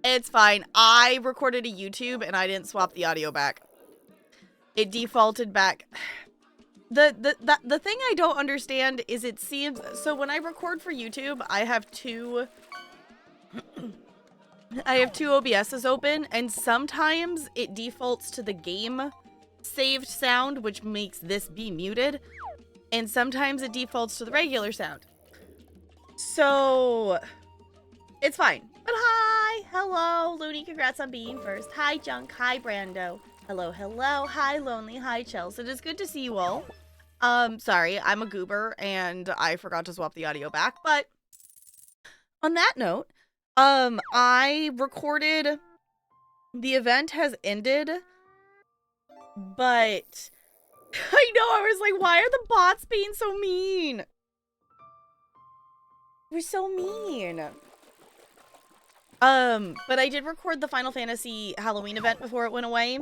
It's fine. I recorded a YouTube and I didn't swap the audio back. It defaulted back. The thing I don't understand is it seems... So when I record for YouTube, I have two... I have two OBSs open, and sometimes it defaults to the game saved sound, which makes this be muted, and sometimes it defaults to the regular sound. So It's fine. But hi! Hello, Looney. Congrats on being first. Hi, Junk. Hi, Brando. Hello, hello. Hi, Lonely. Hi, Chels. It is good to see you all. Sorry, I'm a goober, and I forgot to swap the audio back, but on that note, I recorded... The event has ended, but... I know, I was like, why are the bots being so mean? We're so mean. But I did record the Final Fantasy Halloween event before it went away.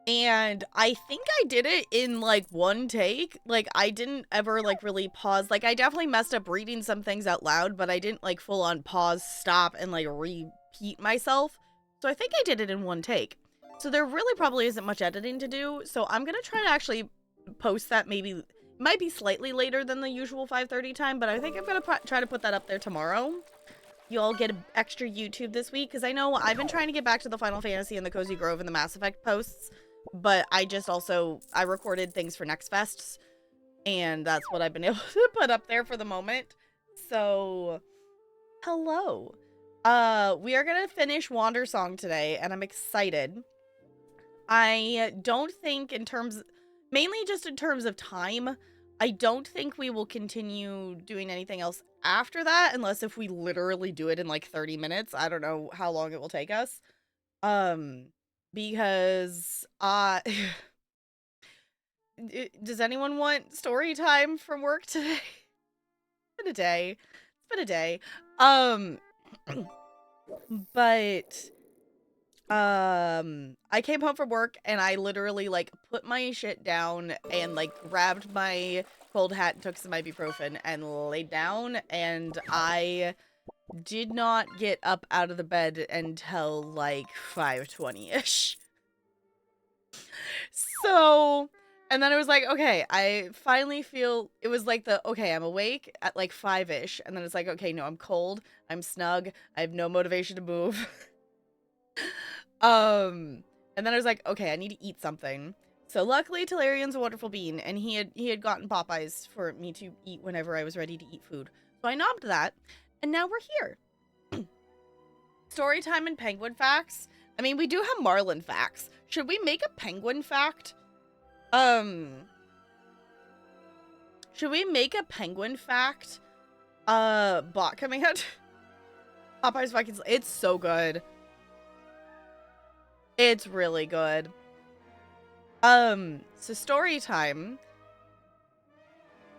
And I think I did it in, like, one take. Like, I didn't ever, like, really pause. Like, I definitely messed up reading some things out loud, but I didn't, like, full on pause, stop, and, like, repeat myself. So I think I did it in one take. So there really probably isn't much editing to do. So I'm gonna try to actually post that maybe... Might be slightly later than the usual 5:30 time, but I think I'm gonna try to put that up there tomorrow. You all get an extra YouTube this week, because I know I've been trying to get back to the Final Fantasy and the Cozy Grove and the Mass Effect posts, but I recorded things for Next Fests, and that's what I've been able to put up there for the moment. So, hello. We are gonna finish Wandersong today, and I'm excited. I don't think mainly just in terms of time, I don't think we will continue doing anything else after that, unless if we literally do it in like 30 minutes. I don't know how long it will take us. Because, does anyone want story time from work today? It's been a day. It's been a day. But... I came home from work and I literally, like, put my shit down and, like, grabbed my cold hat and took some ibuprofen and laid down, and I did not get up out of the bed until, like, 5:20-ish. So, and then I was like, okay, I finally feel, it was like okay, I'm awake at, like, 5-ish, and then it's like, okay, no, I'm cold, I'm snug, I have no motivation to move. And then I was like, okay, I need to eat something. So luckily, Talarian's a wonderful bean, and he had gotten Popeyes for me to eat whenever I was ready to eat food. So I knobbed that, and now we're here. Storytime and penguin facts. I mean, we do have marlin facts. Should we make a penguin fact? Should we make a penguin fact? Bot coming out. Popeyes Vikings. It's so good. It's really good. So story time.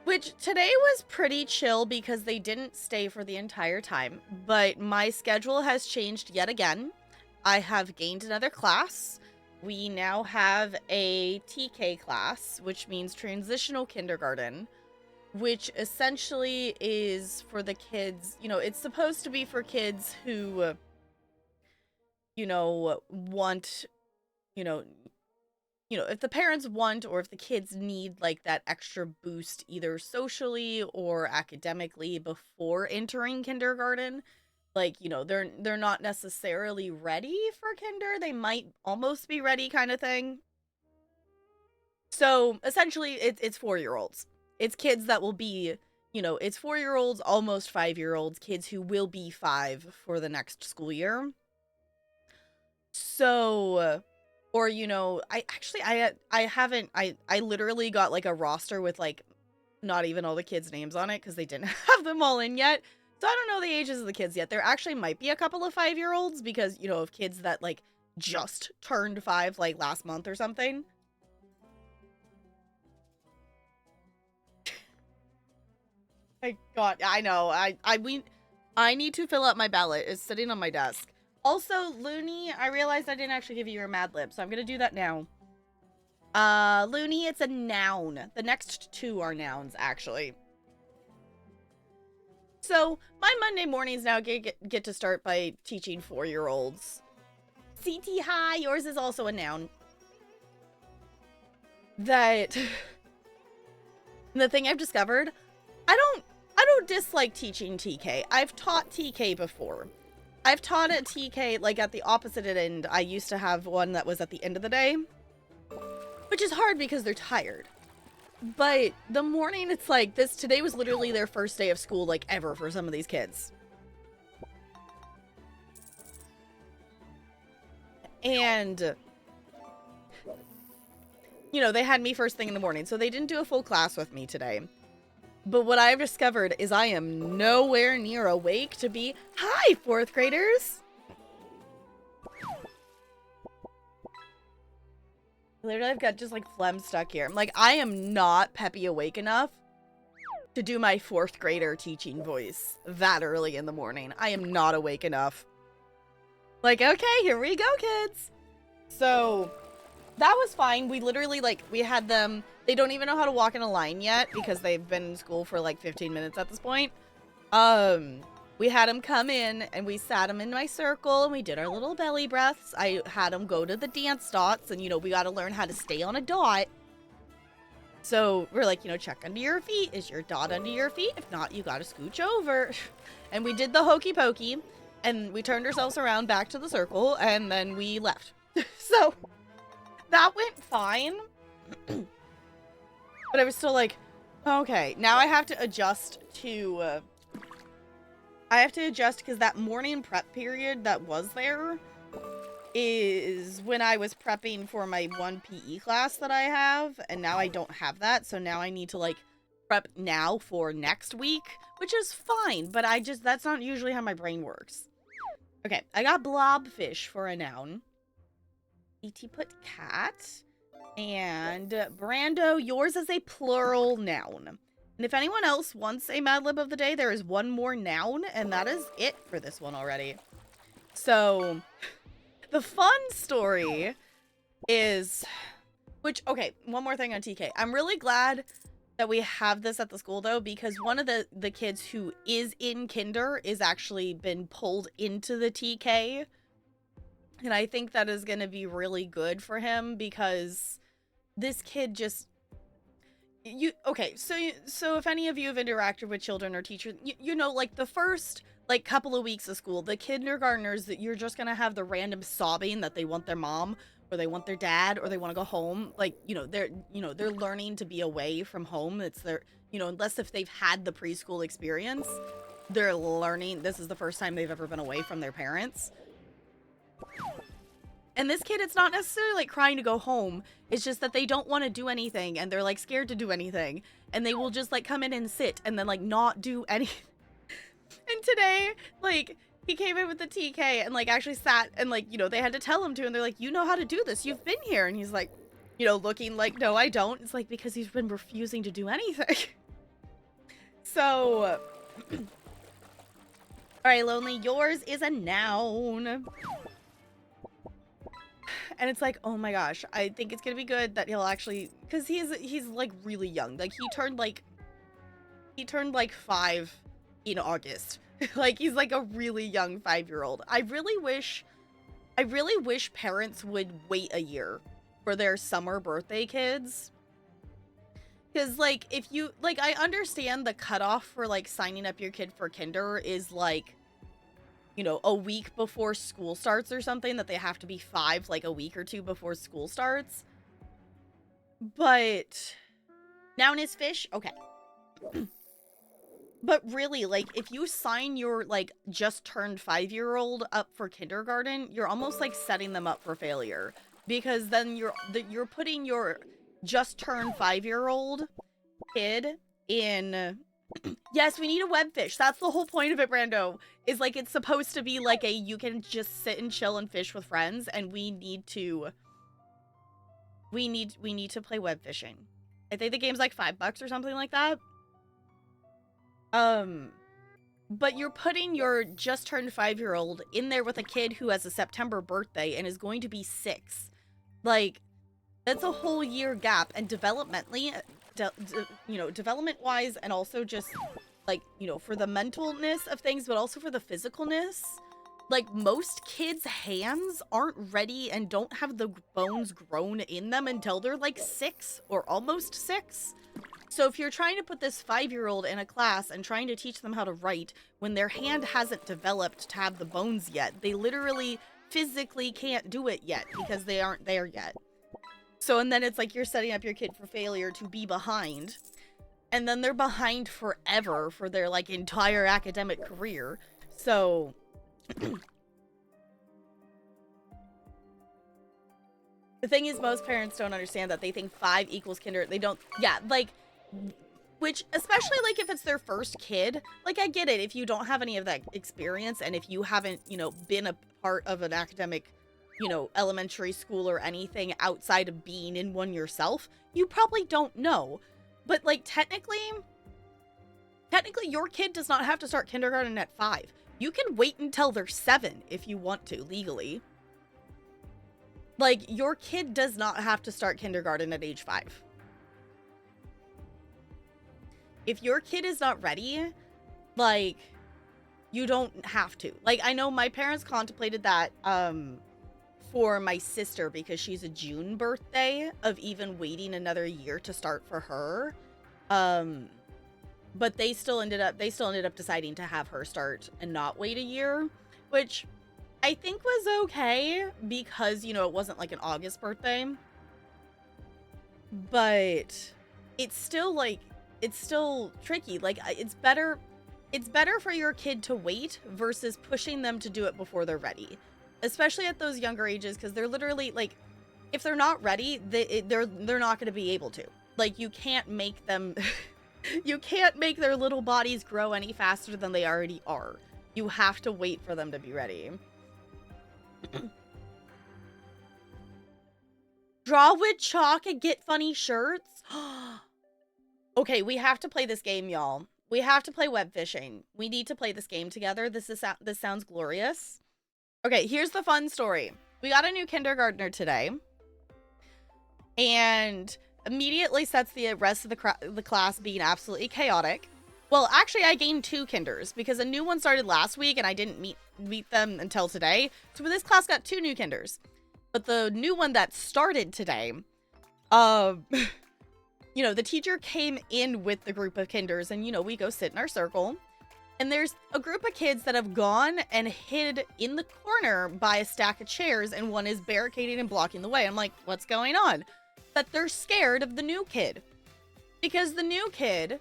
Which today was pretty chill because they didn't stay for the entire time. But my schedule has changed yet again. I have gained another class. We now have a TK class, which means transitional kindergarten, which essentially is for the kids, you know, it's supposed to be for kids who, you know, want, you know, if the parents want or if the kids need, like, that extra boost either socially or academically before entering kindergarten. Like, you know, they're not necessarily ready for kinder. They might almost be ready, kind of thing. So, essentially, it's 4-year-olds. It's kids that will be, you know, it's 4-year-olds, almost 5-year-olds, kids who will be 5 for the next school year. So, or, you know, I literally got, like, a roster with, like, not even all the kids' names on it because they didn't have them all in yet. So I don't know the ages of the kids yet. There actually might be a couple of 5-year-olds because, you know, of kids that, like, just turned 5, like, last month or something. My God, I know. I need to fill out my ballot. It's sitting on my desk. Also, Looney, I realized I didn't actually give you your Mad Lib, so I'm gonna do that now. Looney, it's a noun. The next 2 are nouns, actually. So, my Monday mornings now get to start by teaching 4-year-olds. CT High, yours is also a noun. That... The thing I've discovered, I don't dislike teaching TK. I've taught TK before. I've taught at TK, like, at the opposite end. I used to have one that was at the end of the day, which is hard because they're tired. But the morning, it's like, today was literally their first day of school, like, ever for some of these kids. And, you know, they had me first thing in the morning, so they didn't do a full class with me today. But what I've discovered is I am nowhere near awake to be, hi, 4th graders! Literally, I've got just, like, phlegm stuck here. I'm like, I am not peppy awake enough to do my 4th grader teaching voice that early in the morning. I am not awake enough. Like, okay, here we go, kids. So, that was fine. We literally, like, we had them, they don't even know how to walk in a line yet because they've been in school for, like, 15 minutes at this point. We had them come in and we sat them in my circle and we did our little belly breaths. I had them go to the dance dots and, you know, we got to learn how to stay on a dot. So we're like, you know, check under your feet. Is your dot under your feet? If not, you got to scooch over. And we did the hokey pokey and we turned ourselves around back to the circle and then we left. So that went fine. But I was still like, okay, now I have to adjust to... because that morning prep period that was there is when I was prepping for my one PE class that I have, and now I don't have that, so now I need to, like, prep now for next week, which is fine, but that's not usually how my brain works. Okay, I got blobfish for a noun. E.T. put cat. And Brando, yours is a plural noun. And if anyone else wants a Mad Lib of the day, there is one more noun, and that is it for this one already. So, the fun story is... okay, one more thing on TK. I'm really glad that we have this at the school, though, because one of the kids who is in kinder is actually been pulled into the TK. And I think that is going to be really good for him, because this kid just... okay, so if any of you have interacted with children or teachers, you know, like, the first, like, couple of weeks of school, the kindergartners, that you're just gonna have the random sobbing that they want their mom, or they want their dad, or they want to go home. Like, they're learning to be away from home. It's their, unless if they've had the preschool experience, they're learning, this is the first time they've ever been away from their parents. And this kid, it's not necessarily, like, crying to go home. It's just that they don't want to do anything, and they're, like, scared to do anything. And they will just, like, come in and sit, and then, like, not do anything. And today, like, he came in with the TK, and, like, actually sat, and, like, they had to tell him to, and they're like, you know how to do this. You've been here. And he's like, looking like, no, I don't. It's like, because he's been refusing to do anything. So, alright, Lonely, yours is a noun. And it's like, oh my gosh, I think it's gonna be good that he'll actually, because he's like really young. Like, he turned like 5 in August. Like, he's like a really young 5-year-old. I really wish parents would wait a year for their summer birthday kids. Because, like, if you, like, I understand the cutoff for, like, signing up your kid for kinder is, like, a week before school starts or something, that they have to be 5, like, a week or 2 before school starts. But noun is fish? Okay. But really, like, if you sign your, like, just turned 5-year-old up for kindergarten, you're almost, like, setting them up for failure. Because then you're putting your just turned 5-year-old kid in... Yes, we need a webfish. That's the whole point of it, Brando. Is, like, it's supposed to be like a, you can just sit and chill and fish with friends, and we need to play web fishing. I think the game's like $5 or something like that. But you're putting your just turned 5-year-old in there with a kid who has a September birthday and is going to be 6. Like, that's a whole year gap, and developmentally, development-wise, and also just, like, for the mentalness of things, but also for the physicalness, like, most kids' hands aren't ready and don't have the bones grown in them until they're, like, 6 or almost 6. So if you're trying to put this 5-year-old in a class and trying to teach them how to write when their hand hasn't developed to have the bones yet, they literally physically can't do it yet because they aren't there yet. So, and then it's like you're setting up your kid for failure to be behind. And then they're behind forever for their, like, entire academic career. So... The thing is, most parents don't understand that. They think 5 equals kinder. They don't, yeah, like, which, especially, like, if it's their first kid, like, I get it. If you don't have any of that experience, and if you haven't, you know, been a part of an academic, you know, elementary school or anything outside of being in one yourself, you probably don't know. But, like, technically, your kid does not have to start kindergarten at 5. You can wait until they're 7 if you want to, legally. Like, your kid does not have to start kindergarten at age 5. If your kid is not ready, like, you don't have to. Like, I know my parents contemplated that for my sister because she's a June birthday, of even waiting another year to start for her. But they still ended up deciding to have her start and not wait a year, which I think was okay because, you know, it wasn't like an August birthday. But it's still like, it's still tricky. Like, it's better for your kid to wait versus pushing them to do it before they're ready, especially at those younger ages, because they're literally, like, if they're not ready, they're not going to be able to. Like, you can't make them you can't make their little bodies grow any faster than they already are. You have to wait for them to be ready. Draw with chalk and get funny shirts? Okay, we have to play this game, y'all. We have to play web fishing. We need to play this game together. This sounds glorious. Okay, here's the fun story. We got a new kindergartner today, and immediately sets the rest of the class being absolutely chaotic. Well, actually, I gained 2 kinders because a new one started last week and I didn't meet them until today. So this class got 2 new kinders. But the new one that started today, you know, the teacher came in with the group of kinders, and, you know, we go sit in our circle. And there's a group of kids that have gone and hid in the corner by a stack of chairs, and one is barricading and blocking the way. I'm like, what's going on? That they're scared of the new kid. Because the new kid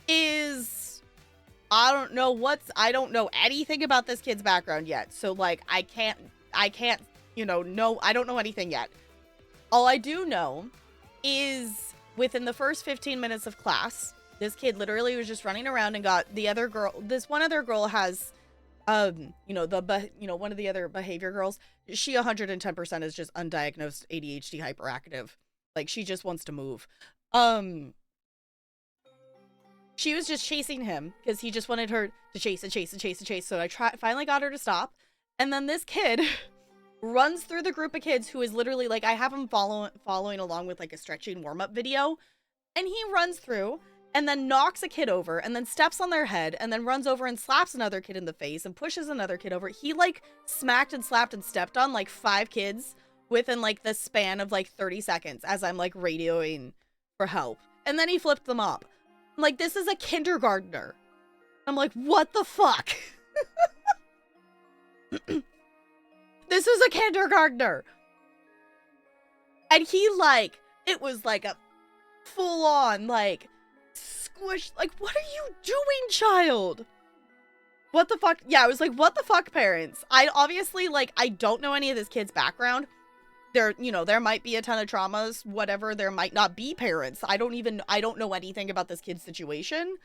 is, I don't know anything about this kid's background yet. So, like, I can't, you know, I don't know anything yet. All I do know is within the first 15 minutes of class, this kid literally was just running around and got the other girl. This one other girl has, you know, one of the other behavior girls. She 110% is just undiagnosed ADHD hyperactive. Like, she just wants to move. She was just chasing him because he just wanted her to chase and chase and chase and chase. So I finally got her to stop. And then this kid runs through the group of kids, who is literally, like, I have him following along with, like, a stretching warm-up video. And he runs through and then knocks a kid over and then steps on their head and then runs over and slaps another kid in the face and pushes another kid over. He, like, smacked and slapped and stepped on, like, 5 kids within, like, the span of, like, 30 seconds as I'm, like, radioing for help. And then he flipped them up. I'm like, this is a kindergartner. I'm like, what the fuck? This is a kindergartner. And he, like, it was like a full-on, like, squish. Like, what are you doing, child? What the fuck? Yeah, I was like, what the fuck, parents? I obviously, like, I don't know any of this kid's background. There, you know, there might be a ton of traumas, whatever. There might not be parents. I don't know anything about this kid's situation.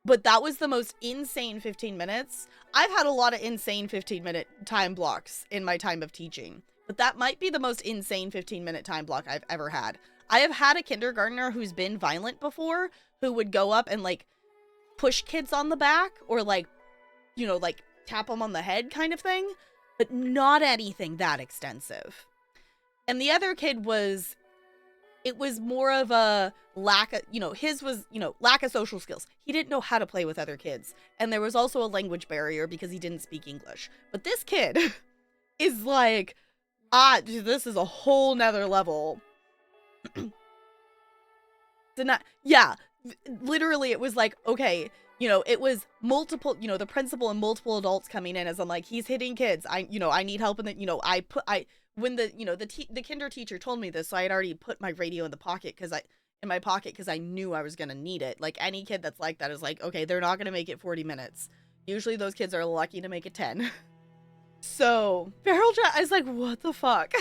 But that was the most insane 15 minutes. I've had a lot of insane 15-minute time blocks in my time of teaching. But that might be the most insane 15-minute time block I've ever had. I have had a kindergartner who's been violent before, who would go up and, like, push kids on the back or, like, you know, like, tap them on the head kind of thing. But not anything that extensive. And the other kid was, it was more of a lack of, you know, his was, you know, lack of social skills. He didn't know how to play with other kids. And there was also a language barrier because he didn't speak English. But this kid is like, this is a whole nother level. Yeah, literally it was like, okay, you know, it was multiple, you know, the principal and multiple adults coming in as I'm like, he's hitting kids. I need help in the, you know, when the, you know, the kinder teacher told me this, so I had already put my radio in my pocket because I knew I was going to need it. Like, any kid that's like that is like, okay, they're not going to make it 40 minutes. Usually those kids are lucky to make it 10. So, I was like, what the fuck?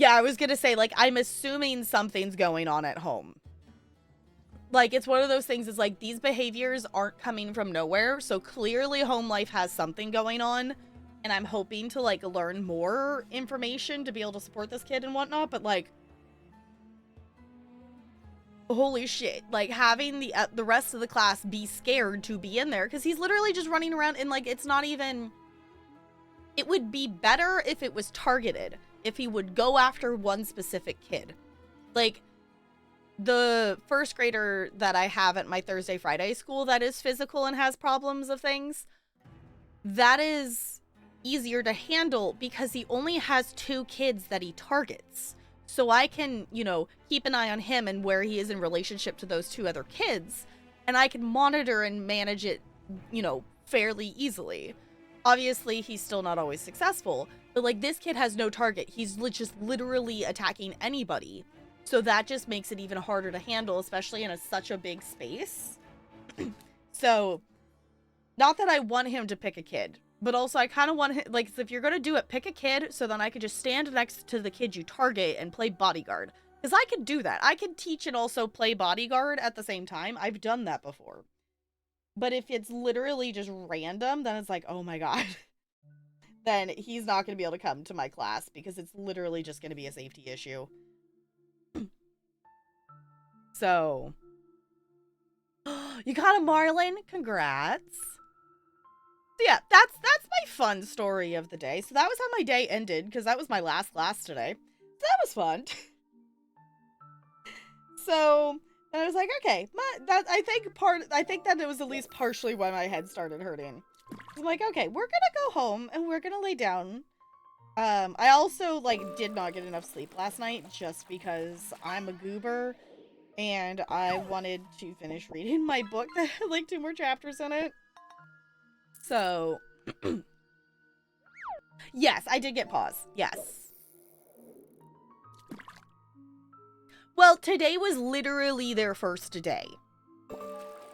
Yeah, I was gonna say, like, I'm assuming something's going on at home. Like, it's one of those things, is like, these behaviors aren't coming from nowhere, so clearly home life has something going on, and I'm hoping to, like, learn more information to be able to support this kid and whatnot, but, like, holy shit, like, having the rest of the class be scared to be in there, because he's literally just running around, and, like, it's not even... It would be better if it was targeted, if he would go after one specific kid. Like, the first grader that I have at my Thursday Friday school that is physical and has problems of things, that is easier to handle because he only has 2 kids that he targets. So I can, you know, keep an eye on him and where he is in relationship to those 2 other kids, and I can monitor and manage it, you know, fairly easily. Obviously, he's still not always successful, but, like, this kid has no target. He's just literally attacking anybody. So that just makes it even harder to handle, especially in such a big space. So, not that I want him to pick a kid, but also I kind of want him, like, if you're going to do it, pick a kid so then I could just stand next to the kid you target and play bodyguard. Because I could do that. I could teach and also play bodyguard at the same time. I've done that before. But if it's literally just random, then it's like, oh my god. Then he's not going to be able to come to my class because it's literally just going to be a safety issue. So, you got a Marlin? Congrats. So yeah, that's my fun story of the day. So that was how my day ended, because that was my last class today. So that was fun. So, and I was like, okay, I think that it was at least partially why my head started hurting. I'm like, okay, we're gonna go home and we're gonna lay down. I also, like, did not get enough sleep last night just because I'm a goober and I wanted to finish reading my book that had, like, 2 more chapters in it. So, yes, I did get pause. Yes. Well, today was literally their first day.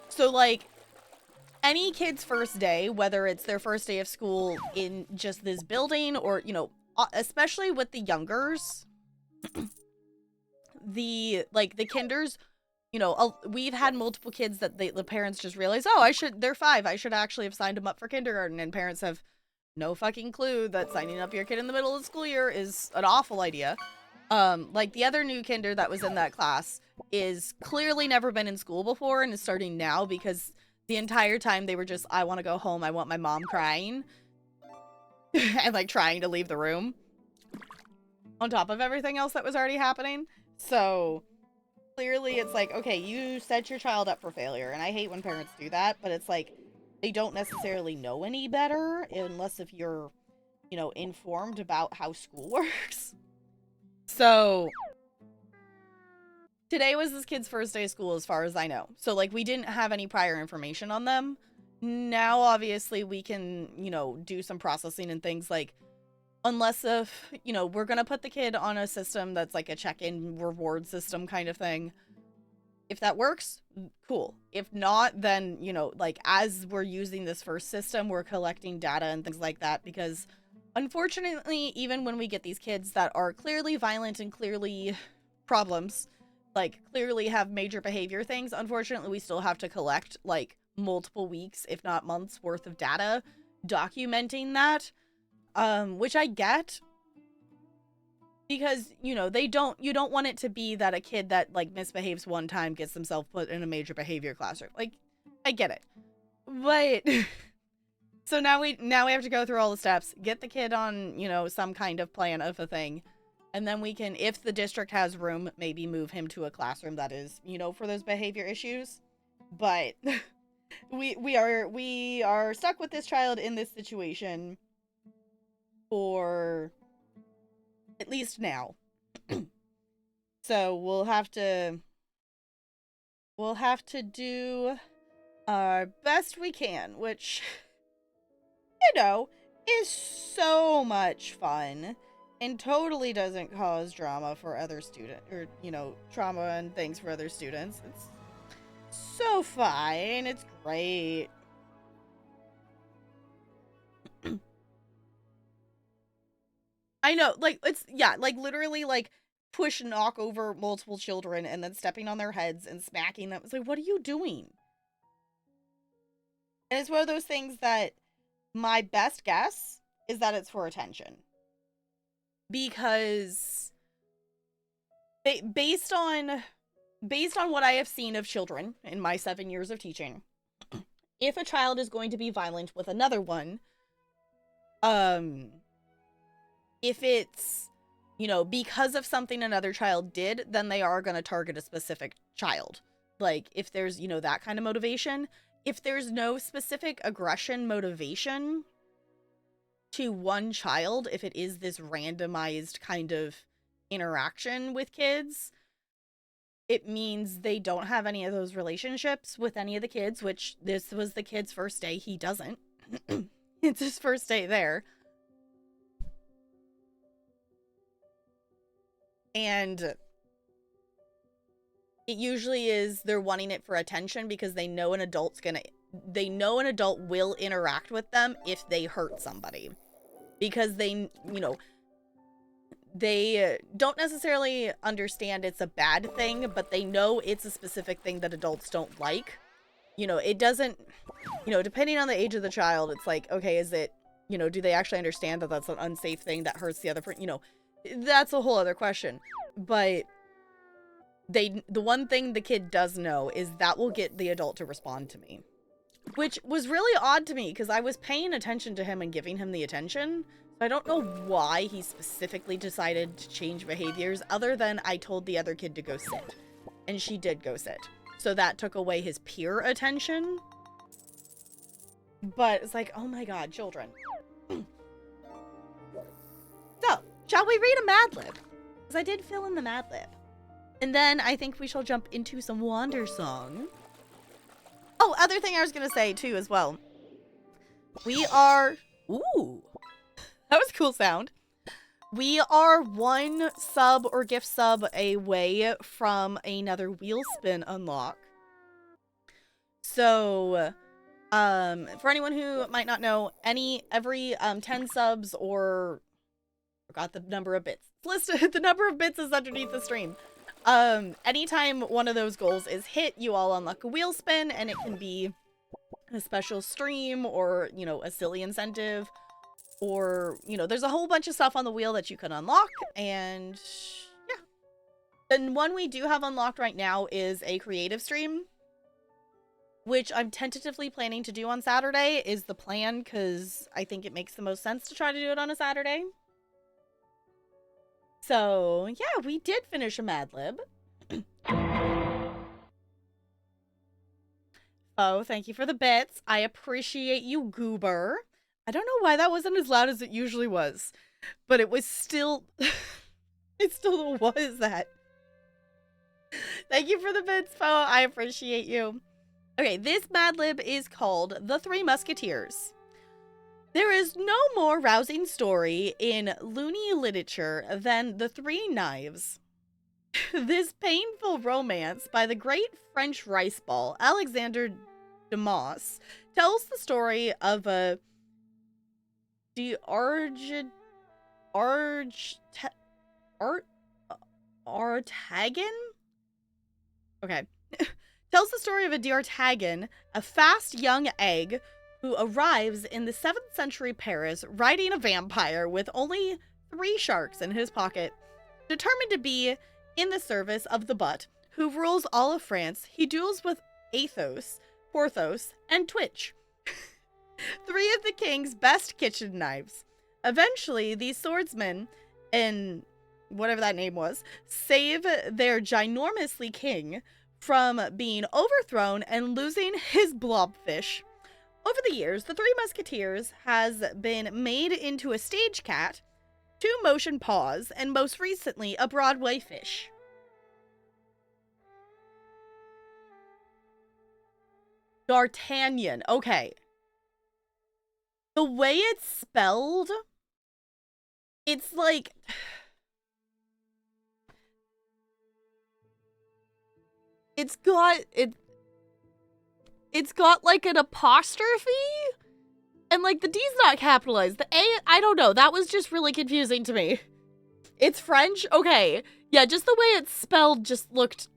So, like, any kid's first day, whether it's their first day of school in just this building or, you know, especially with the youngers, the kinders, you know, we've had multiple kids that the parents just realize, oh, they're 5, I should actually have signed them up for kindergarten, and parents have no fucking clue that signing up your kid in the middle of the school year is an awful idea. Like, the other new kinder that was in that class is clearly never been in school before and is starting now because the entire time they were just, I want to go home, I want my mom, crying and, like, trying to leave the room on top of everything else that was already happening. So clearly it's like, okay, you set your child up for failure, and I hate when parents do that, but it's like, they don't necessarily know any better unless if you're, you know, informed about how school works. So today was this kid's first day of school as far as I know. So, like, we didn't have any prior information on them. Now, obviously, we can, you know, do some processing and things, like, unless if, you know, we're gonna put the kid on a system that's like a check-in reward system kind of thing. If that works, cool. If not, then, you know, like, as we're using this first system, we're collecting data and things like that, because unfortunately, even when we get these kids that are clearly violent and clearly problems, like, clearly have major behavior things, unfortunately, we still have to collect, like, multiple weeks, if not months, worth of data documenting that, which I get, because, you know, you don't want it to be that a kid that, like, misbehaves one time gets themselves put in a major behavior classroom. Like, I get it. But so now we have to go through all the steps, get the kid on, you know, some kind of plan of a thing, and then we can, if the district has room, maybe move him to a classroom that is, you know, for those behavior issues. But we are stuck with this child in this situation for at least now. So we'll have to do our best we can, which, you know, is so much fun and totally doesn't cause drama for other students, or, you know, trauma and things for other students. It's so fine. It's great. I know, like, it's, yeah, like, literally, like, push, knock over multiple children and then stepping on their heads and smacking them. It's like, what are you doing? And it's one of those things that my best guess is that it's for attention. Because based on what I have seen of children in my 7 years of teaching, if a child is going to be violent with another one, if it's, you know, because of something another child did, then they are going to target a specific child. Like, if there's, you know, that kind of motivation. If there's no specific aggression motivation to one child, if it is this randomized kind of interaction with kids, it means they don't have any of those relationships with any of the kids, which this was the kid's first day. He doesn't. It's his first day there. And it usually is they're wanting it for attention because they know an adult will interact with them if they hurt somebody. Because they, you know, they don't necessarily understand it's a bad thing, but they know it's a specific thing that adults don't like. You know, it doesn't, you know, depending on the age of the child, it's like, okay, is it, you know, do they actually understand that that's an unsafe thing that hurts the other person? You know, that's a whole other question. But the one thing the kid does know is that will get the adult to respond to me. Which was really odd to me because I was paying attention to him and giving him the attention. So I don't know why he specifically decided to change behaviors other than I told the other kid to go sit. And she did go sit. So that took away his peer attention. But it's like, oh my god, children. So, shall we read a Mad Lib? Because I did fill in the Mad Lib. And then I think we shall jump into some Wander Song. Oh, other thing I was going to say, too, as well. We are... Ooh. That was a cool sound. We are one sub or gift sub away from another wheel spin unlock. So, for anyone who might not know, every 10 subs or... Forgot the number of bits. Listed, the number of bits is underneath the stream. Anytime one of those goals is hit, you all unlock a wheel spin, and it can be a special stream or, you know, a silly incentive, or, you know, there's a whole bunch of stuff on the wheel that you can unlock, and yeah. And one we do have unlocked right now is a creative stream, which I'm tentatively planning to do on Saturday, is the plan, because I think it makes the most sense to try to do it on a Saturday. So, yeah, we did finish a Mad Lib. Oh, thank you for the bits. I appreciate you, Goober. I don't know why that wasn't as loud as it usually was, but it was still... it still was that. Thank you for the bits, Poe. I appreciate you. Okay, this Mad Lib is called The Three Musketeers. There is no more rousing story in loony literature than The Three Knives. This painful romance by the great French rice ball, Alexander Dumas, tells the story of a D'Artagnan? Okay. Tells the story of a D'Artagnan, a fast young egg who arrives in the 7th century Paris riding a vampire with only 3 sharks in his pocket. Determined to be in the service of the butt, who rules all of France, he duels with Athos, Porthos, and Twitch, 3 of the king's best kitchen knives. Eventually, these swordsmen, and whatever that name was, save their ginormously king from being overthrown and losing his blobfish. Over the years, The Three Musketeers has been made into a stage cat, 2 motion paws, and most recently, a Broadway fish. D'Artagnan. Okay. The way it's spelled, it's like... It's got like an apostrophe And, like, the D's not capitalized. The A, I don't know. That was just really confusing to me. It's French? Okay. Yeah, just the way it's spelled just looked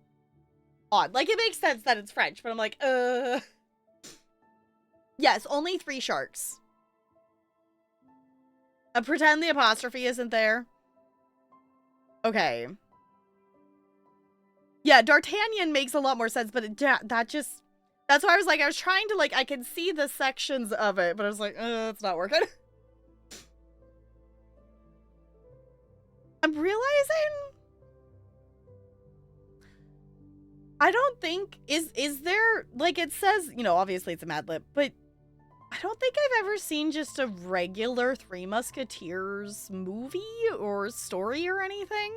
odd. Like, it makes sense that it's French, but I'm like, Yes, only 3 sharks. Pretend the apostrophe isn't there. Okay. Yeah, D'Artagnan makes a lot more sense, but that just... That's why I was trying to, like, I can see the sections of it, but I was like, it's not working. I'm realizing... I don't think... Is there... Like, it says, you know, obviously it's a Mad Lib, but I don't think I've ever seen just a regular Three Musketeers movie or story or anything.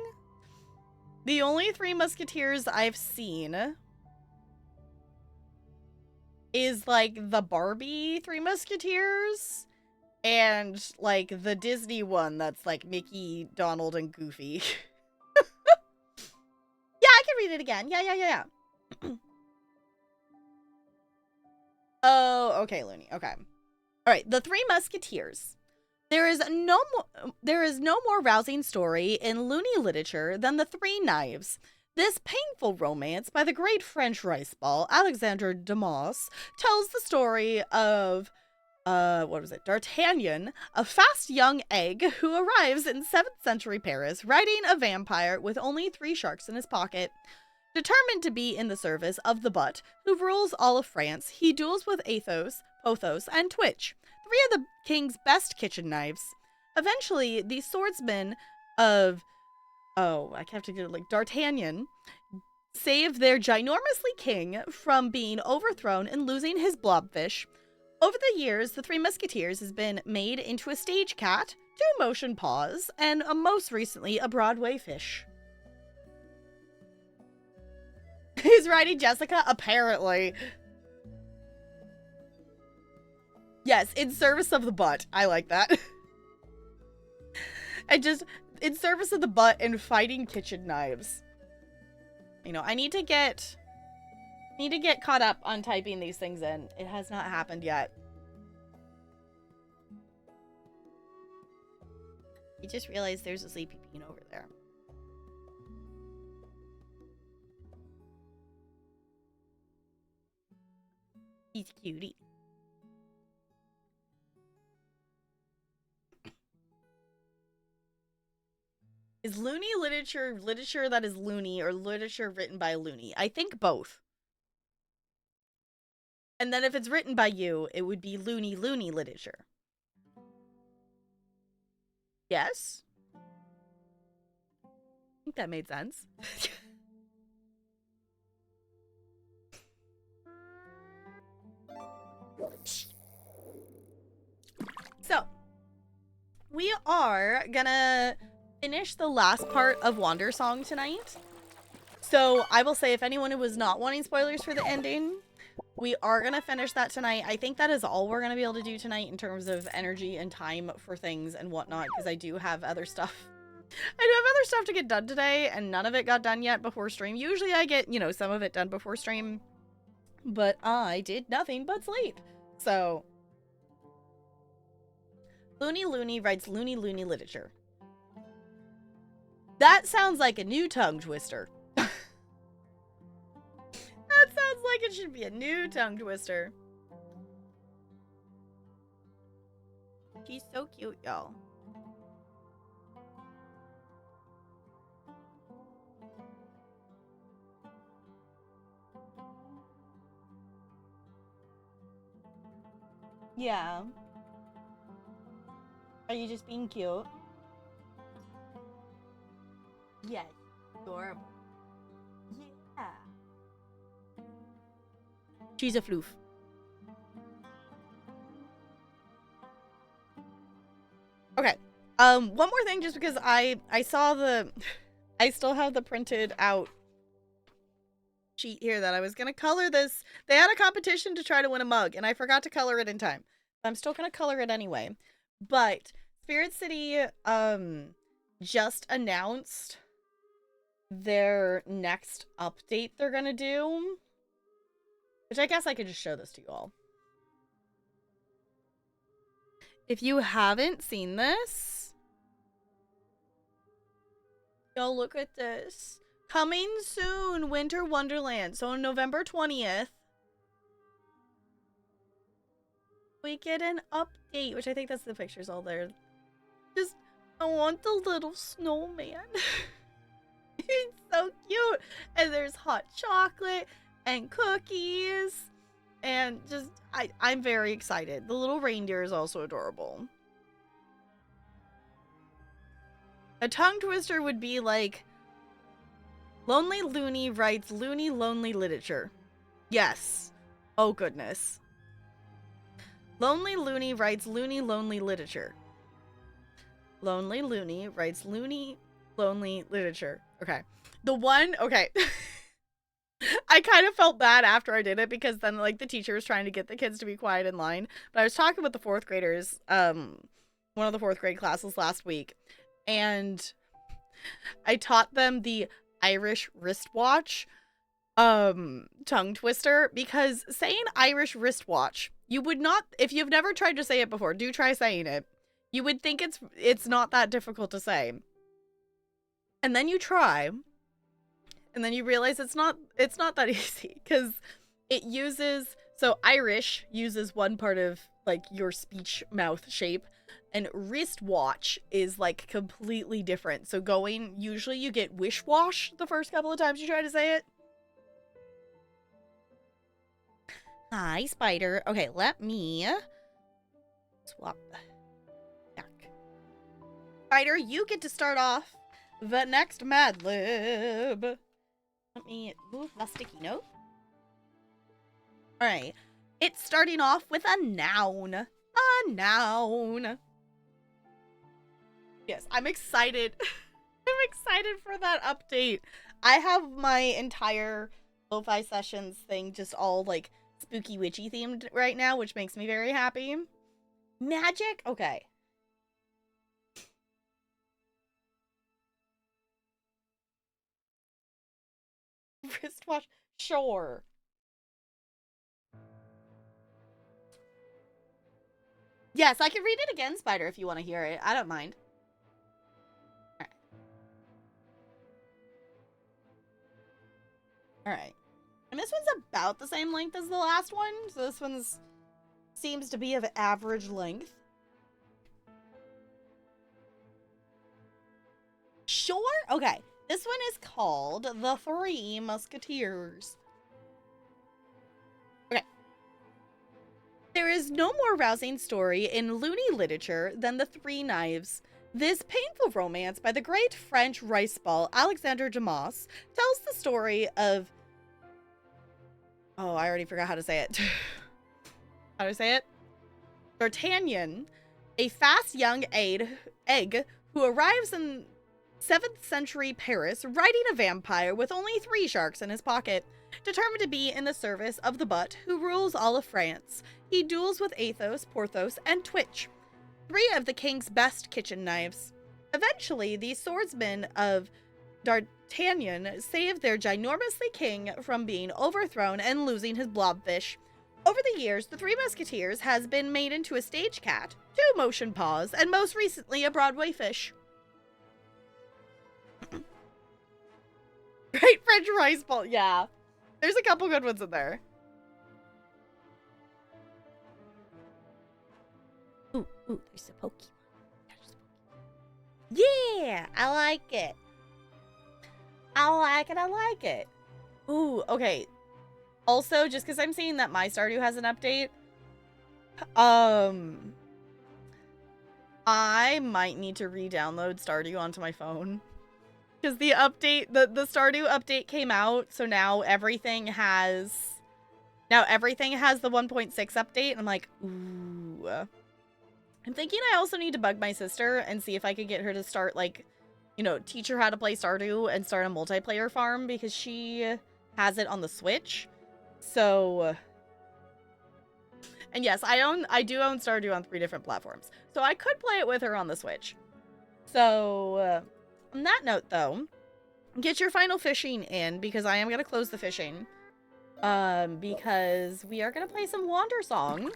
The only Three Musketeers I've seen is, like, the Barbie Three Musketeers and, like, the Disney one that's, like, Mickey, Donald, and Goofy. Yeah, I can read it again. Yeah. Oh, okay, Looney. Okay. All right, the Three Musketeers. There is no more rousing story in Looney literature than the Three Knives. This painful romance by the great French rice ball, Alexandre Dumas, tells the story of, D'Artagnan, a fast young egg who arrives in 7th century Paris, riding a vampire with only 3 sharks in his pocket. Determined to be in the service of the Butt, who rules all of France, he duels with Athos, Pothos, and Twitch, 3 of the king's best kitchen knives. Eventually, the swordsmen of I have to get it like D'Artagnan save their ginormously king from being overthrown and losing his blobfish. Over the years, the Three Musketeers has been made into a stage cat, 2 motion paws, and most recently a Broadway fish. He's riding Jessica? Apparently. Yes, in service of the Butt. I like that. And just in service of the Butt and fighting kitchen knives. You know, I need to get caught up on typing these things in. It has not happened yet. I just realized there's a sleepy bean over there. He's cutie. Is Looney literature that is loony or literature written by Looney? I think both. And then if it's written by you, it would be Looney literature. Yes? I think that made sense. So, we are gonna finish the last part of Wandersong tonight. So I will say, if anyone who was not wanting spoilers for the ending, we are going to finish that tonight. I think that is all we're going to be able to do tonight in terms of energy and time for things and whatnot, because I do have other stuff. I do have other stuff to get done today, and none of it got done yet before stream. Usually I get, you know, some of it done before stream, but I did nothing but sleep. So, Looney writes Looney literature. That sounds like a new tongue twister. That sounds like it should be a new tongue twister. She's so cute, y'all. Yeah. Are you just being cute? Yes. Adorable. Yeah. She's a floof. Okay. One more thing, just because I saw the... I still have the printed out sheet here that I was going to color this. They had a competition to try to win a mug, and I forgot to color it in time. I'm still going to color it anyway. But Spirit City just announced their next update they're going to do. Which I guess I could just show this to you all. If you haven't seen this, y'all look at this. Coming soon, Winter Wonderland. So on November 20th, we get an update, which I think that's the pictures all there. Just, I want the little snowman. It's so cute. And there's hot chocolate and cookies. And just, I'm very excited. The little reindeer is also adorable. A tongue twister would be like, Lonely Looney writes loony lonely literature. Yes. Oh goodness. Lonely Looney writes loony lonely literature. Lonely Looney writes loony lonely literature. Okay. The one, okay. I kind of felt bad after I did it because then like the teacher was trying to get the kids to be quiet in line. But I was talking with the 4th graders, one of the 4th grade classes last week, and I taught them the Irish wristwatch tongue twister, because saying Irish wristwatch, you would not, if you've never tried to say it before, do try saying it. You would think it's not that difficult to say. And then you try, and then you realize it's not that easy, because it uses, so Irish uses one part of like your speech mouth shape, and wristwatch is like completely different. So usually you get wish-wash the first couple of times you try to say it. Hi, Spider. Okay, let me swap back. Spider, you get to start off the next Mad Lib. Let me move my sticky note. All right. It's starting off with a noun. A noun. Yes, I'm excited. I'm excited for that update. I have my entire Lo-Fi Sessions thing just all like spooky witchy themed right now, which makes me very happy. Magic? Okay. Wristwatch? Sure. Yes, I can read it again, Spider, if you want to hear it. I don't mind. Alright. And this one's about the same length as the last one, so this one's seems to be of average length. Sure? Okay. This one is called The Three Musketeers. Okay. There is no more rousing story in loony literature than The Three Knives. This painful romance by the great French rice ball Alexandre Dumas tells the story of... Oh, I already forgot how to say it. How do I say it? D'Artagnan, a fast young egg who arrives in 7th century Paris riding a vampire with only 3 sharks in his pocket. Determined to be in the service of the butt who rules all of France, he duels with Athos, Porthos, and Twitch, 3 of the king's best kitchen knives. Eventually, the swordsmen of D'Artagnan save their ginormously king from being overthrown and losing his blobfish. Over the years, the Three Musketeers has been made into a stage cat, 2 motion paws, and most recently a Broadway fish. Great French rice ball, yeah. There's a couple good ones in there. Ooh, there's a Pokemon. Yeah, I like it. I like it. Ooh, okay. Also, just because I'm seeing that my Stardew has an update, I might need to re-download Stardew onto my phone. Because the update, the Stardew update came out, so now everything has the 1.6 update, and I'm like, ooh. I'm thinking I also need to bug my sister and see if I could get her to start, like, you know, teach her how to play Stardew and start a multiplayer farm, because she has it on the Switch. So, and yes, I do own Stardew on 3 different platforms, so I could play it with her on the Switch. So, on that note, though, get your final fishing in, because I am going to close the fishing, because we are going to play some Wander Song,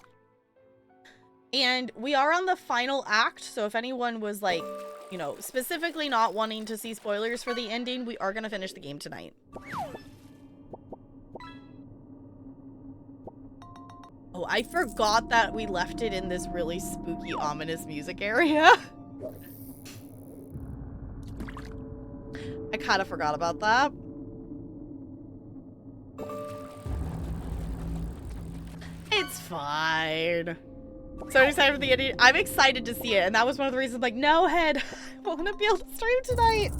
And we are on the final act, so if anyone was like, you know, specifically not wanting to see spoilers for the ending, we are gonna finish the game tonight. Oh, I forgot that we left it in this really spooky, ominous music area. I kind of forgot about that. It's fine. So excited for the ending. I'm excited to see it, and that was one of the reasons, like, no, Head, I want to be able to stream tonight.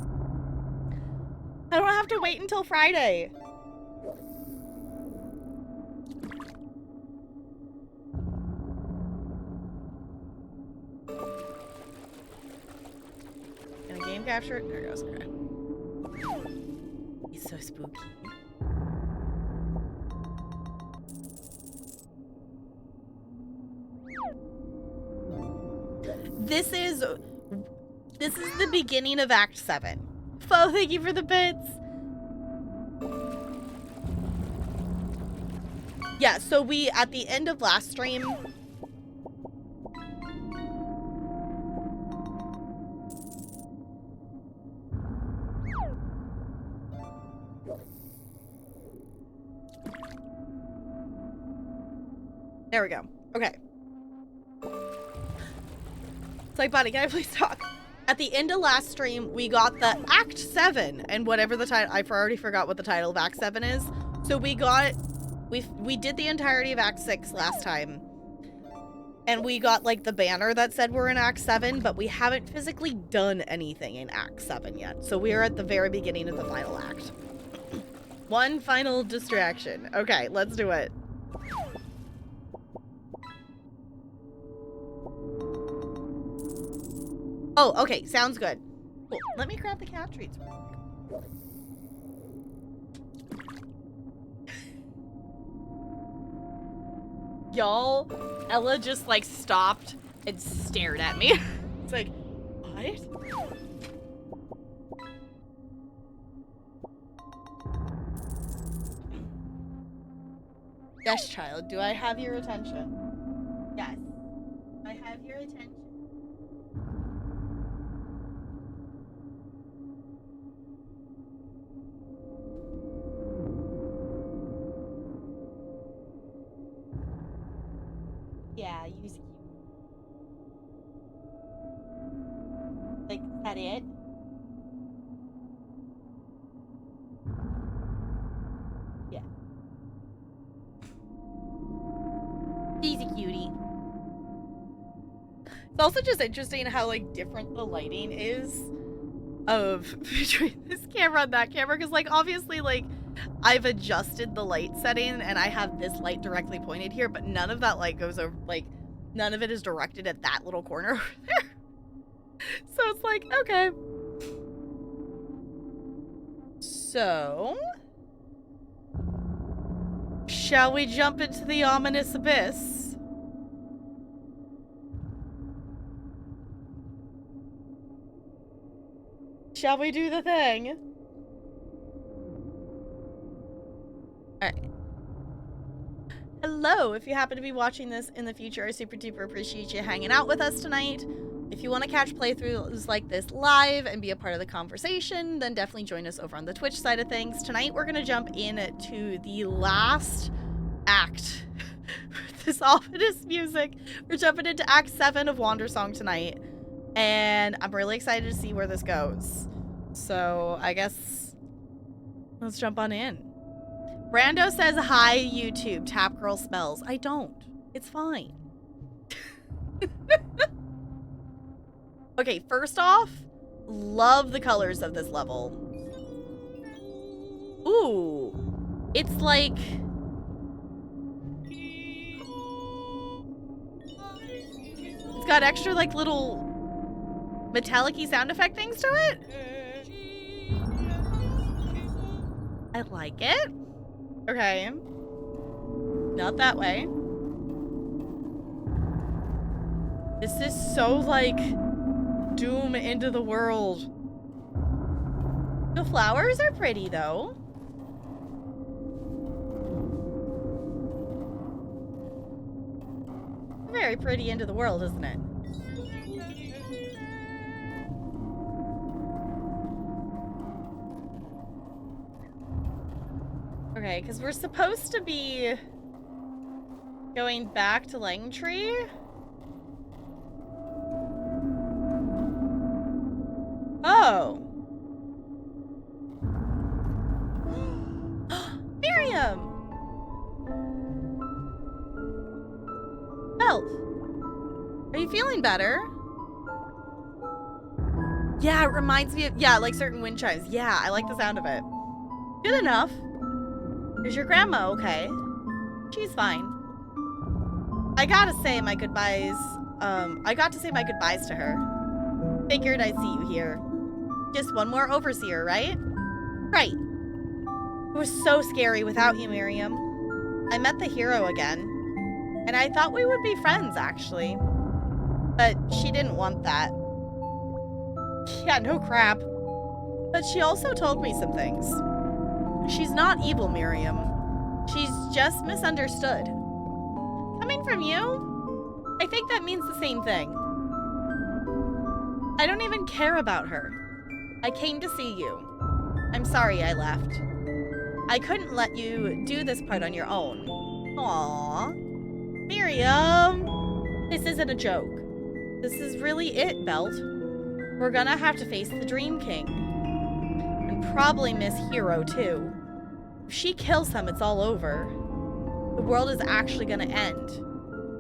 I don't have to wait until Friday. Can a game capture it? There it goes. Okay. He's so spooky. This is the beginning of Act 7. Fo, thank you for the bits. Yeah, so we, at the end of last stream... There we go. Okay. It's like, buddy, can I please talk? At the end of last stream, we got the Act 7, and whatever the title, I already forgot what the title of Act 7 is. So we got, we did the entirety of Act 6 last time. And we got, like, the banner that said we're in Act 7, but we haven't physically done anything in Act 7 yet. So we are at the very beginning of the final act. One final distraction. Okay, let's do it. Oh, okay, sounds good. Cool. Let me grab the cat treats. Y'all, Ella just like stopped and stared at me. It's like, what? Yes, child, do I have your attention? Yes, I have your attention. Yeah, use it. Like, is that it? Yeah. She's a cutie. It's also just interesting how, like, different the lighting is of between this camera and that camera, because, like, obviously, like, I've adjusted the light setting and I have this light directly pointed here, but none of that light goes over, like, none of it is directed at that little corner over there. So it's like, okay. So, shall we jump into the ominous abyss? Shall we do the thing? Alright. Hello, if you happen to be watching this in the future, I super duper appreciate you hanging out with us tonight. If you want to catch playthroughs like this live and be a part of the conversation, then definitely join us over on the Twitch side of things. Tonight, we're going to jump into the last act with this ominous music. We're jumping into Act 7 of Wandersong tonight, and I'm really excited to see where this goes. So, I guess let's jump on in. Brando says, hi, YouTube. Tap Girl smells. I don't. It's fine. Okay, first off, love the colors of this level. Ooh. It's like... It's got extra, like, little metallic-y sound effect things to it. I like it. Okay. Not that way. This is so, like, Doom into the world. The flowers are pretty, though. very pretty end of the world, isn't it? Okay, because we're supposed to be going back to Langtree. Oh. Miriam! Belt, are you feeling better? Yeah, it reminds me of, yeah, like certain wind chimes. Yeah, I like the sound of it. Good enough. Is your grandma okay? She's fine. I gotta say my goodbyes. I got to say my goodbyes to her. Figured I'd see you here. Just one more overseer, right? Right. It was so scary without you, Miriam. I met the hero again. And I thought we would be friends, actually. But she didn't want that. Yeah, no crap. But she also told me some things. She's not evil, Miriam. She's just misunderstood. Coming from you, I think that means the same thing. I don't even care about her. I came to see you. I'm sorry I left. I couldn't let you do this part on your own. Aww. Miriam! This isn't a joke. This is really it, Belt. We're gonna have to face the Dream King. And probably Miss Hero, too. If she kills him, it's all over. The world is actually gonna end.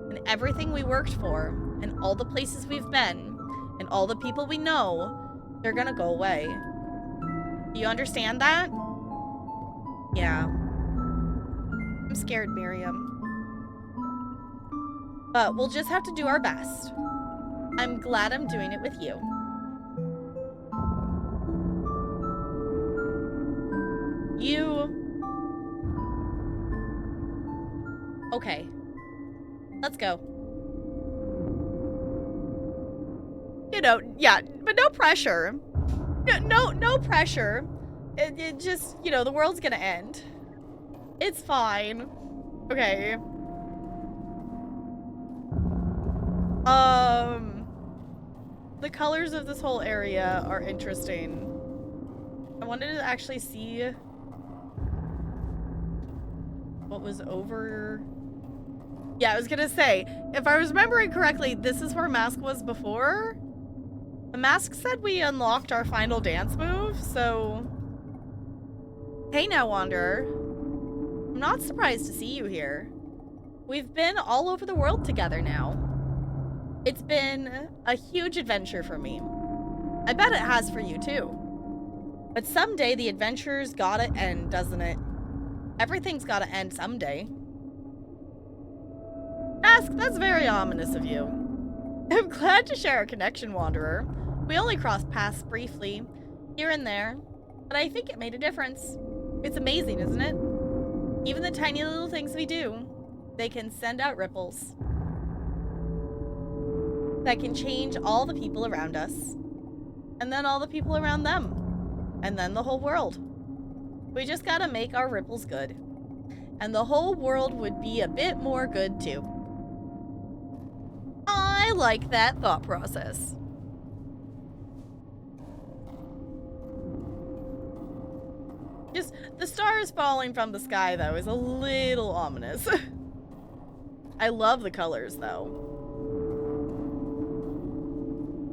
And everything we worked for, and all the places we've been, and all the people we know, they're gonna go away. Do you understand that? Yeah. I'm scared, Miriam. But we'll just have to do our best. I'm glad I'm doing it with you. Okay. Let's go. You know, yeah, but no pressure. No pressure. It just, you know, the world's gonna end. It's fine. Okay. The colors of this whole area are interesting. I wanted to actually see what was over. Yeah, I was gonna say, if I was remembering correctly, this is where Mask was before. The Mask said we unlocked our final dance move, so... Hey now, Wanderer. I'm not surprised to see you here. We've been all over the world together now. It's been a huge adventure for me. I bet it has for you, too. But someday the adventure's gotta end, doesn't it? Everything's gotta end someday. Mask, that's very ominous of you. I'm glad to share a connection, Wanderer. We only crossed paths briefly, here and there, but I think it made a difference. It's amazing, isn't it? Even the tiny little things we do, they can send out ripples that can change all the people around us, and then all the people around them, and then the whole world. We just gotta make our ripples good, and the whole world would be a bit more good too. I like that thought process. Just the stars falling from the sky, though, is a little ominous. I love the colors, though.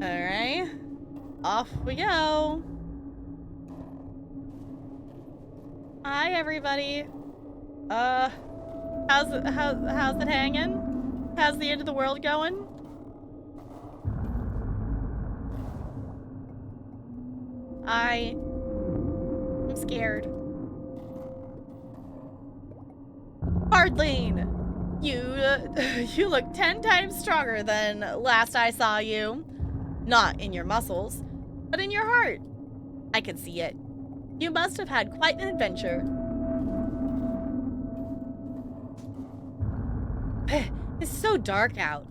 Alright. Off we go. Hi, everybody. How's it hanging? How's the end of the world going? I'm scared. Hardline! You look 10 times stronger than last I saw you. Not in your muscles, but in your heart. I can see it. You must have had quite an adventure. It's so dark out.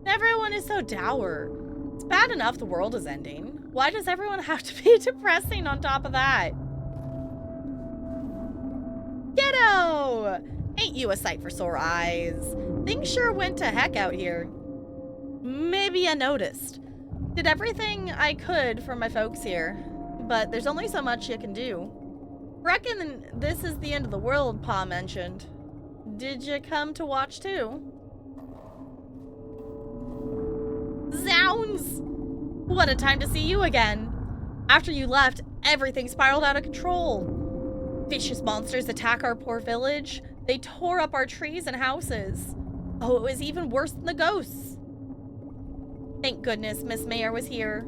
Everyone is so dour. It's bad enough the world is ending. Why does everyone have to be depressing on top of that? Ghetto! Ain't you a sight for sore eyes? Things sure went to heck out here. Maybe I noticed. Did everything I could for my folks here, but there's only so much you can do. Reckon this is the end of the world, Pa mentioned. Did you come to watch too? Zounds! What a time to see you again. After you left, everything spiraled out of control. Vicious monsters attack our poor village. They tore up our trees and houses. Oh, it was even worse than the ghosts. Thank goodness Miss Mayor was here.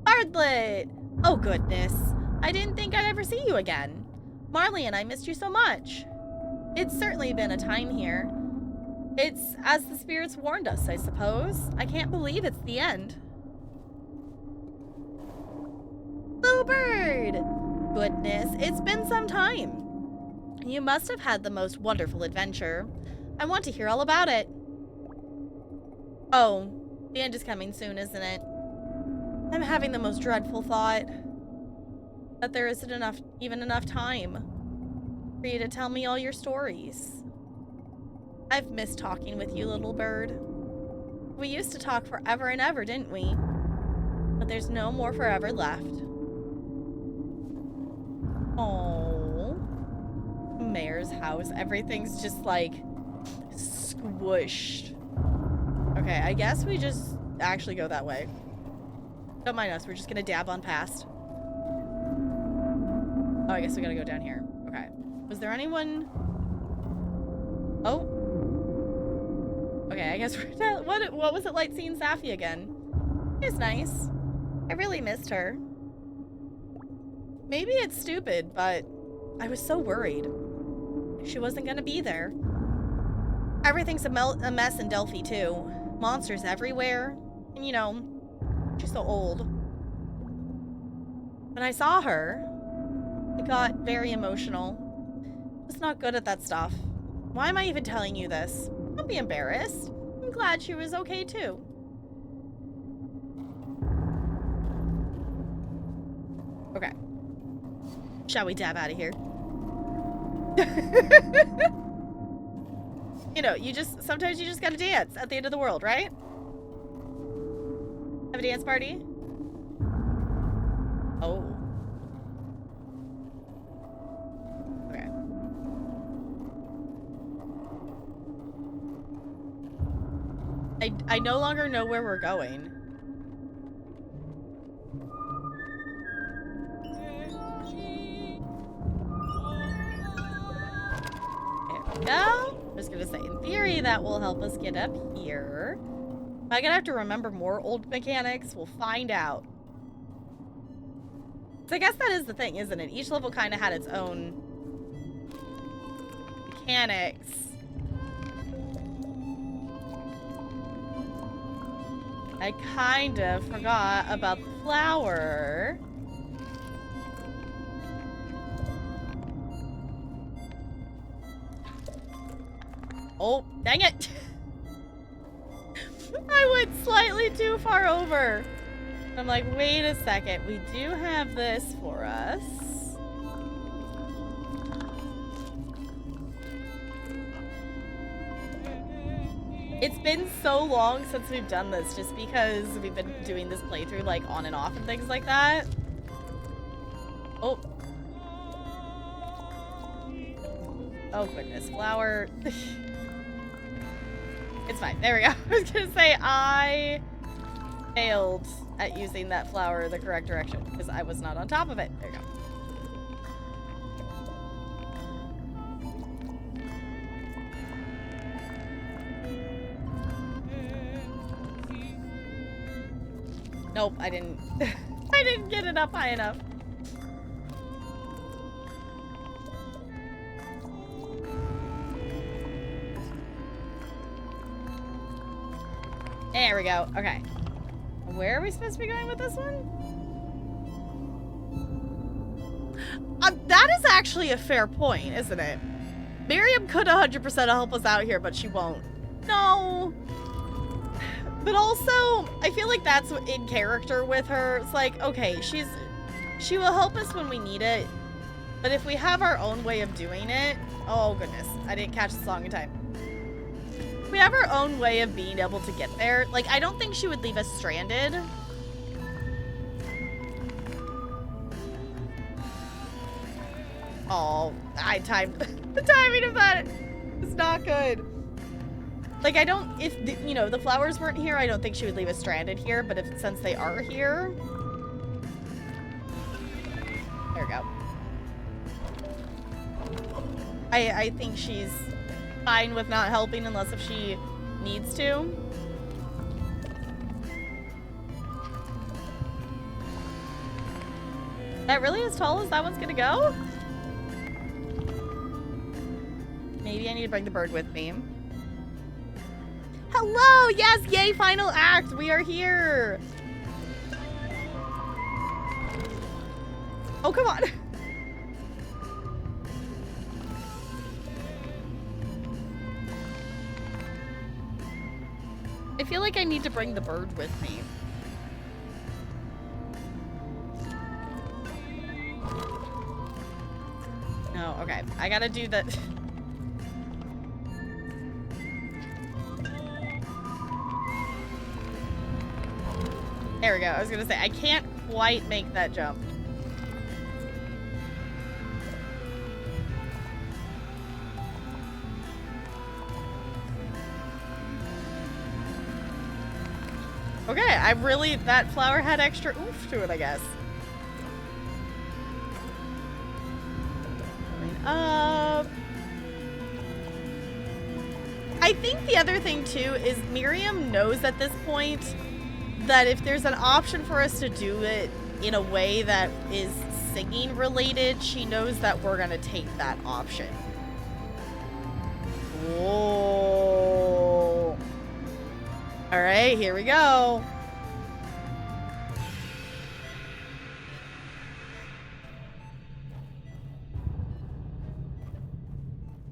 Bartlett! Oh, goodness. I didn't think I'd ever see you again. Marley and I missed you so much. It's certainly been a time here. It's as the spirits warned us, I suppose. I can't believe it's the end. Bluebird! Goodness, it's been some time. You must have had the most wonderful adventure. I want to hear all about it. Oh, the end is coming soon, isn't it? I'm having the most dreadful thought that there isn't even enough time for you to tell me all your stories. I've missed talking with you, little bird. We used to talk forever and ever, didn't we? But there's no more forever left. Oh, Mayor's house. Everything's just like squished. Okay, I guess we just actually go that way. Don't mind us. We're just gonna dab on past. Oh, I guess we gotta go down here. Okay. Was there anyone? Oh. Okay, I guess we're what was it like seeing Safi again? It was nice. I really missed her. Maybe it's stupid, but I was so worried. She wasn't gonna be there. Everything's a mess in Delphi, too. Monsters everywhere. And, you know, she's so old. When I saw her, I got very emotional. Just not good at that stuff. Why am I even telling you this? Don't be embarrassed. I'm glad she was okay, too. Okay. Shall we dab out of here? You know, sometimes you just gotta dance at the end of the world, right? Have a dance party? Oh. Okay. I no longer know where we're going. Go. I'm just gonna say, in theory, that will help us get up here. Am I gonna have to remember more old mechanics? We'll find out. So I guess that is the thing, isn't it? Each level kind of had its own mechanics. I kind of forgot about the flower. Oh, dang it! I went slightly too far over. I'm like, wait a second. We do have this for us. It's been so long since we've done this, just because we've been doing this playthrough like on and off and things like that. Oh. Oh goodness, flower. It's fine. There we go. I was gonna say I failed at using that flower the correct direction because I was not on top of it. There you go. Nope, I didn't. I didn't get it up high enough. There we go. Okay. Where are we supposed to be going with this one? That is actually a fair point, isn't it? Miriam could 100% help us out here, but she won't. No. But also, I feel like that's in character with her. It's like, okay, she will help us when we need it, But if we have our own way of doing it... Oh, goodness. I didn't catch the song in time. If we have our own way of being able to get there, like, I don't think she would leave us stranded. Oh, I timed... the timing of that is not good. Like, I don't... If, you know, the flowers weren't here, I don't think she would leave us stranded here. But since they are here... There we go. I think she's fine with not helping unless if she needs to. That really as tall as that one's gonna go? Maybe I need to bring the bird with me. Hello! Yes! Yay! Final act! We are here! Oh, come on! I feel like I need to bring the bird with me. No, okay. I gotta do the... There we go. I was gonna say, I can't quite make that jump. Okay, I really, that flower had extra oomph to it, I guess. Going up. I think the other thing too is Miriam knows at this point that if there's an option for us to do it in a way that is singing related, she knows that we're gonna take that option. Whoa. All right, here we go.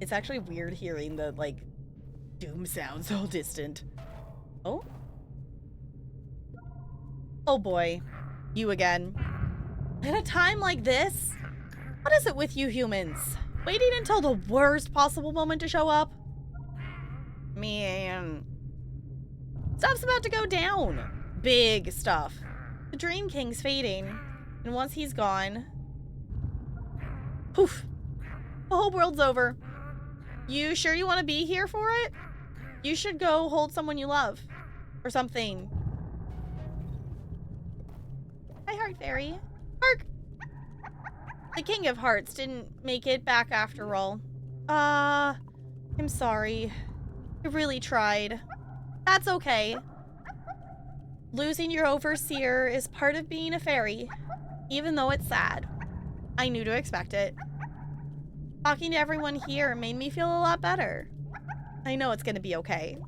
It's actually weird hearing the, like, doom sounds all distant. Oh? Oh boy. You again. At a time like this? What is it with you humans? Waiting until the worst possible moment to show up? Man. Stuff's about to go down. Big stuff. The Dream King's fading. And once he's gone... Poof. The whole world's over. You sure you want to be here for it? You should go hold someone you love. Or something. Hi, Heart Fairy. Hark! The King of Hearts didn't make it back after all. I'm sorry. I really tried. That's okay. Losing your overseer is part of being a fairy, even though it's sad. I knew to expect it. Talking to everyone here made me feel a lot better. I know it's gonna be okay.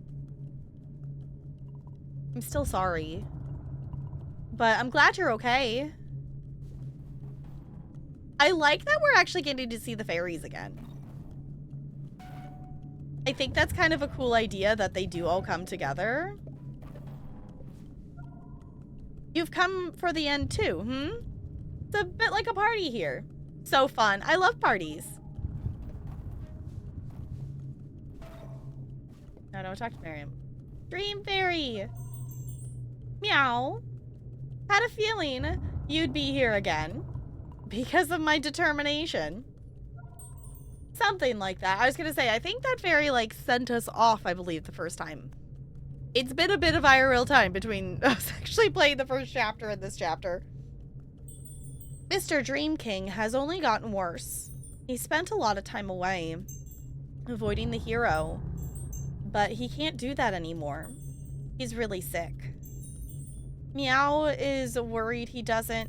I'm still sorry. But I'm glad you're okay. I like that we're actually getting to see the fairies again. I think that's kind of a cool idea that they do all come together. You've come for the end too, hmm? It's a bit like a party here. So fun. I love parties. No, don't talk to Miriam. Dream Fairy! Meow. Had a feeling you'd be here again. Because of my determination. Something like that. I was gonna say, I think that fairy, like, sent us off, I believe, the first time. It's been a bit of IRL time between us actually playing the first chapter and this chapter. Mr. Dream King has only gotten worse. He spent a lot of time away, avoiding the hero. But he can't do that anymore. He's really sick. Meow is worried he doesn't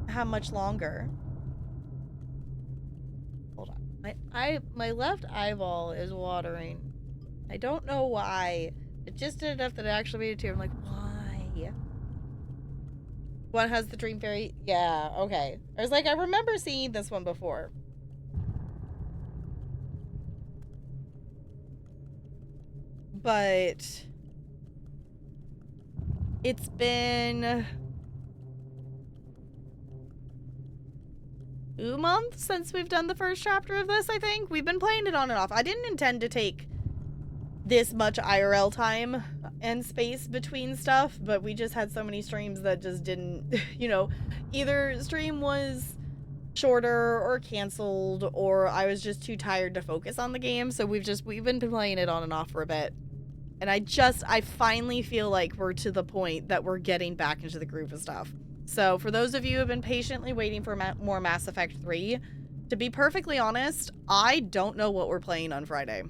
have much longer. Hold on. My left eyeball is watering. I don't know why. It just did enough that it actually made a tear. I'm like, why? One has the Dream Fairy. Yeah, okay. I was like, I remember seeing this one before. But it's been 2 months since we've done the first chapter of this, I think. We've been playing it on and off. I didn't intend to take this much IRL time and space between stuff, but we just had so many streams that just didn't, you know, either stream was shorter or canceled, or I was just too tired to focus on the game, so we've been playing it on and off for a bit. And I finally feel like we're to the point that we're getting back into the groove of stuff. So for those of you who have been patiently waiting for more Mass Effect 3, to be perfectly honest, I don't know what we're playing on Friday.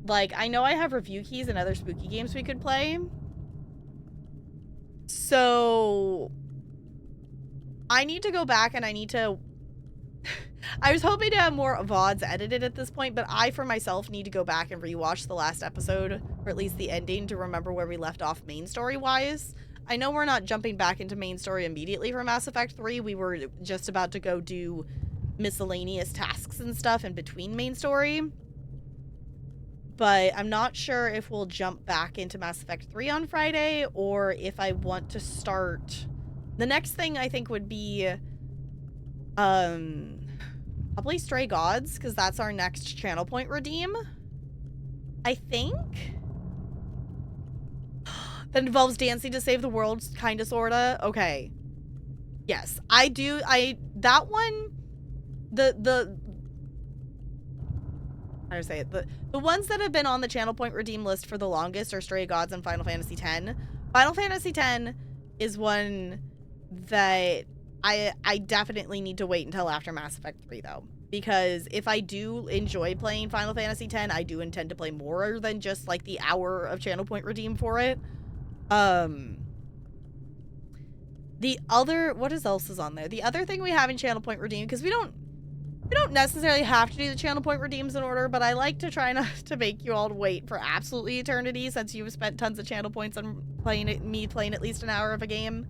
Like, I know I have review keys and other spooky games we could play. So I need to go back and I need to... I was hoping to have more VODs edited at this point, but I, for myself, need to go back and rewatch the last episode, or at least the ending, to remember where we left off main story-wise. I know we're not jumping back into main story immediately for Mass Effect 3. We were just about to go do miscellaneous tasks and stuff in between main story. But I'm not sure if we'll jump back into Mass Effect 3 on Friday, or if I want to start... The next thing I think would be... probably Stray Gods, because that's our next channel point redeem. I think... That involves dancing to save the world, kinda, sorta. Okay. Yes. That one... How to say it? The ones that have been on the channel point redeem list for the longest are Stray Gods and Final Fantasy X. Final Fantasy X is one that I definitely need to wait until after Mass Effect 3, though. Because if I do enjoy playing Final Fantasy X, I do intend to play more than just, like, the hour of channel point redeem for it. The other... What else is on there? The other thing we have in channel point redeem, because we don't necessarily have to do the channel point redeems in order, but I like to try not to make you all wait for absolutely eternity, since you've spent tons of channel points on me playing at least an hour of a game.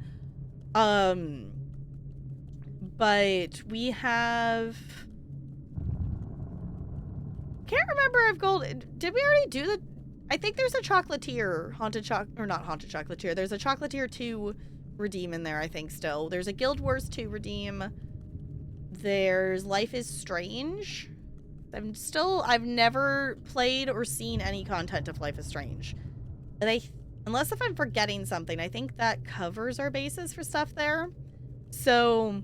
But we have... Can't remember if gold... Did we already do the... I think there's a Chocolatier, or not Haunted Chocolatier. There's a Chocolatier 2 redeem in there, I think, still. There's a Guild Wars 2 redeem. There's Life is Strange. I've never played or seen any content of Life is Strange. Unless if I'm forgetting something, I think that covers our bases for stuff there. So,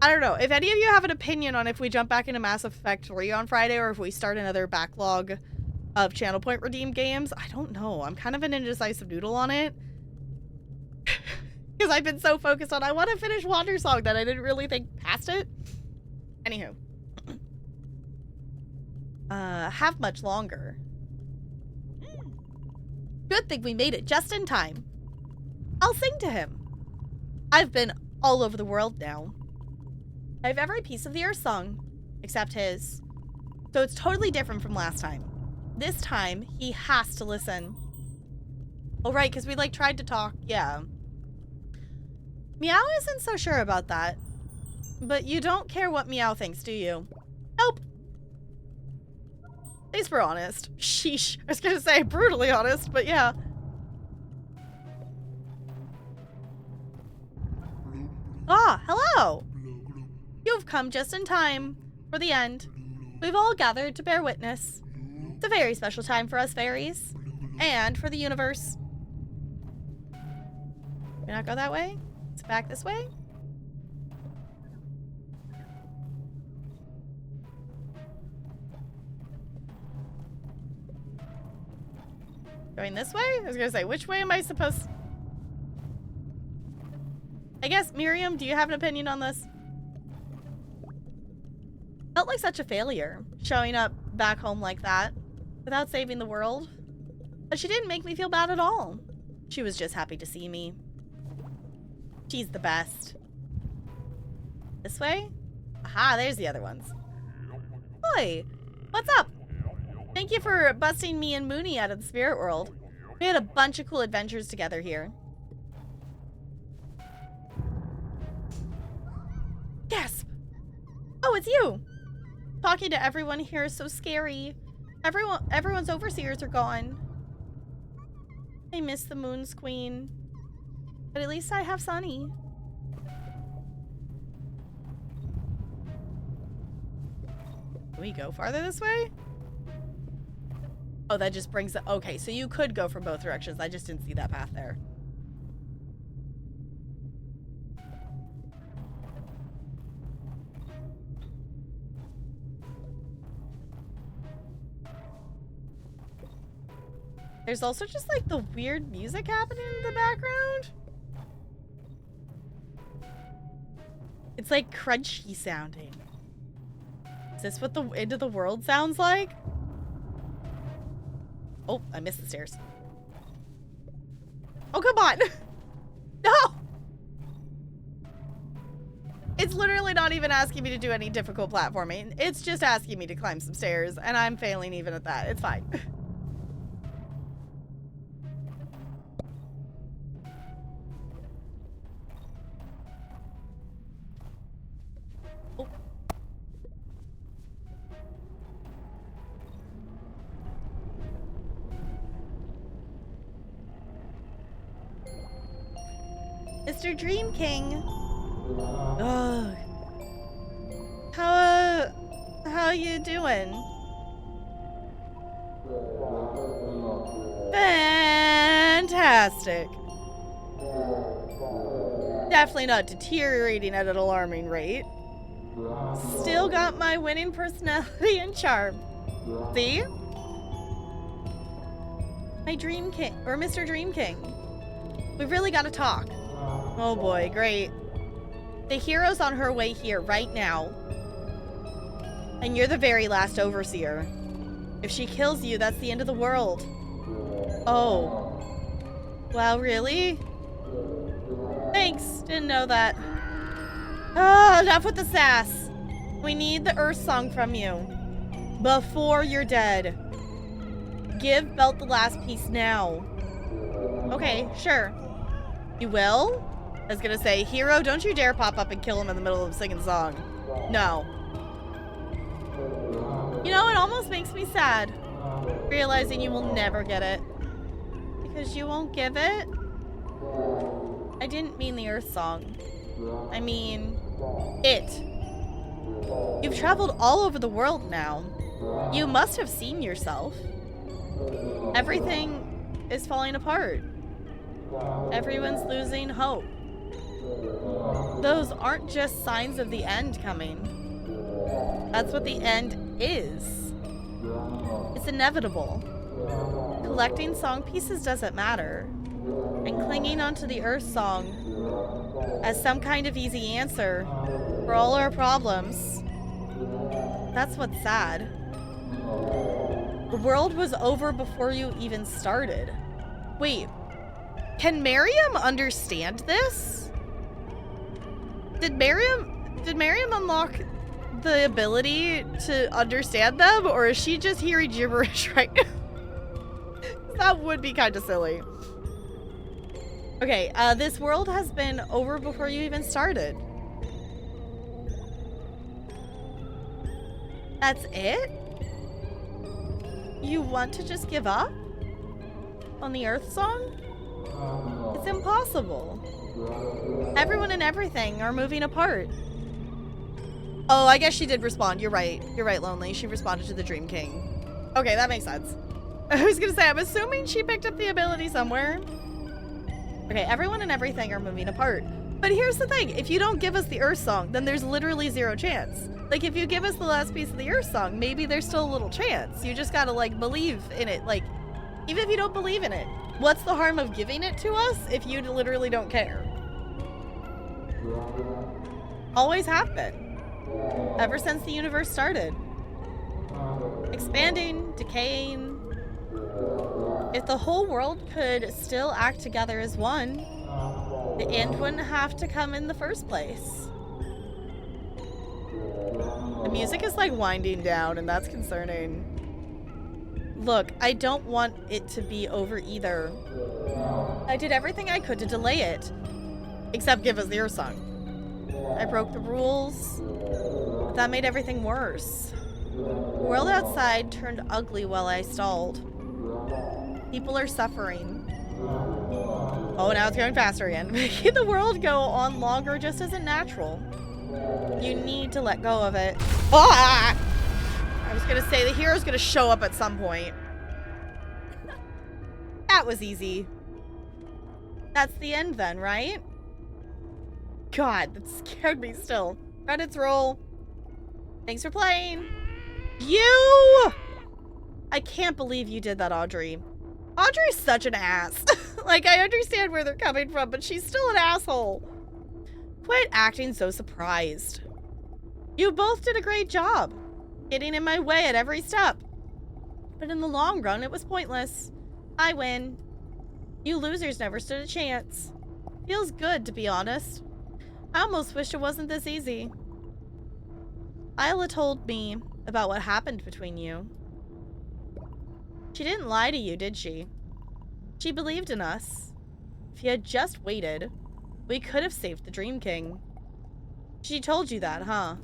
I don't know. If any of you have an opinion on if we jump back into Mass Effect 3 on Friday, or if we start another backlog of channel point redeem games, I don't know. I'm kind of an indecisive noodle on it. Because I've been so focused on I want to finish Wandersong that I didn't really think past it. Anywho. Have much longer. Good thing we made it just in time. I'll sing to him. I've been all over the world now. I have every piece of the Earth song, except his. So it's totally different from last time. This time, he has to listen. Oh, right, because we, like, tried to talk. Yeah. Meow isn't so sure about that. But you don't care what Meow thinks, do you? Nope. At least we're honest. Sheesh. I was gonna say brutally honest, but yeah. Ah, hello! You've come just in time for the end. We've all gathered to bear witness. It's a very special time for us fairies. And for the universe. Can we not go that way? It's back this way? Going this way? I was gonna say, which way am I supposed... I guess, Miriam, do you have an opinion on this? Felt like such a failure, showing up back home like that, without saving the world. But she didn't make me feel bad at all. She was just happy to see me. She's the best. This way? Aha, there's the other ones. Oi, what's up? Thank you for busting me and Mooney out of the spirit world. We had a bunch of cool adventures together here. Gasp! Oh, it's you! Talking to everyone here is so scary. Everyone's overseers are gone. I miss the Moon's Queen. But at least I have Sunny. Can we go farther this way? Oh, that just brings it. Okay, so you could go from both directions. I just didn't see that path there. There's also just like the weird music happening in the background. It's like crunchy sounding. Is this what the end of the world sounds like? Oh, I missed the stairs. Oh, come on. No. It's literally not even asking me to do any difficult platforming. It's just asking me to climb some stairs, and I'm failing even at that. It's fine. Mr. Dream King. Ugh. How you doing? Fantastic. Definitely not deteriorating at an alarming rate. Still got my winning personality and charm. See? My Dream King, or Mr. Dream King. We've really got to talk. Oh boy, great. The hero's on her way here right now. And you're the very last overseer. If she kills you, that's the end of the world. Oh. Well, really? Thanks, didn't know that. Oh, enough with the sass. We need the Earth Song from you. Before you're dead. Give Belt the last piece now. Okay, sure. You will? I was gonna say, hero, don't you dare pop up and kill him in the middle of singing the song. No. You know, it almost makes me sad. Realizing you will never get it. Because you won't give it? I didn't mean the Earth Song. I mean, it. You've traveled all over the world now. You must have seen yourself. Everything is falling apart. Everyone's losing hope. Those aren't just signs of the end coming. That's what the end is. It's inevitable. Collecting song pieces doesn't matter. And clinging onto the Earth Song as some kind of easy answer for all our problems. That's what's sad. The world was over before you even started. Wait, can Miriam understand this? Did Miriam unlock the ability to understand them, or is she just hearing gibberish right now? That would be kind of silly. Okay, this world has been over before you even started. That's it? You want to just give up? On the Earth Song? It's impossible. Everyone and everything are moving apart. Oh, I guess she did respond. You're right. You're right, Lonely. She responded to the Dream King. Okay, that makes sense. I was gonna say, I'm assuming she picked up the ability somewhere. Okay, everyone and everything are moving apart. But here's the thing. If you don't give us the Earth Song, then there's literally zero chance. Like, if you give us the last piece of the Earth Song, maybe there's still a little chance. You just gotta, like, believe in it. Like, even if you don't believe in it, what's the harm of giving it to us if you literally don't care? Always have been. Ever since the universe started. Expanding, decaying. If the whole world could still act together as one, the end wouldn't have to come in the first place. The music is like winding down, and that's concerning. Look, I don't want it to be over either. I did everything I could to delay it. Except give us the Earth Song. I broke the rules, but that made everything worse. The world outside turned ugly while I stalled. People are suffering. Oh, now it's going faster again. Making the world go on longer just isn't natural. You need to let go of it. Ah! I was gonna say the hero's gonna show up at some point. That was easy. That's the end then, right? God, that scared me still. Credits roll. Thanks for playing. You! I can't believe you did that, Audrey. Audrey's such an ass. Like, I understand where they're coming from, but she's still an asshole. Quit acting so surprised. You both did a great job, getting in my way at every step. But in the long run, it was pointless. I win. You losers never stood a chance. Feels good, to be honest. I almost wish it wasn't this easy. Isla told me about what happened between you. She didn't lie to you, did she? She believed in us. If you had just waited, we could have saved the Dream King. She told you that, huh?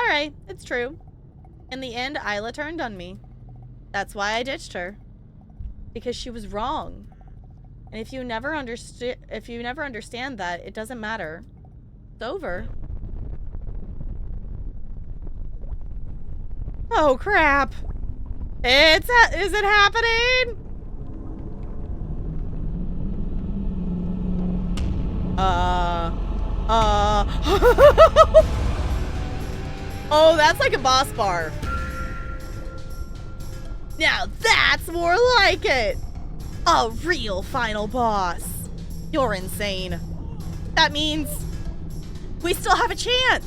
Alright, it's true. In the end, Isla turned on me. That's why I ditched her. Because she was wrong. And if you never understand that, it doesn't matter. It's over. Oh crap. Is it happening? Oh, that's like a boss bar. Now that's more like it. A real final boss. You're insane. That means we still have a chance.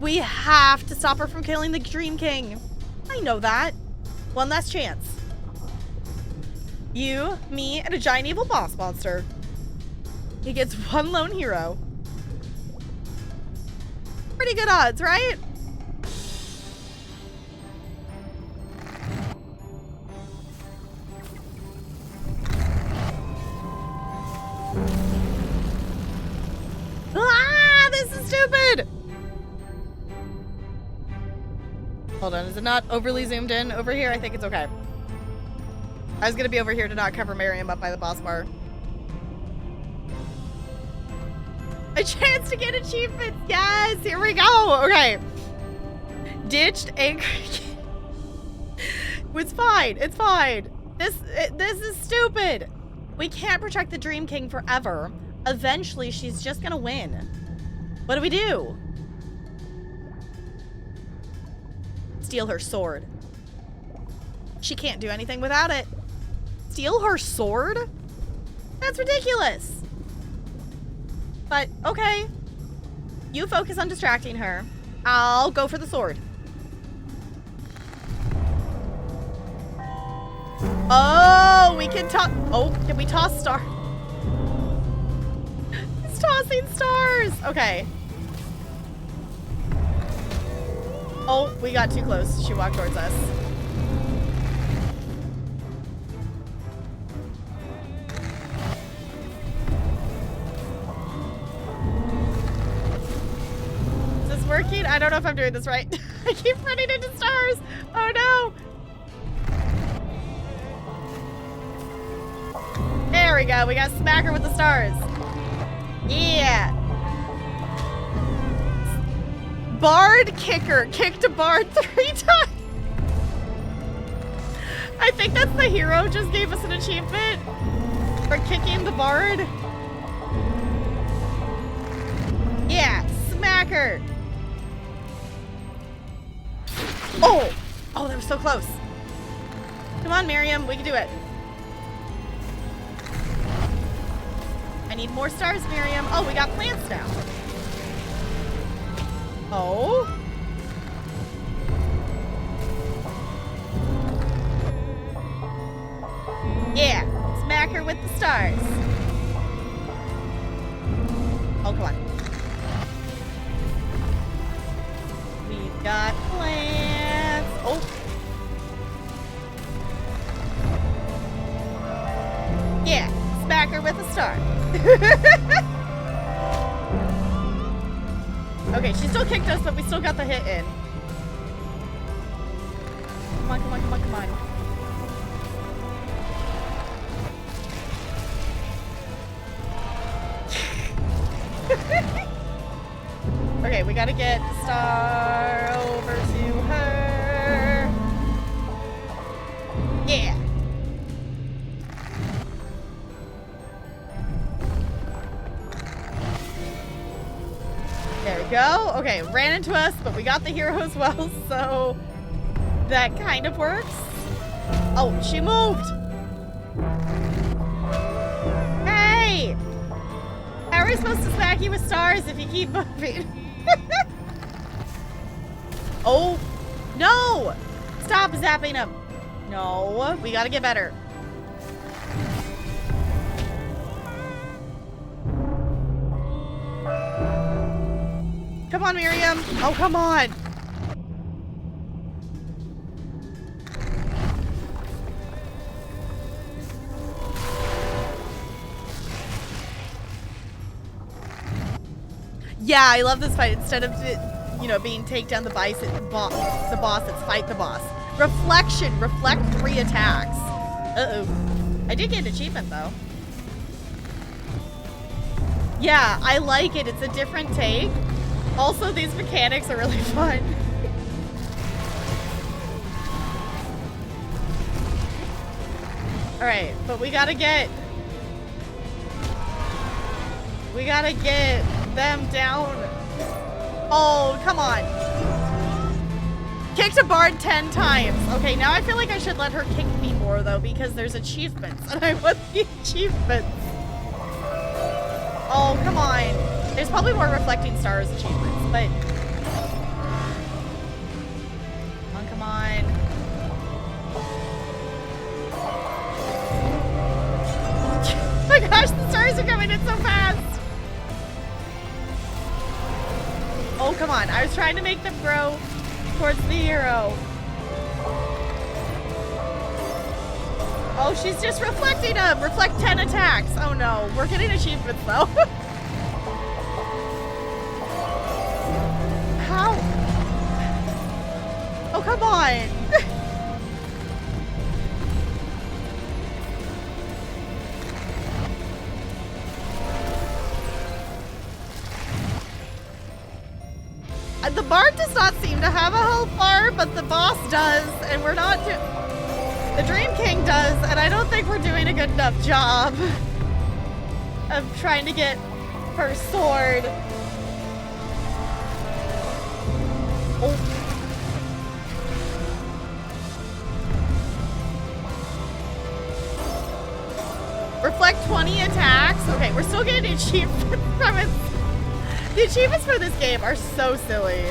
We have to stop her from killing the Dream King. I know that. One last chance. You, me, and a giant evil boss monster. He gets one lone hero. Pretty good odds, right? Ah, this is stupid. Hold on, is it not overly zoomed in over here? I think it's okay. I was gonna be over here to not cover Miriam up by the boss bar. A chance to get achievements. Yes, here we go. Okay. Ditched angry. It's fine. It's fine. This is stupid. We can't protect the Dream King forever. Eventually, she's just gonna win. What do we do? Steal her sword. She can't do anything without it. Steal her sword? That's ridiculous. But, okay. You focus on distracting her. I'll go for the sword. Oh, we can toss. Oh, can we toss stars? He's tossing stars. Okay. Oh, we got too close. She walked towards us. Is this working? I don't know if I'm doing this right. I keep running into stars. Oh no. There we go. We got smack her with the stars. Yeah. Bard kicker. Kicked a bard 3 times. I think that's the hero just gave us an achievement for kicking the bard. Yeah. Smack her. Oh. Oh, that was so close. Come on, Miriam. We can do it. I need more stars, Miriam. Oh, we got plants now. Oh. Yeah. Smack her with the stars. Oh, come on. We've got plants. Oh. Yeah. Smack her with a star. Okay, she still kicked us, but we still got the hit in. Come on, come on, come on, come on. Okay, we gotta get the star over to her. Yeah. There we go. Okay, ran into us, but we got the hero as well, so that kind of works. Oh, she moved. Hey! How are we supposed to smack you with stars if you keep moving? Oh, no! Stop zapping him. No, we gotta get better. Come on, Miriam. Oh, come on. Yeah, I love this fight. Instead of, you know, being take down the boss, it's fight the boss. Reflection. Reflect 3 attacks. Uh-oh. I did get an achievement, though. Yeah, I like it. It's a different take. Also, these mechanics are really fun. Alright, but we gotta get them down. Oh, come on. Kicked a bard 10 times. Okay, now I feel like I should let her kick me more, though, because there's achievements, and I want the achievements. Oh, come on. There's probably more reflecting stars achievements, but... Come on. Oh my gosh, the stars are coming in so fast. Oh, come on. I was trying to make them grow towards the hero. Oh, she's just reflecting them. Reflect 10 attacks. Oh no, we're getting achievements though. How? Oh, come on. The bard does not seem to have a health bar, but the boss does, and we're not the Dream King does, and I don't think we're doing a good enough job of trying to get her sword. Oh. Reflect 20 attacks. Okay, we're still getting achievements from it. The achievements for this game are so silly.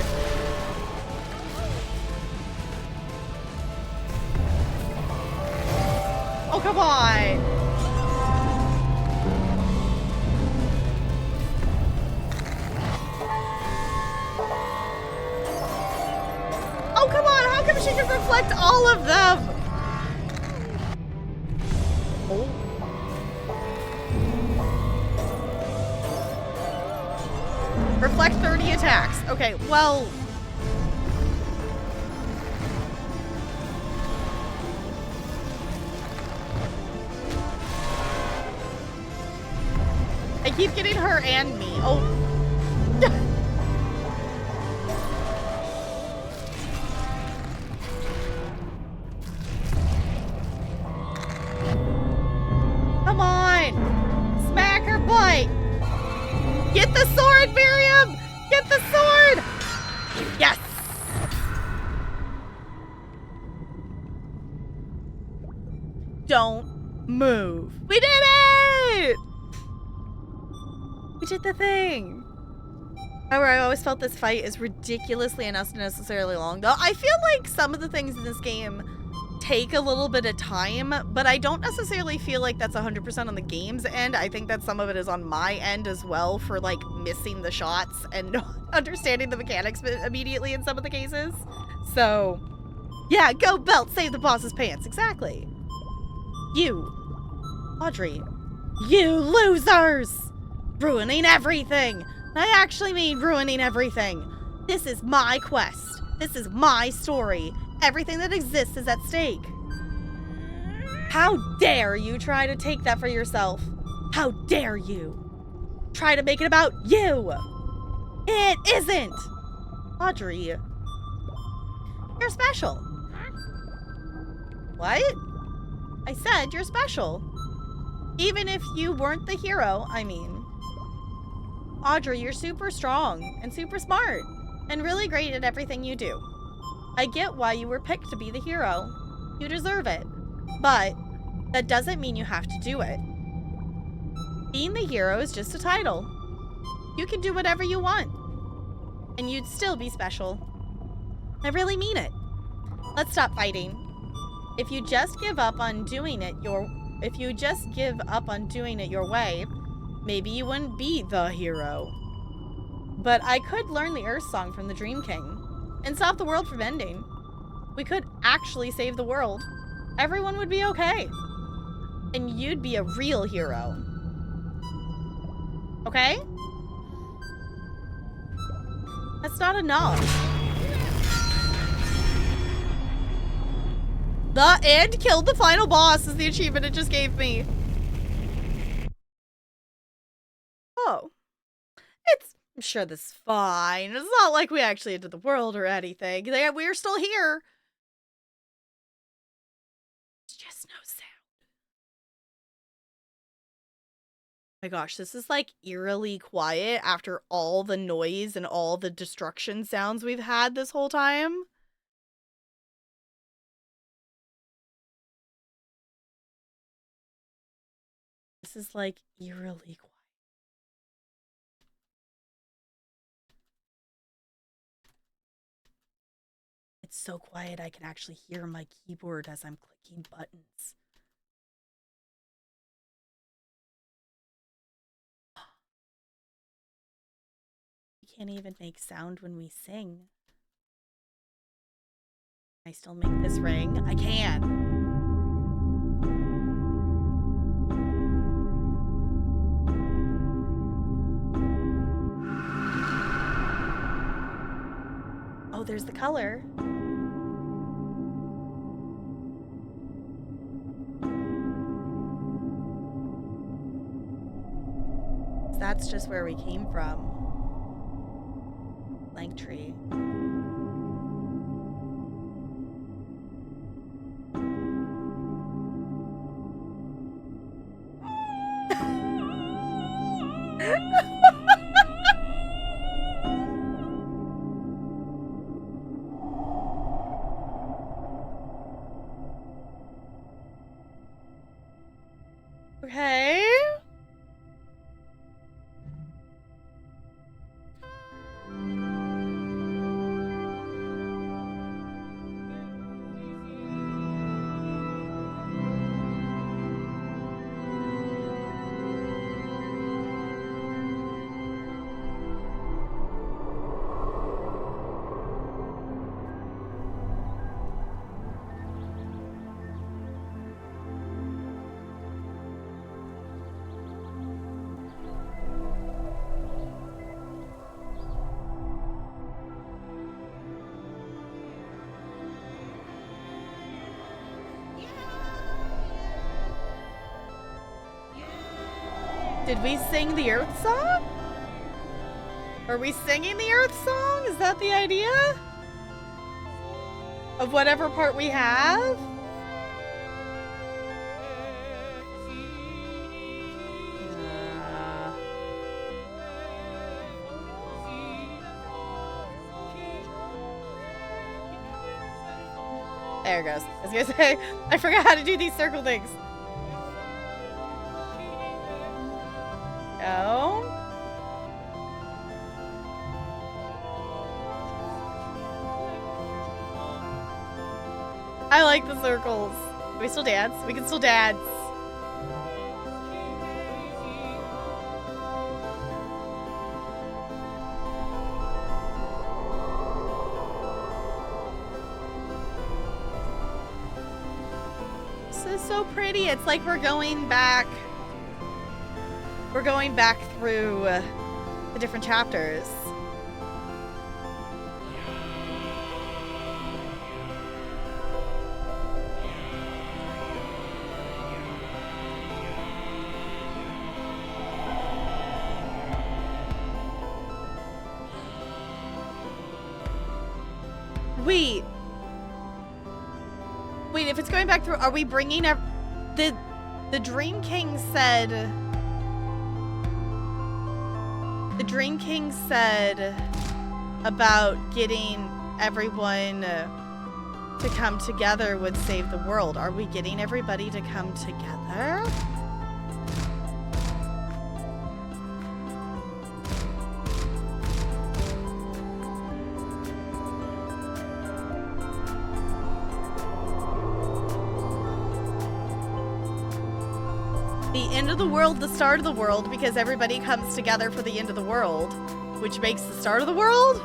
Oh, come on. Oh, come on. How come she can reflect all of them? Oh. Reflect 30 attacks. Okay, well... I keep getting her and me. Oh. Come on. Smack her butt. Get the sword, Miriam! Get the sword! Yes! Don't move. We did it! We did the thing. However, I always felt this fight is ridiculously and unnecessarily long. Though I feel like some of the things in this game take a little bit of time, but I don't necessarily feel like that's 100% on the game's end. I think that some of it is on my end as well for like missing the shots and not understanding the mechanics immediately in some of the cases. So yeah, go Belt, save the boss's pants. Exactly. You, Audrey, you losers, ruining everything. I actually mean ruining everything. This is my quest. This is my story. Everything that exists is at stake. How dare you try to take that for yourself? How dare you try to make it about you? It isn't! Audrey. You're special. What? I said you're special. Even if you weren't the hero, I mean. Audrey, you're super strong and super smart and really great at everything you do. I get why you were picked to be the hero. You deserve it. But that doesn't mean you have to do it. Being the hero is just a title. You can do whatever you want. And you'd still be special. I really mean it. Let's stop fighting. If you just give up on doing it your way, maybe you wouldn't be the hero. But I could learn the Earth Song from the Dream King and stop the world from ending. We could actually save the world. Everyone would be okay. And you'd be a real hero. Okay? That's not enough. The end killed the final boss is the achievement it just gave me. Oh. I'm sure this is fine. It's not like we actually entered the world or anything. We're still here. It's just no sound. Oh my gosh, this is like eerily quiet after all the noise and all the destruction sounds we've had this whole time. This is like eerily quiet. It's so quiet I can actually hear my keyboard as I'm clicking buttons. We can't even make sound when we sing. Can I still make this ring? I can. Oh, there's the color. That's just where we came from. Blank tree. Okay. Did we sing the Earth Song? Are we singing the Earth Song? Is that the idea? Of whatever part we have? There it goes. I was gonna say, I forgot how to do these circle things. Go. I like the circles. Can we still dance? We can still dance. This is so pretty. It's like we're going back. We're going back through the different chapters. Wait. Wait, if it's going back through, are we bringing the Dream King said... The Dream King said about getting everyone to come together would save the world. Are we getting everybody to come together? The end of the world, the start of the world, because everybody comes together for the end of the world, which makes the start of the world?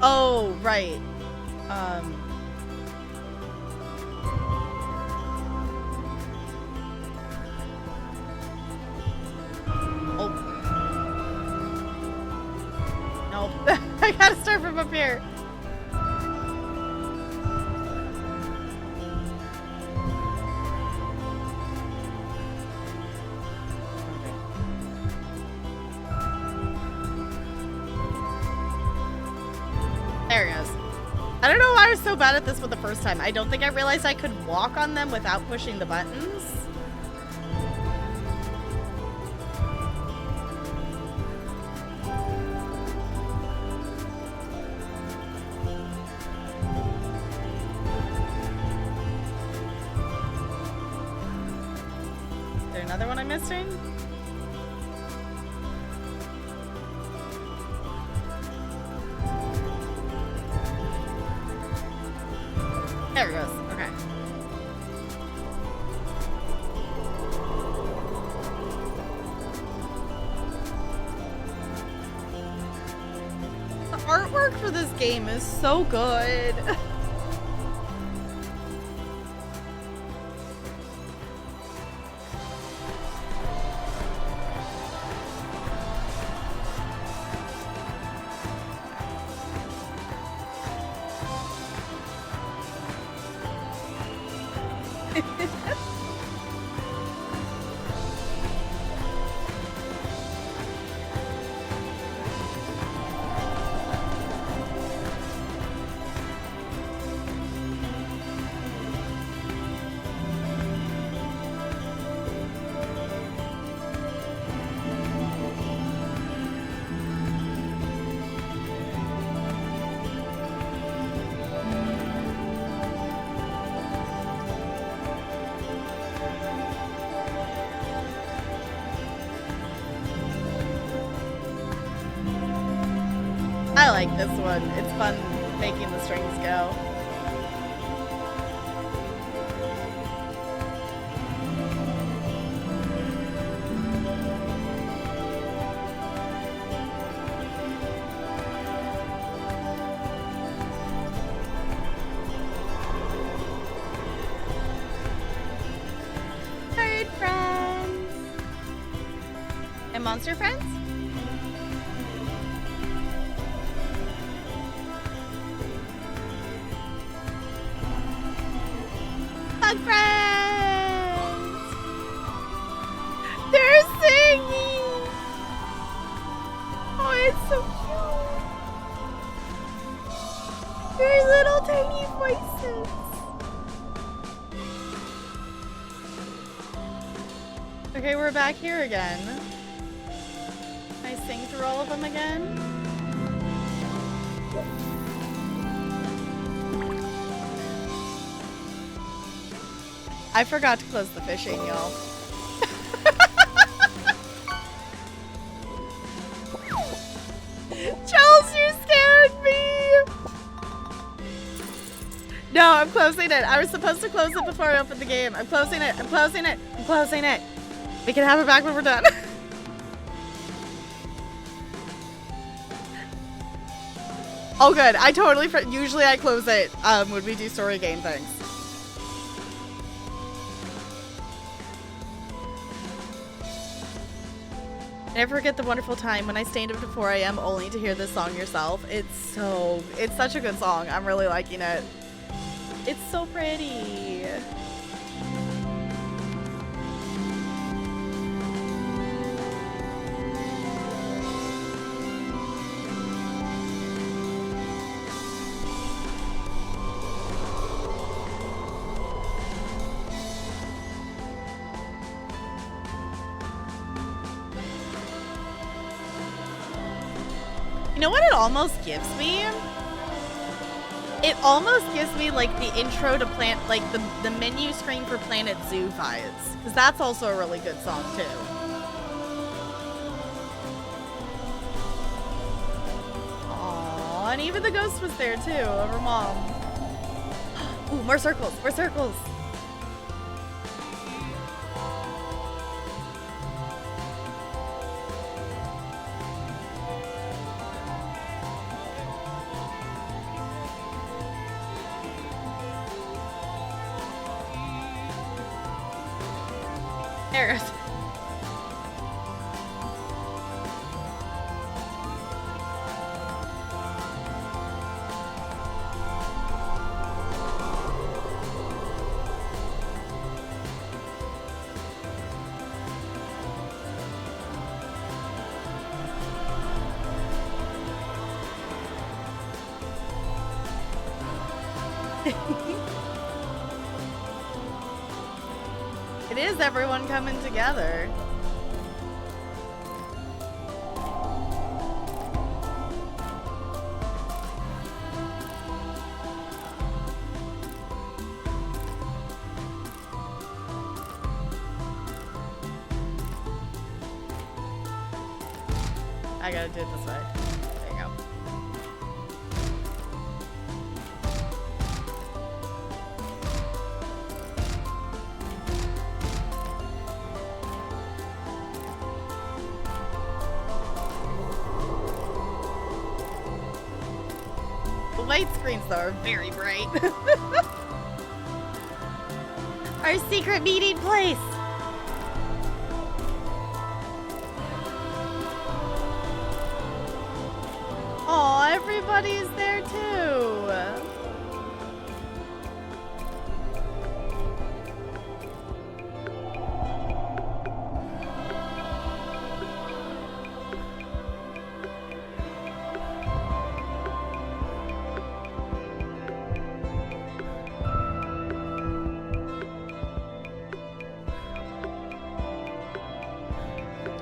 Oh, right. Oh. Nope. I gotta start from up here. There it goes. I don't know why I was so bad at this one the first time. I don't think I realized I could walk on them without pushing the buttons. Is there another one I'm missing? There it goes. Okay. The artwork for this game is so good. I like this one. It's fun making the strings go. Bird friends. And monster friends? Bug friends! They're singing! Oh, it's so cute! Very little tiny voices. Okay, we're back here again. Can I sing through all of them again? I forgot to close the fishing, y'all. Charles, you scared me! No, I'm closing it. I was supposed to close it before I opened the game. I'm closing it. I'm closing it. I'm closing it. We can have it back when we're done. Oh, good. I totally... Usually I close it when we do story game things. Never forget the wonderful time when I stayed up to 4 a.m. only to hear this song yourself. It's such a good song. I'm really liking it. It's so pretty. You know what it almost gives me? It almost gives me like the intro to like the menu screen for Planet Zoo vibes. Because that's also a really good song too. Aww, and even the ghost was there too, of her mom. Ooh, more circles, more circles. Harris. It is everyone coming together. I gotta do it this way. There you go. The white screens though are very bright. Our secret meeting place. Aw, everybody's there too.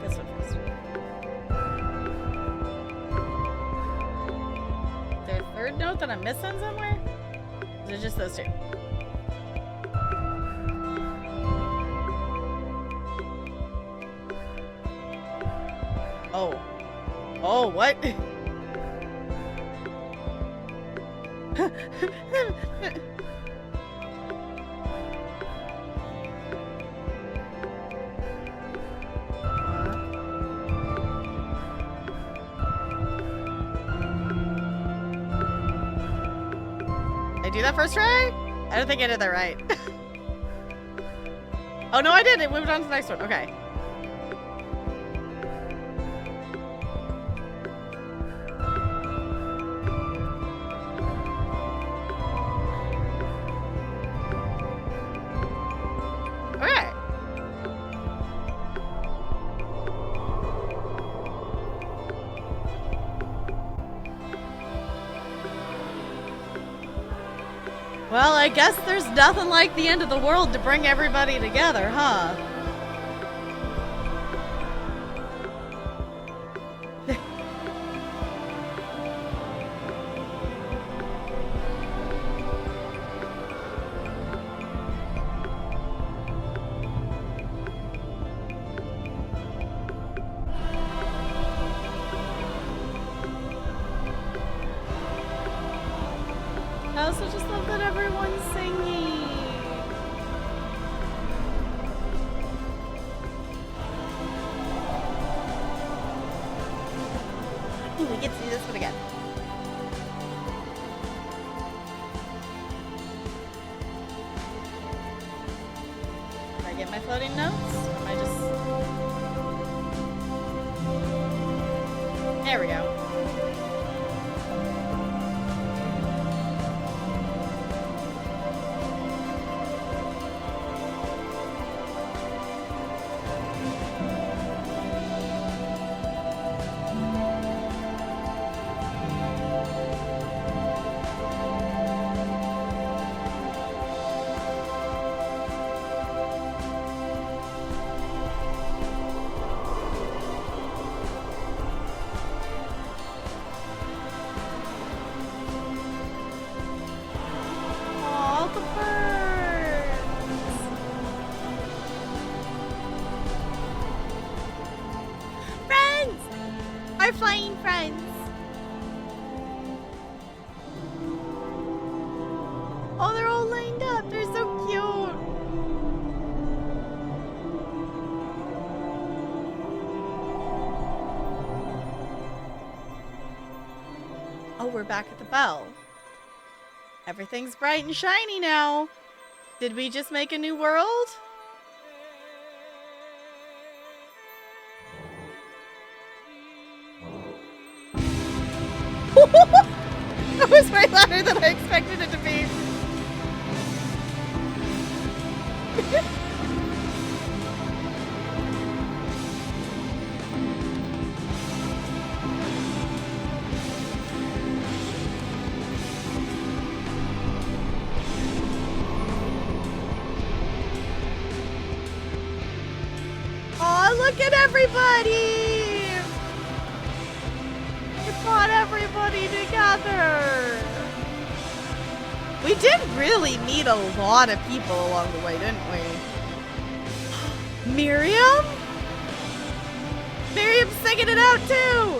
This one first. Is there a third note that I'm missing somewhere? Is it just those two? Oh. Oh, what? Did I do that first try? I don't think I did that right. Oh, no, I did. It moved on to the next one. Okay. Okay. Well, I guess there's nothing like the end of the world to bring everybody together, huh? I also just love that everyone's singing. Ooh, we get to do this one again. Did I get my floating notes? Am I just... There we go. Flying friends. Oh, they're all lined up. They're so cute. Oh, we're back at the bell. Everything's bright and shiny now. Did we just make a new world? That was way louder than I expected it to be. Oh, look at everybody! Brought everybody together. We did really meet a lot of people along the way, didn't we? Miriam? Miriam's singing it out too.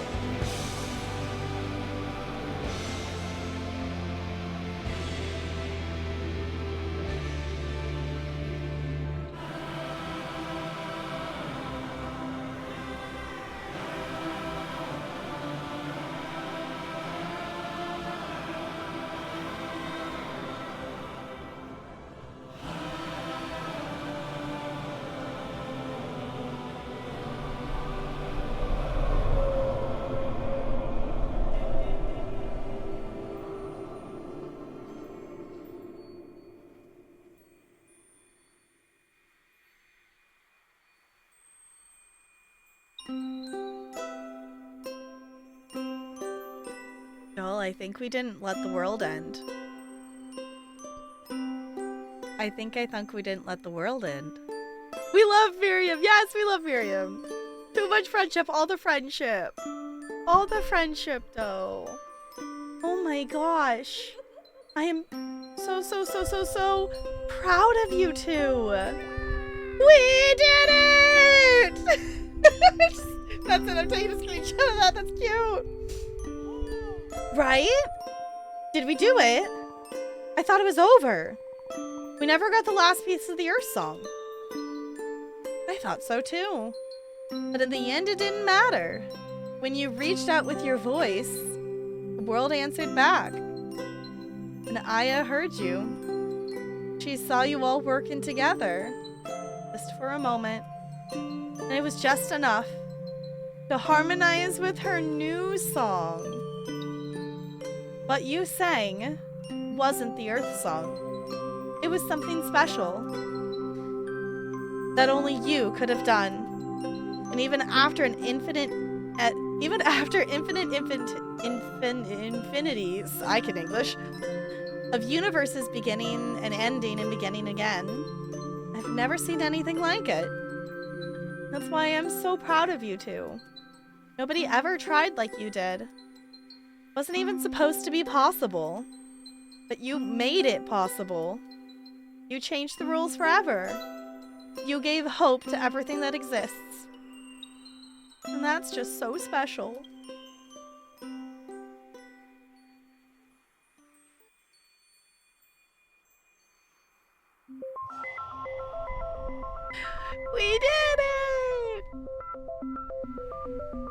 Joel, I think we didn't let the world end. I think we didn't let the world end. We love Miriam. Yes, we love Miriam. Too much friendship. All the friendship. All the friendship, though. Oh my gosh. I am so proud of you two. We did it! That's it. I'm taking a screenshot of that. That's cute. Right? Did we do it? I thought it was over. We never got the last piece of the Earth song. I thought so too. But in the end, it didn't matter. When you reached out with your voice, the world answered back. And Aya heard you. She saw you all working together. Just for a moment. And it was just enough to harmonize with her new song. What you sang wasn't the Earth song. It was something special that only you could have done. And even after infinities, I can English, of universes beginning and ending and beginning again, I've never seen anything like it. That's why I'm so proud of you two. Nobody ever tried like you did. Wasn't even supposed to be possible. But you made it possible. You changed the rules forever. You gave hope to everything that exists. And that's just so special. We did it!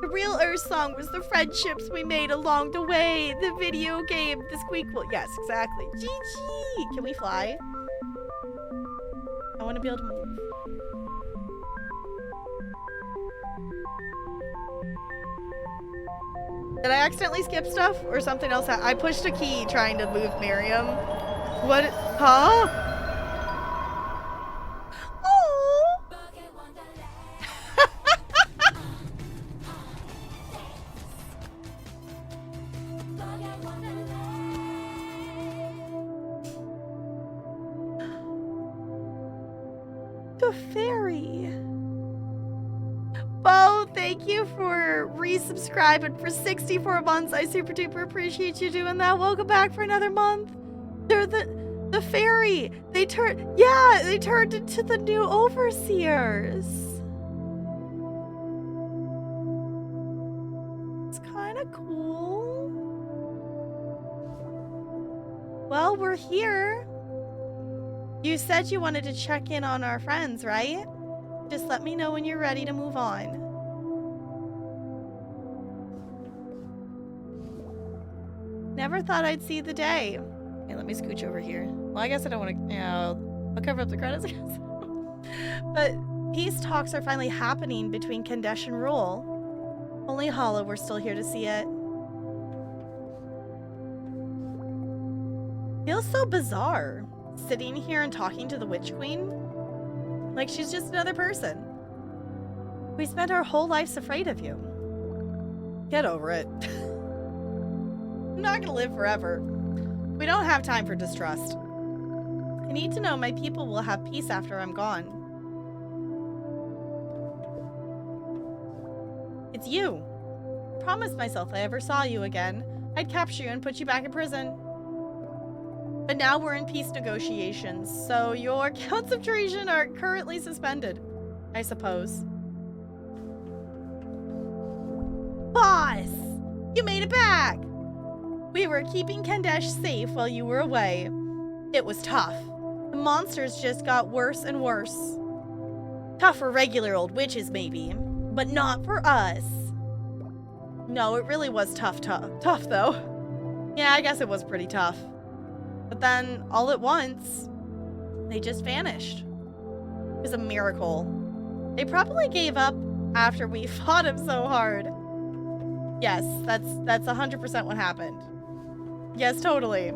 The real Earth song was the friendships we made along the way. The video game, the squeakquel. Yes, exactly. GG! Can we fly? I want to be able to move. Did I accidentally skip stuff or something else? I pushed a key trying to move Miriam. What? Huh? Oh. The fairy. Bo, thank you for resubscribing for 64 months. I super duper appreciate you doing that. Welcome back for another month. They're the fairy. They turned into the new overseers. It's kind of cool. Well, we're here. You said you wanted to check in on our friends, right? Just let me know when you're ready to move on. Never thought I'd see the day. Okay, let me scooch over here. Well, I guess I don't want to, I'll cover up the credits, I guess. But peace talks are finally happening between Kandesh and Rule. Only Hala, we're still here to see it. Feels so bizarre, sitting here and talking to the Witch Queen. Like she's just another person. We spent our whole lives afraid of you. Get over it. I'm not gonna live forever. We don't have time for distrust. I need to know my people will have peace after I'm gone. It's you. I promised myself if I ever saw you again, I'd capture you and put you back in prison. But now we're in peace negotiations, so your counts of treason are currently suspended, I suppose. Boss! You made it back! We were keeping Kandesh safe while you were away. It was tough. The monsters just got worse and worse. Tough for regular old witches, maybe, but not for us. No, it really was tough though. Yeah, I guess it was pretty tough. But then, all at once, they just vanished. It was a miracle. They probably gave up after we fought him so hard. Yes, that's 100% what happened. Yes, totally.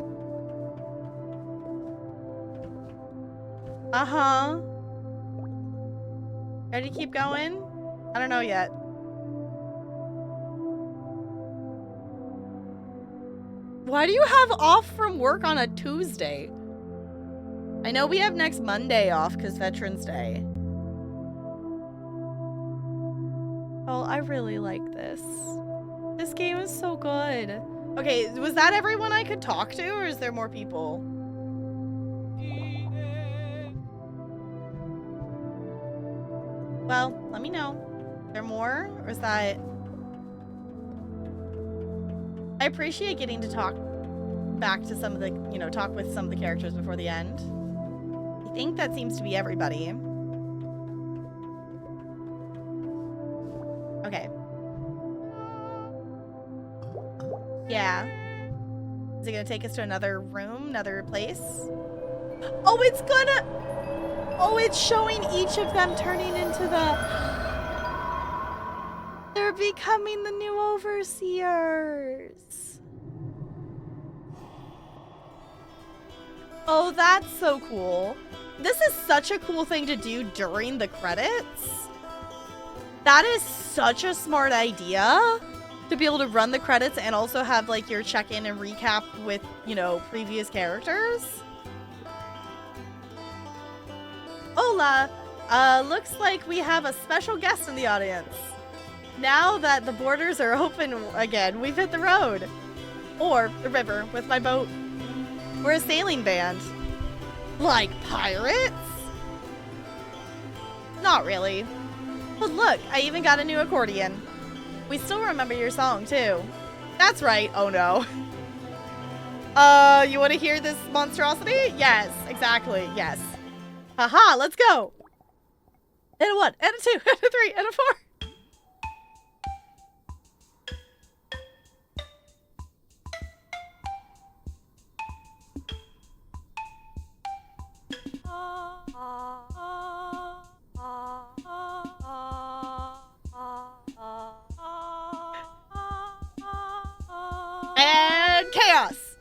Uh-huh. Ready to keep going? I don't know yet. Why do you have off from work on a Tuesday? I know we have next Monday off because Veterans Day. Oh, I really like this. This game is so good. Okay, was that everyone I could talk to, or is there more people? Well, let me know. Is there more, or is that... I appreciate getting to talk back to some of the, talk with some of the characters before the end. I think that seems to be everybody. Okay. Yeah. Is it gonna take us to another room, another place? Oh, it's gonna... Oh, it's showing each of them turning into the... They're becoming the new overseers. Oh, that's so cool. This is such a cool thing to do during the credits. That is such a smart idea. To be able to run the credits and also have, like, your check-in and recap with, previous characters. Hola! Looks like we have a special guest in the audience. Now that the borders are open again, we've hit the road. Or the river with my boat. We're a sailing band. Like pirates? Not really. But look, I even got a new accordion. We still remember your song, too. That's right. Oh, no. You want to hear this monstrosity? Yes, exactly. Yes. Haha, let's go. And a 1, and a 2, and a 3, and a 4. chaos.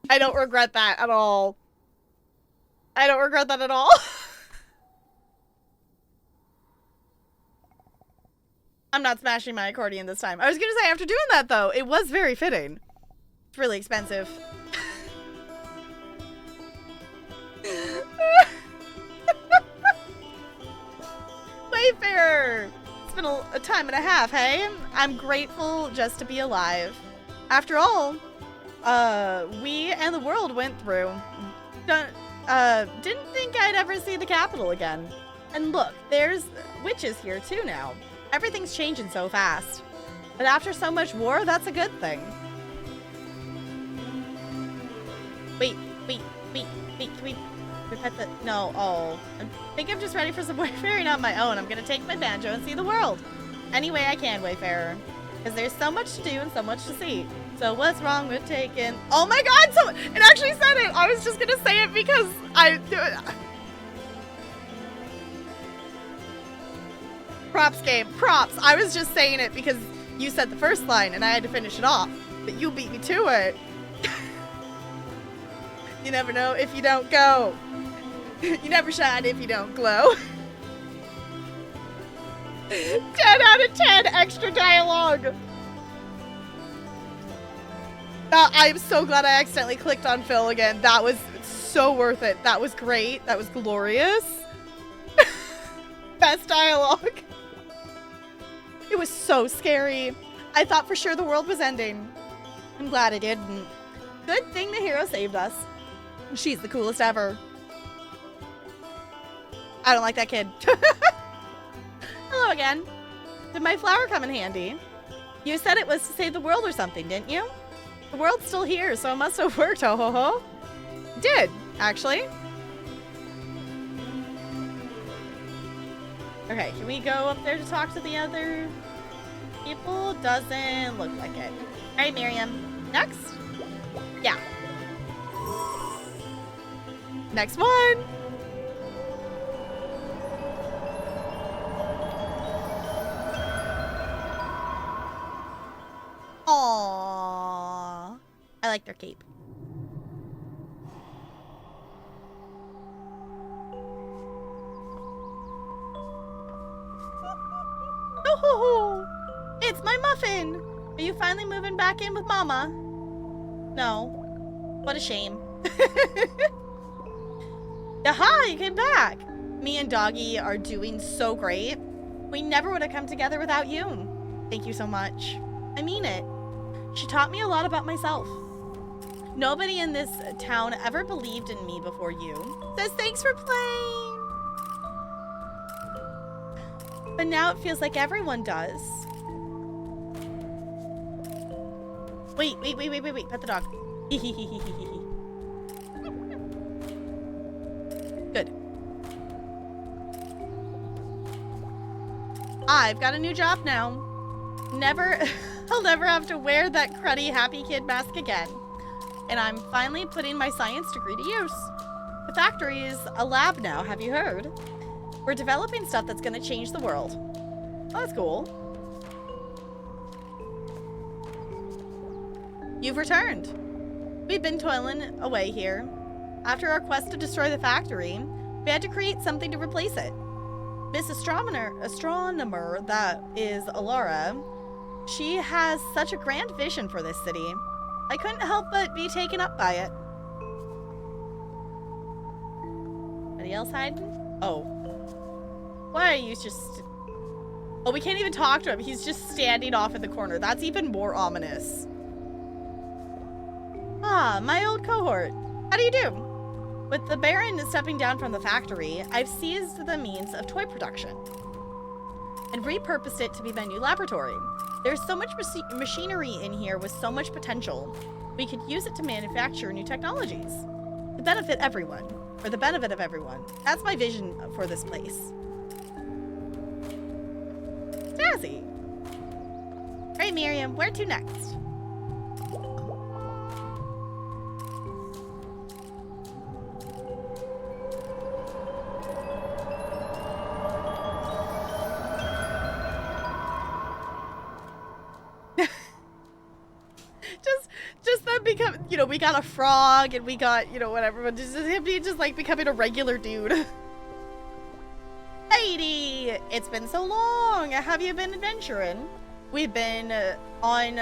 I don't regret that at all. I don't regret that at all. I'm not smashing my accordion this time. I was gonna say, after doing that though, it was very fitting. It's really expensive. Wayfarer! It's been a time and a half, hey? I'm grateful just to be alive. After all, we and the world went through. Didn't think I'd ever see the capital again. And look, there's witches here too now. Everything's changing so fast. But after so much war, that's a good thing. Wait, can we pet the... No, oh. I think I'm just ready for some wayfaring on my own. I'm gonna take my banjo and see the world. Any way I can, wayfarer. Because there's so much to do and so much to see. So what's wrong with taking... Oh my god, so it actually said it! I was just gonna say it because Props, game. Props. I was just saying it because you said the first line and I had to finish it off. But you beat me to it. You never know if you don't go. You never shine if you don't glow. 10 out of 10 extra dialogue. I'm so glad I accidentally clicked on Phil again. That was so worth it. That was great. That was glorious. Best dialogue. It was so scary. I thought for sure the world was ending. I'm glad it didn't. Good thing the hero saved us. She's the coolest ever. I don't like that kid. Hello again. Did my flower come in handy? You said it was to save the world or something, didn't you? The world's still here, so it must have worked, ho ho ho. It did, actually. Okay, can we go up there to talk to the other people? Doesn't look like it. Alright, Miriam. Next? Yeah. Next one! Aww. I like their cape. Oh, it's my muffin! Are you finally moving back in with Mama? No. What a shame. Aha, you came back! Me and Doggy are doing so great. We never would have come together without you. Thank you so much. I mean it. She taught me a lot about myself. Nobody in this town ever believed in me before you. Says thanks for playing! But now it feels like everyone does. Wait. Pet the dog. Good. I've got a new job now. I'll never have to wear that cruddy happy kid mask again. And I'm finally putting my science degree to use. The factory is a lab now, have you heard? We're developing stuff that's gonna change the world. Oh, that's cool. You've returned. We've been toiling away here. After our quest to destroy the factory, we had to create something to replace it. Miss Astronomer, that is Alara, she has such a grand vision for this city. I couldn't help but be taken up by it. Anybody else hiding? Oh. Why are you just... Oh, we can't even talk to him. He's just standing off in the corner. That's even more ominous. Ah, my old cohort. How do you do? With the Baron stepping down from the factory, I've seized the means of toy production and repurposed it to be my new laboratory. There's so much machinery in here with so much potential. We could use it to manufacture new technologies to benefit everyone, for the benefit of everyone. That's my vision for this place. Jazzy. All right, Miriam, where to next? him become, you know, we got a frog and we got, you know, whatever, but just him just like becoming a regular dude. Heidi, it's been so long. Have you been adventuring? We've been on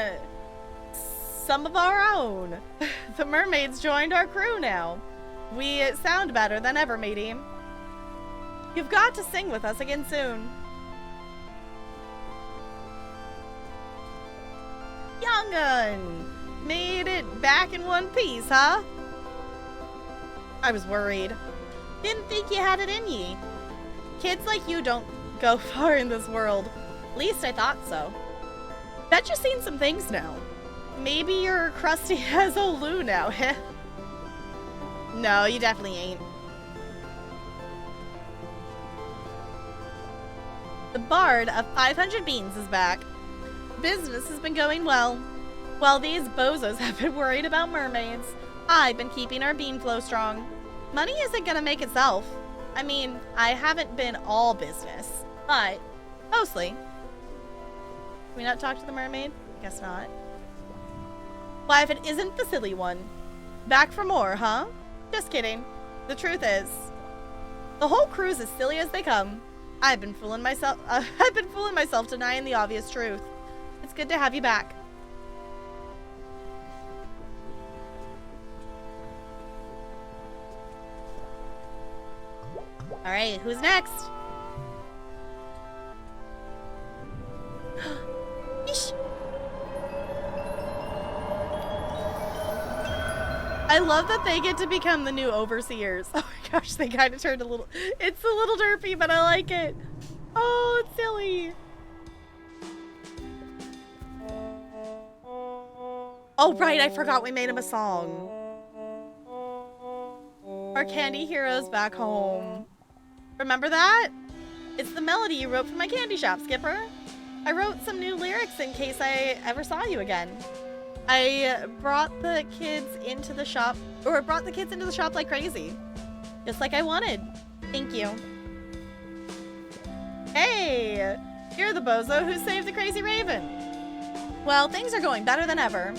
some of our own. The mermaids joined our crew now. We sound better than ever, matey. You've got to sing with us again soon. Young'un! Made it back in one piece, huh? I was worried. Didn't think you had it in ye. Kids like you don't go far in this world. At least I thought so. Bet you've seen some things now. Maybe you're crusty as old Lou now, heh? No, you definitely ain't. The Bard of 500 Beans is back. Business has been going well. While these bozos have been worried about mermaids, I've been keeping our bean flow strong. Money isn't gonna make itself. I mean, I haven't been all business, but mostly. Can we not talk to the mermaid? Guess not. Why, if it isn't the silly one. Back for more, huh? Just kidding. The truth is, the whole crew's as silly as they come. I've been fooling myself denying the obvious truth. It's good to have you back. All right, who's next? Yeesh. I love that they get to become the new overseers. Oh my gosh, they kind of turned a little... It's a little derpy, but I like it. Oh, it's silly. Oh, right, I forgot we made him a song. Our candy heroes back home. Remember that? It's the melody you wrote for my candy shop, Skipper. I wrote some new lyrics in case I ever saw you again. I brought the kids into the shop like crazy. Just like I wanted. Thank you. Hey, you're the bozo who saved the Crazy Raven. Well, things are going better than ever.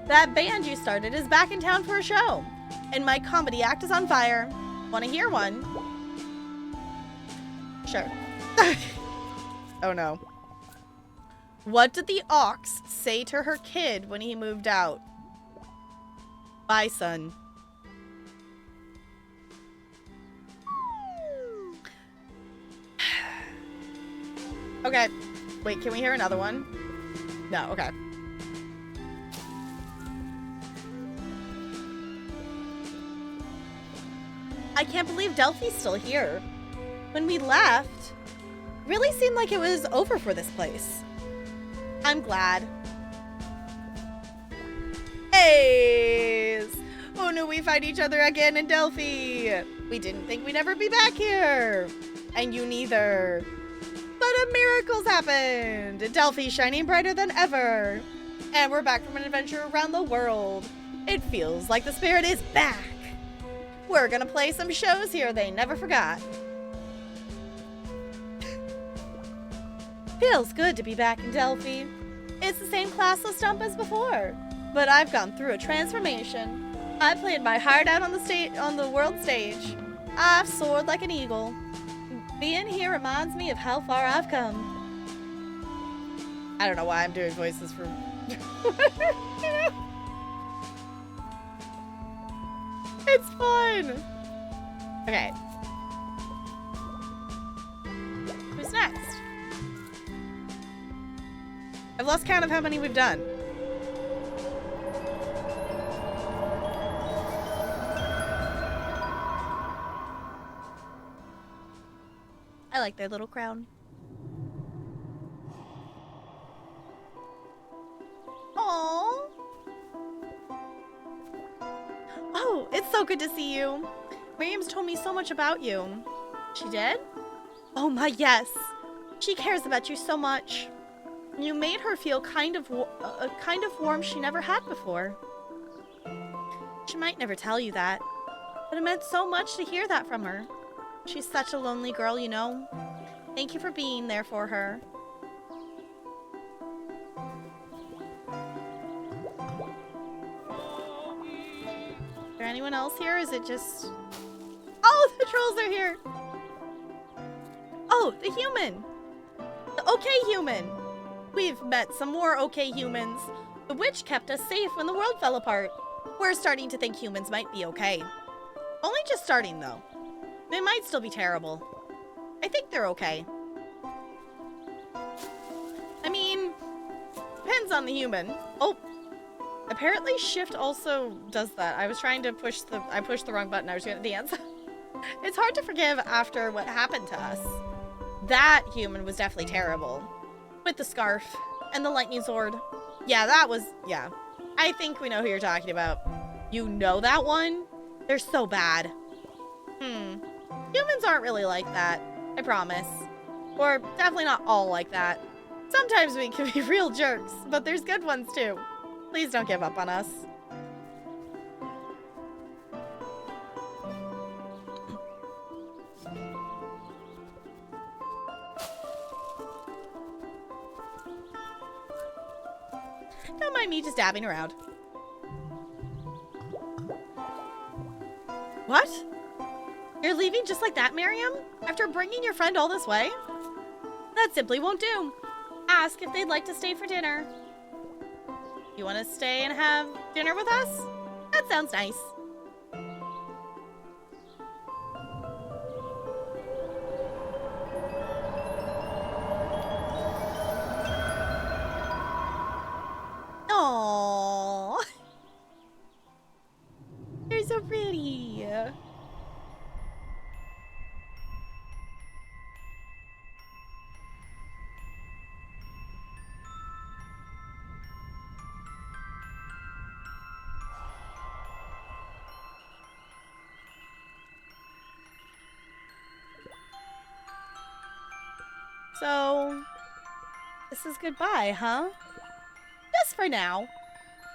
That band you started is back in town for a show, and my comedy act is on fire. Want to hear one? Sure. Oh no. What did the ox say to her kid when he moved out? Bye, son. Okay. Wait, can we hear another one? No, okay. I can't believe Delphi's still here. When we left, really seemed like it was over for this place. I'm glad. Hey! Oh no, we find each other again in Delphi. We didn't think we'd ever be back here. And you neither. But a miracle's happened. Delphi's shining brighter than ever. And we're back from an adventure around the world. It feels like the spirit is back. We're gonna play some shows here they never forgot. Feels good to be back in Delphi. It's the same classless dump as before, but I've gone through a transformation. I played my heart out on the world stage. I've soared like an eagle. Being here reminds me of how far I've come. I don't know why I'm doing voices for... It's fun. Okay. Who's next? I've lost count of how many we've done. I like their little crown. Aww. Oh, it's so good to see you. Miriam's told me so much about you. She did? Oh my, yes. She cares about you so much. You made her feel kind of warm she never had before. She might never tell you that, but it meant so much to hear that from her. She's such a lonely girl, you know. Thank you for being there for her. there anyone else here? Is it just... Oh, the trolls are here! Oh, the human! The okay human! We've met some more okay humans. The witch kept us safe when the world fell apart. We're starting to think humans might be okay. Only just starting, though. They might still be terrible. I think they're okay. I mean, depends on the human. Oh, apparently shift also does that. I was trying to push I pushed the wrong button. I was gonna dance. It's hard to forgive after what happened to us. That human was definitely terrible. With the scarf and the lightning sword. Yeah, that was, yeah. I think we know who you're talking about. You know that one? They're so bad. Humans aren't really like that. I promise. Or definitely not all like that. Sometimes we can be real jerks, but there's good ones too. Please don't give up on us. Don't mind me just dabbing around. What? You're leaving just like that, Miriam? After bringing your friend all this way? That simply won't do. Ask if they'd like to stay for dinner. You want to stay and have dinner with us? That sounds nice. Aww. They're so pretty. So, this is goodbye, huh? Just for now.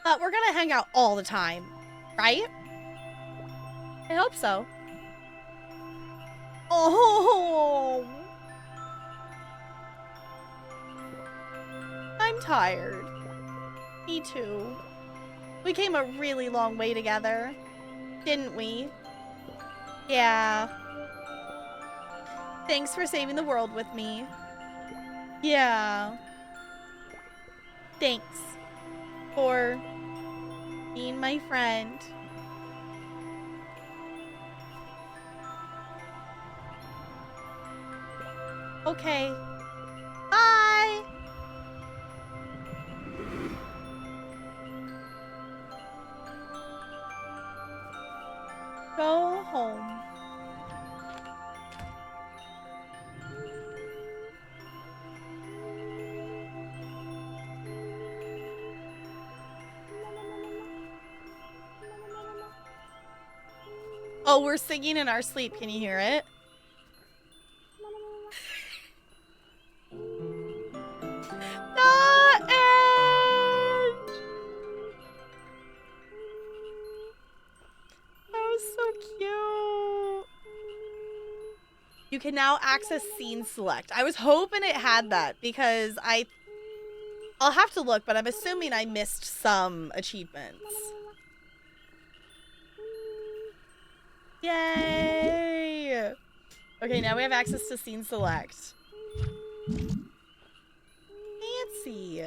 But we're gonna hang out all the time, right? I hope so. Oh, I'm tired. Me too. We came a really long way together, didn't we? Yeah. Thanks for saving the world with me. Yeah. Thanks for being my friend. Okay. Bye. Go home. Oh, we're singing in our sleep. Can you hear it? The end! That was so cute. You can now access scene select. I was hoping it had that because I'll have to look, but I'm assuming I missed some achievements. Yay! Okay, now we have access to scene select. Fancy.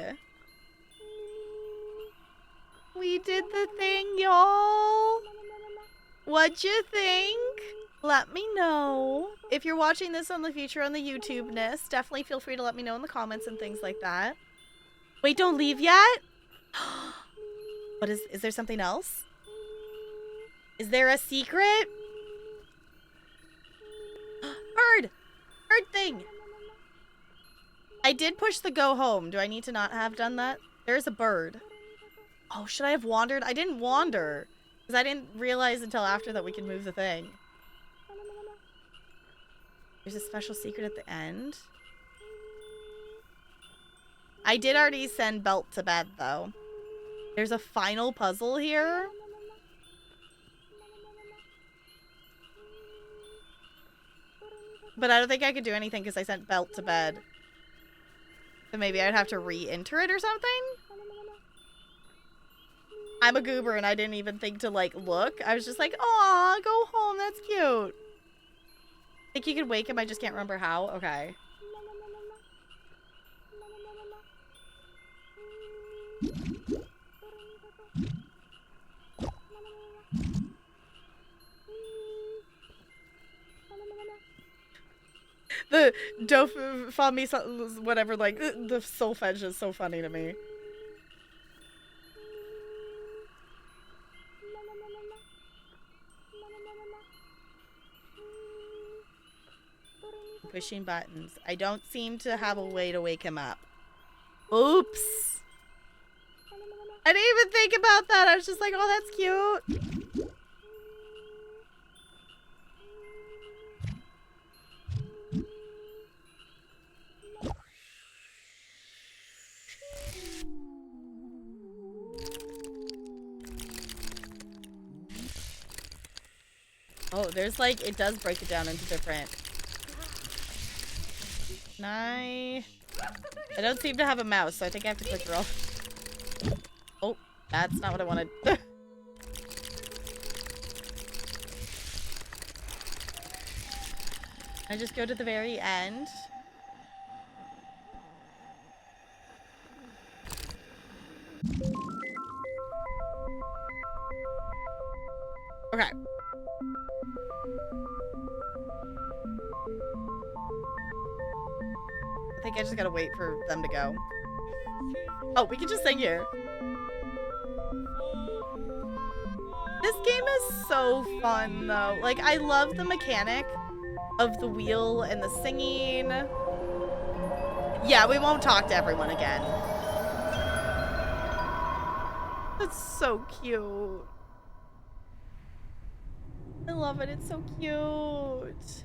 We did the thing, y'all. What'd you think? Let me know. If you're watching this on the future on the YouTube-ness, definitely feel free to let me know in the comments and things like that. Wait, don't leave yet? What is there something else? Is there a secret? Bird! Bird thing! I did push the go home. Do I need to not have done that? There's a bird. Oh, should I have wandered? I didn't wander. Because I didn't realize until after that we could move the thing. There's a special secret at the end. I did already send Belt to bed, though. There's a final puzzle here. But I don't think I could do anything because I sent Belt to bed. So maybe I'd have to re-enter it or something? I'm a goober and I didn't even think to like look. I was just like, aw, go home. That's cute. Think you could wake him? I just can't remember how. Okay. The Dofami, whatever, like, the solfege is so funny to me. Pushing buttons. I don't seem to have a way to wake him up. Oops. I didn't even think about that. I was just like, oh, that's cute. Oh, there's like, it does break it down into different. I don't seem to have a mouse, so I think I have to click through all. Oh, that's not what I wanted. I just go to the very end. Okay. I think I just gotta wait for them to go. Oh, we can just sing here. This game is so fun, though. Like, I love the mechanic of the wheel and the singing. Yeah, we won't talk to everyone again. That's so cute. I love it. It's so cute.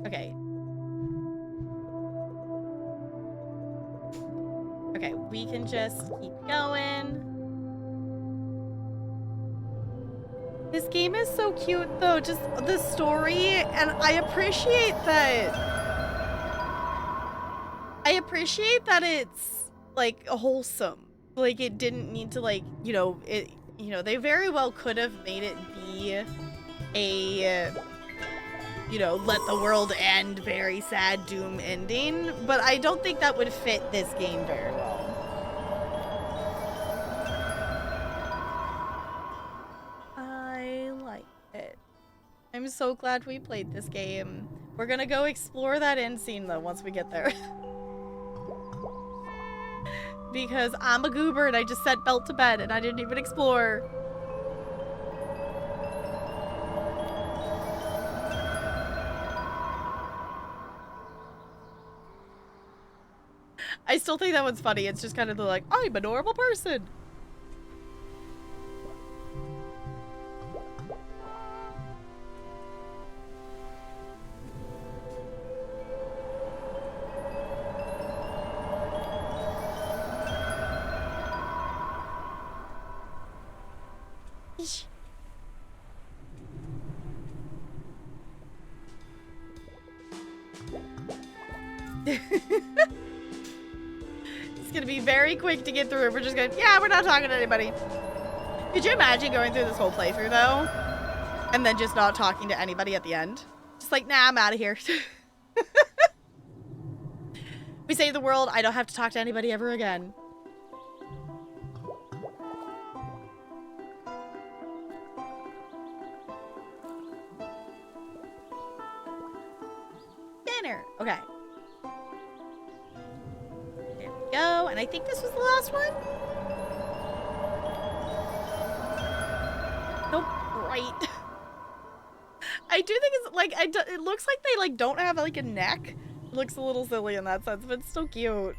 Okay. Okay, we can just keep going. This game is so cute, though. Just the story, and I appreciate that. I appreciate that it's like wholesome. Like it didn't need to like, you know, it. You know, they very well could have made it be a, you know, let the world end, very sad doom ending, but I don't think that would fit this game very well. I like it. I'm so glad we played this game. We're gonna go explore that end scene though once we get there. Because I'm a goober and I just sent Belt to bed and I didn't even explore. I still think that one's funny. It's just kind of the like, I'm a normal person. It's gonna be very quick to get through. We're just gonna, yeah, we're not talking to anybody. Could you imagine going through this whole playthrough though? And then just not talking to anybody at the end? Just like, nah, I'm out of here. We save the world, I don't have to talk to anybody ever again. Dinner. Okay. There we go. And I think this was the last one. Nope. Right. I do think it's like, it looks like they like don't have like a neck. It looks a little silly in that sense, but it's still cute.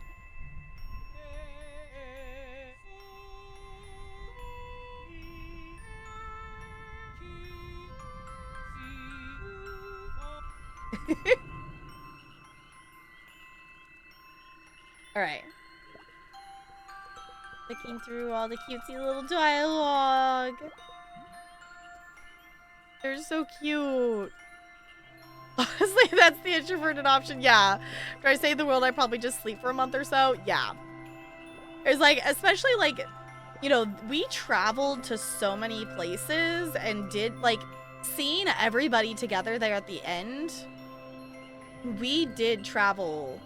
Alright. Looking through all the cutesy little dialogue. They're so cute. Honestly, that's the introverted option. Yeah. After I save the world, I probably just sleep for a month or so. Yeah. There's like, especially like you know, we traveled to so many places and did, like, seeing everybody together there at the end, we did travel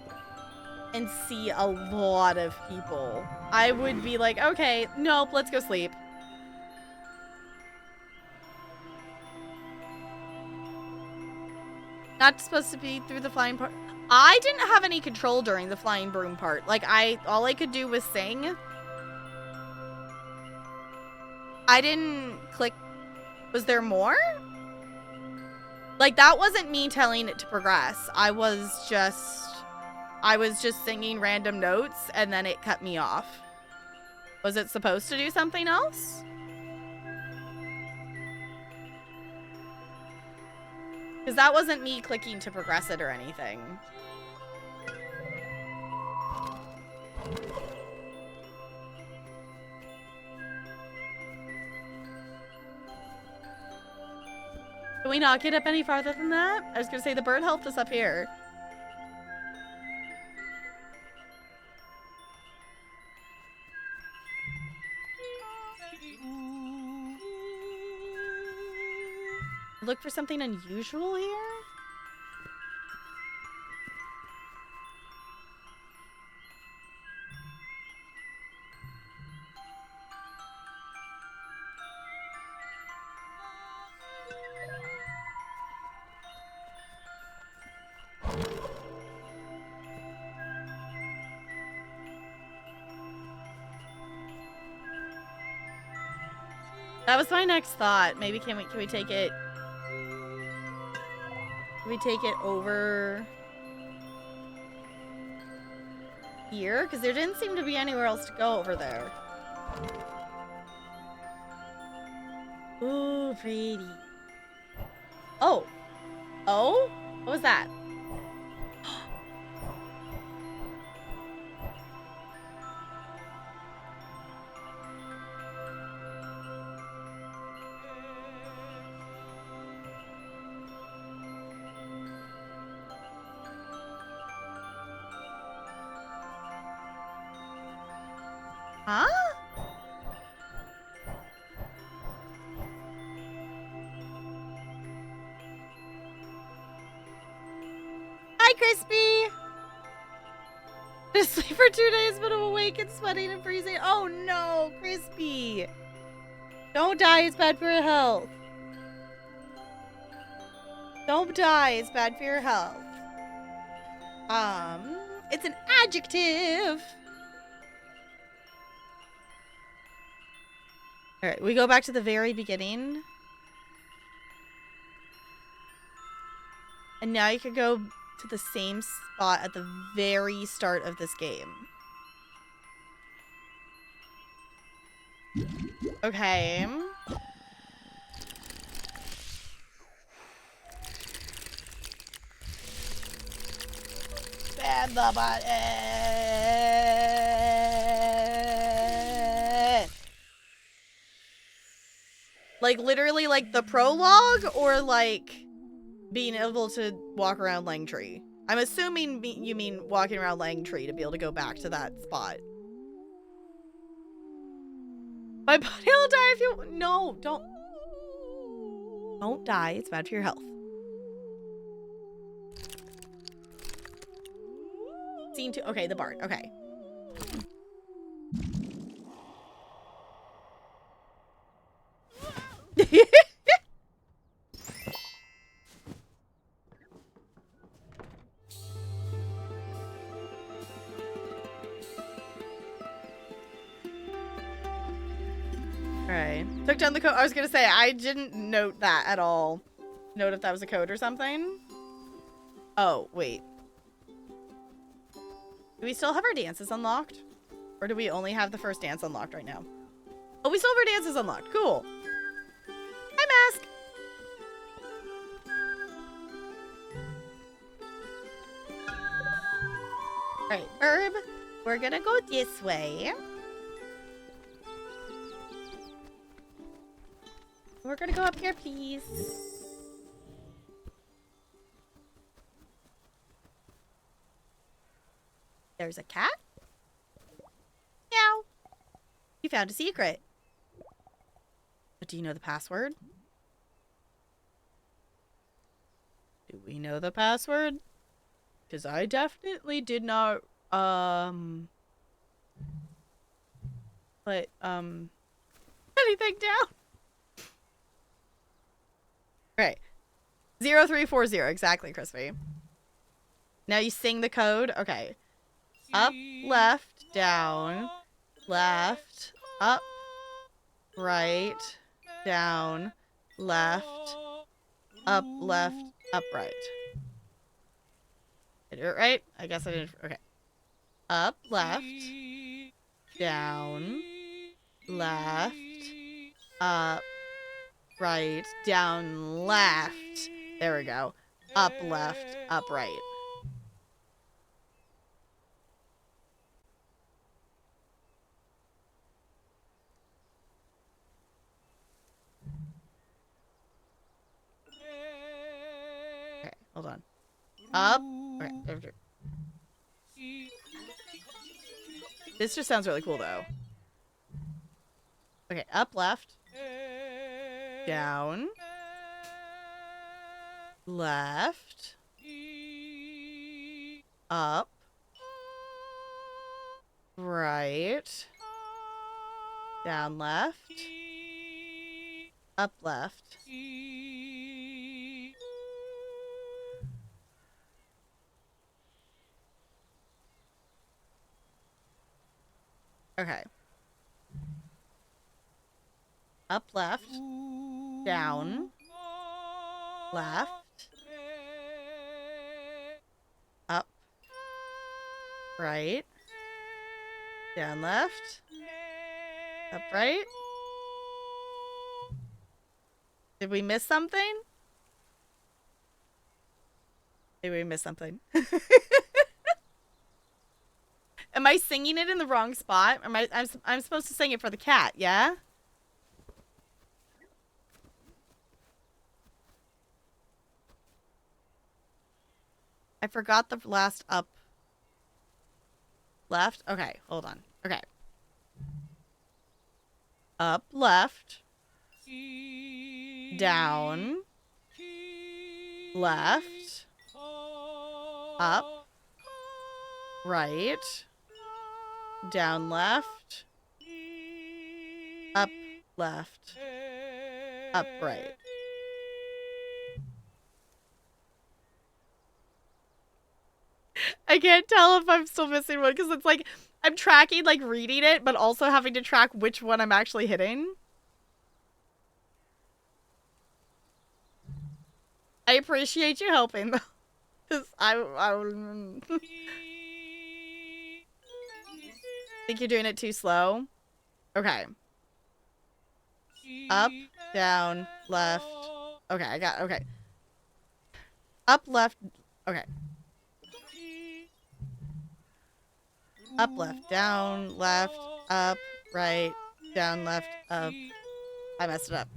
and see a lot of people. I would be like, okay, nope, let's go sleep. Not supposed to be through the flying part. I didn't have any control during the flying broom part. Like, all I could do was sing. I didn't click. Was there more? Like, that wasn't me telling it to progress. I was just singing random notes and then it cut me off. Was it supposed to do something else? Because that wasn't me clicking to progress it or anything. Can we not get up any farther than that? I was going to say the bird helped us up here. Look for something unusual here? That was my next thought. Maybe can we take it? Can we take it over here? Because there didn't seem to be anywhere else to go over there. Ooh, pretty. Oh. Oh? What was that? Huh? Hi, Crispy! Been asleep for 2 days, but I'm awake and sweating and freezing. Oh no, Crispy! Don't die, it's bad for your health. Don't die, it's bad for your health. It's an adjective! Alright, we go back to the very beginning. And now you could go to the same spot at the very start of this game. Okay. Spam the button! Like, literally, like, the prologue, or, like, being able to walk around Langtree? I'm assuming you mean walking around Langtree to be able to go back to that spot. My body will die if you... No, don't. Don't die. It's bad for your health. Scene 2. Okay, the bard. Okay. Alright. Took down the code. I was gonna say, I didn't note that at all. Note if that was a code or something. Oh, wait. Do we still have our dances unlocked? Or do we only have the first dance unlocked right now? Oh, we still have our dances unlocked. Cool. Hi, Mask! Alright, Herb. We're gonna go this way. We're gonna go up here, please. There's a cat. Meow. You found a secret. But do you know the password? Do we know the password? Because I definitely did not, put, anything down. Right. 0340, exactly, Crispy. Now you sing the code. Okay. Up, left, down, left, up, right, down, left, up, left, up, right. Did I do it right? I guess I didn't. Okay. Up, left, down, left, up, right, down, left. There we go. Up, left, up, right. Okay, hold on. Up. Okay. This just sounds really cool, though. Okay, up, left, down, left, up, right, down, left, up, left. Okay. Up, left, down, left, up, right, down, left, up, right. Did we miss something? Did we miss something? Am I singing it in the wrong spot? I'm supposed to sing it for the cat, yeah? I forgot the last up. Left? Okay, hold on. Okay. Up, left. Down. Left. Up. Right. Down, left. Up, left. Up, right. I can't tell if I'm still missing one because it's like I'm tracking, like reading it, but also having to track which one I'm actually hitting. I appreciate you helping though. Cause I think you're doing it too slow. Okay. Up, down, left. Okay, I got okay. Up, left. Okay. Up, left, down, left, up, right, down, left, up. I messed it up.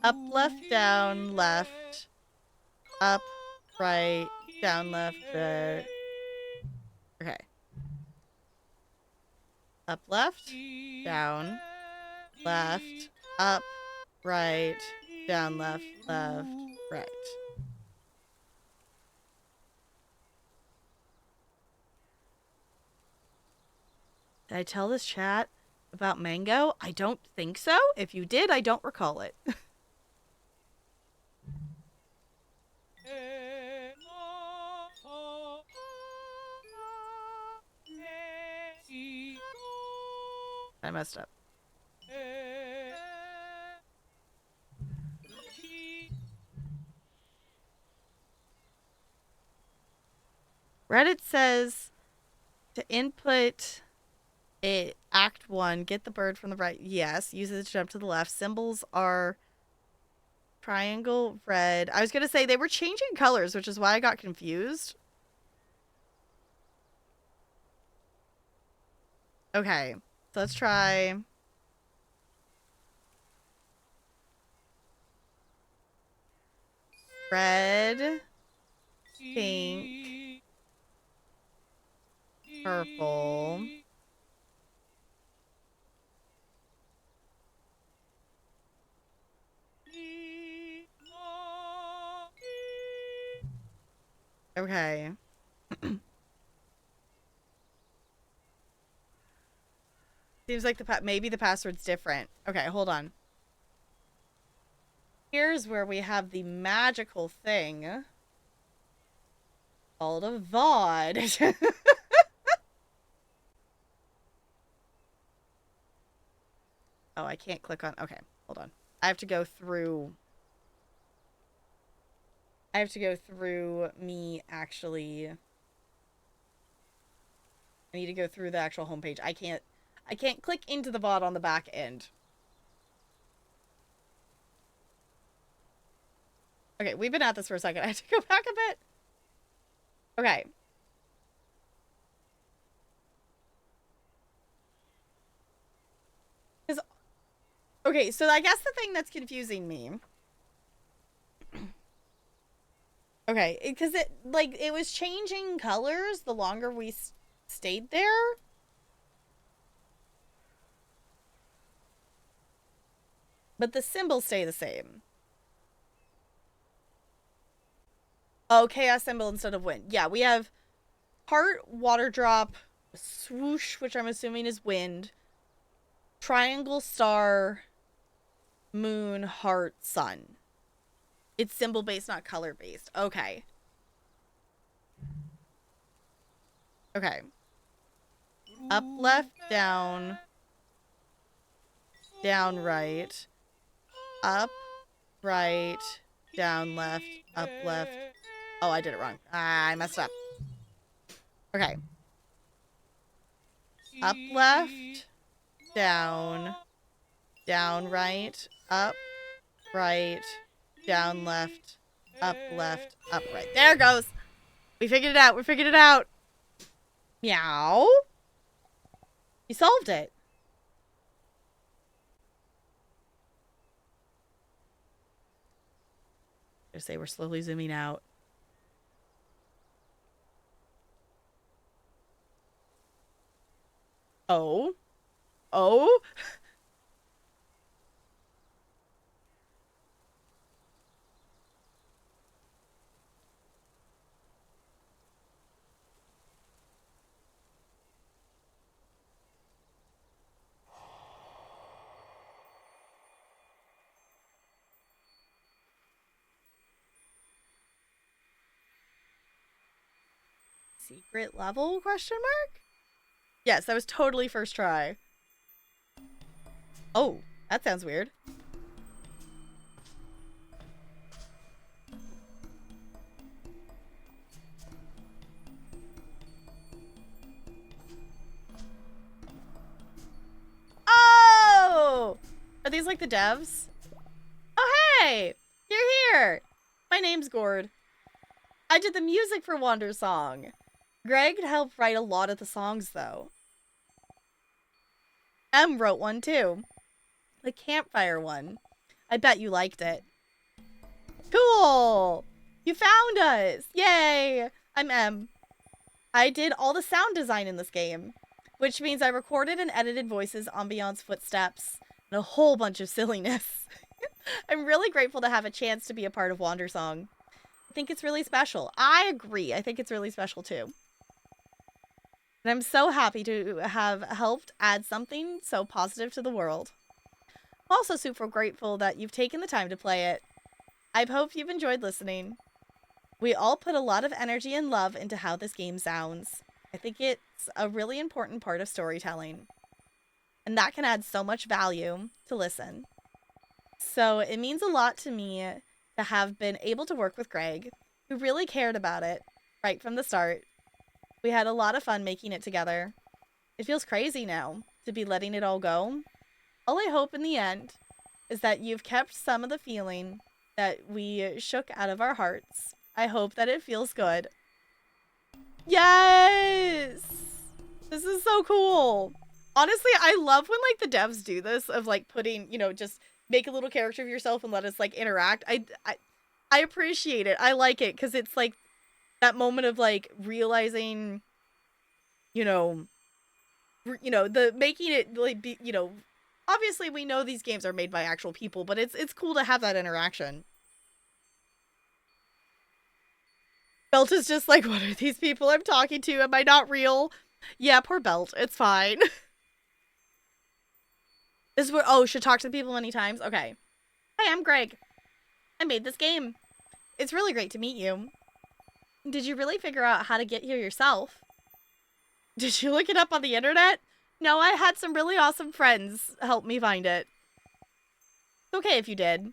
Up, left, down, left, up, right, down, left, okay. Up, left, down, left, up, right, down, left, left, right. Did I tell this chat about Mango? I don't think so. If you did, I don't recall it. I messed up. Reddit says to input it, Act 1, get the bird from the right. Yes, use it to jump to the left. Symbols are triangle, red. I was going to say they were changing colors, which is why I got confused. Okay, so let's try. Red, pink, purple, Okay. Seems like maybe the password's different. Okay, hold on. Here's where we have the magical thing called a VOD. Oh, I can't click on... Okay, hold on. I have to go through me actually... I need to go through the actual homepage. I can't click into the VOD on the back end. Okay, we've been at this for a second. I have to go back a bit. Okay. Okay, so I guess the thing that's confusing me... Okay, because it was changing colors the longer we stayed there. But the symbols stay the same. Oh, chaos symbol instead of wind. Yeah, we have heart, water drop, swoosh, which I'm assuming is wind, triangle, star, moon, heart, sun. It's symbol based, not color based. Okay. Okay. Up, left, down. Down, right. Up, right. Down, left. Up, left. Oh, I did it wrong. I messed up. Okay. Up, left. Down. Down, right. Up, right. Down, left. Up, left. Up, right. There it goes. We figured it out. We figured it out. Meow. You solved it. I say we're slowly zooming out. Oh. Oh. Secret level, question mark? Yes, that was totally first try. Oh, that sounds weird. Oh! Are these like the devs? Oh, hey! You're here! My name's Gord. I did the music for Wandersong. Greg helped write a lot of the songs, though. Em wrote one, too. The campfire one. I bet you liked it. Cool! You found us! Yay! I'm Em. I did all the sound design in this game, which means I recorded and edited voices, ambiance, footsteps, and a whole bunch of silliness. I'm really grateful to have a chance to be a part of Wandersong. I think it's really special. I agree. I think it's really special, too. And I'm so happy to have helped add something so positive to the world. I'm also super grateful that you've taken the time to play it. I hope you've enjoyed listening. We all put a lot of energy and love into how this game sounds. I think it's a really important part of storytelling. And that can add so much value to listen. So it means a lot to me to have been able to work with Greg, who really cared about it right from the start. We had a lot of fun making it together. It feels crazy now to be letting it all go. All I hope in the end is that you've kept some of the feeling that we shook out of our hearts. I hope that it feels good. Yes! This is so cool. Honestly, I love when like the devs do this of like putting, you know, just make a little character of yourself and let us like interact. I appreciate it. I like it because it's like that moment of like realizing, you know, the making it like be, you know, obviously we know these games are made by actual people, but it's cool to have that interaction. Belt is just like, what are these people I'm talking to? Am I not real? Yeah, poor Belt. It's fine. This is where, oh, should talk to the people many times? Okay. Hi, I'm Greg. I made this game. It's really great to meet you. Did you really figure out how to get here yourself? Did you look it up on the internet? No, I had some really awesome friends help me find it. It's okay if you did.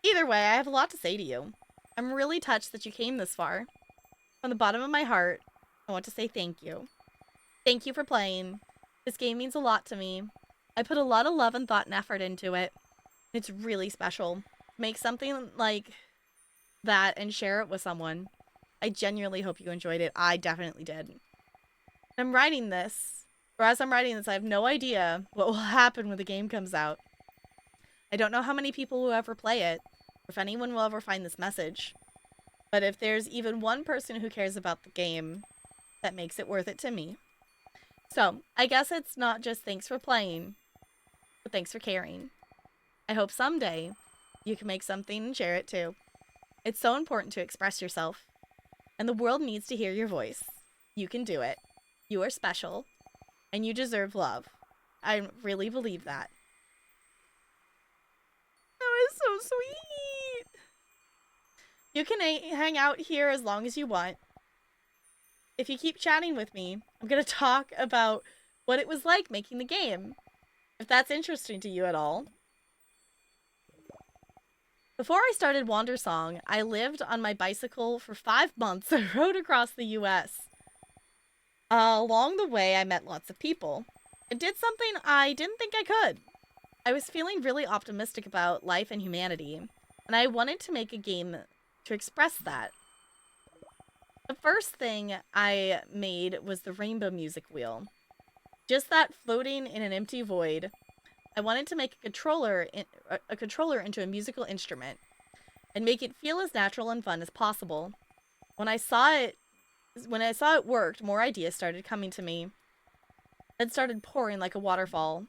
Either way, I have a lot to say to you. I'm really touched that you came this far. From the bottom of my heart, I want to say thank you. Thank you for playing. This game means a lot to me. I put a lot of love and thought and effort into it. It's really special. Make something like that and share it with someone. I genuinely hope you enjoyed it. I definitely did. I'm writing this, or as I'm writing this, I have no idea what will happen when the game comes out. I don't know how many people will ever play it, or if anyone will ever find this message. But if there's even one person who cares about the game, that makes it worth it to me. So, I guess it's not just thanks for playing, but thanks for caring. I hope someday you can make something and share it too. It's so important to express yourself, and the world needs to hear your voice. You can do it. You are special, and you deserve love. I really believe that. That was so sweet. You can hang out here as long as you want. If you keep chatting with me, I'm going to talk about what it was like making the game, if that's interesting to you at all. Before I started Wandersong, I lived on my bicycle for 5 months and rode across the US. Along the way, I met lots of people. I did something I didn't think I could. I was feeling really optimistic about life and humanity, and I wanted to make a game to express that. The first thing I made was the Rainbow Music Wheel. Just that floating in an empty void. I wanted to make a controller into a musical instrument and make it feel as natural and fun as possible. When I saw it worked, more ideas started coming to me. It started pouring like a waterfall.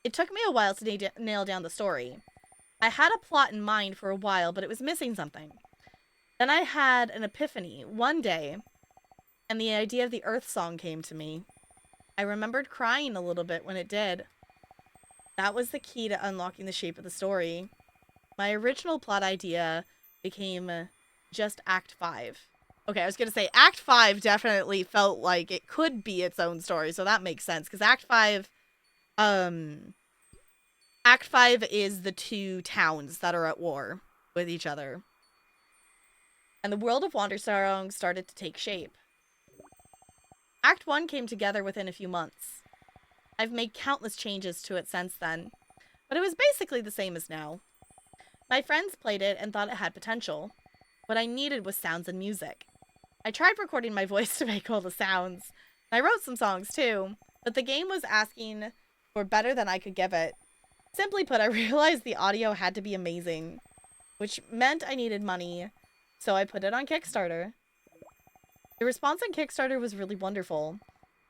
It took me a while to nail down the story. I had a plot in mind for a while, but it was missing something. Then I had an epiphany one day, and the idea of the Earth song came to me. I remembered crying a little bit when it did. That was the key to unlocking the shape of the story. My original plot idea became just Act 5. Okay, I was going to say Act 5 definitely felt like it could be its own story, so that makes sense, because Act 5 is the two towns that are at war with each other. And the world of Wandersong started to take shape. Act 1 came together within a few months. I've made countless changes to it since then, but it was basically the same as now. My friends played it and thought it had potential. What I needed was sounds and music. I tried recording my voice to make all the sounds. I wrote some songs too, but the game was asking for better than I could give it. Simply put, I realized the audio had to be amazing, which meant I needed money, so I put it on Kickstarter. The response on Kickstarter was really wonderful.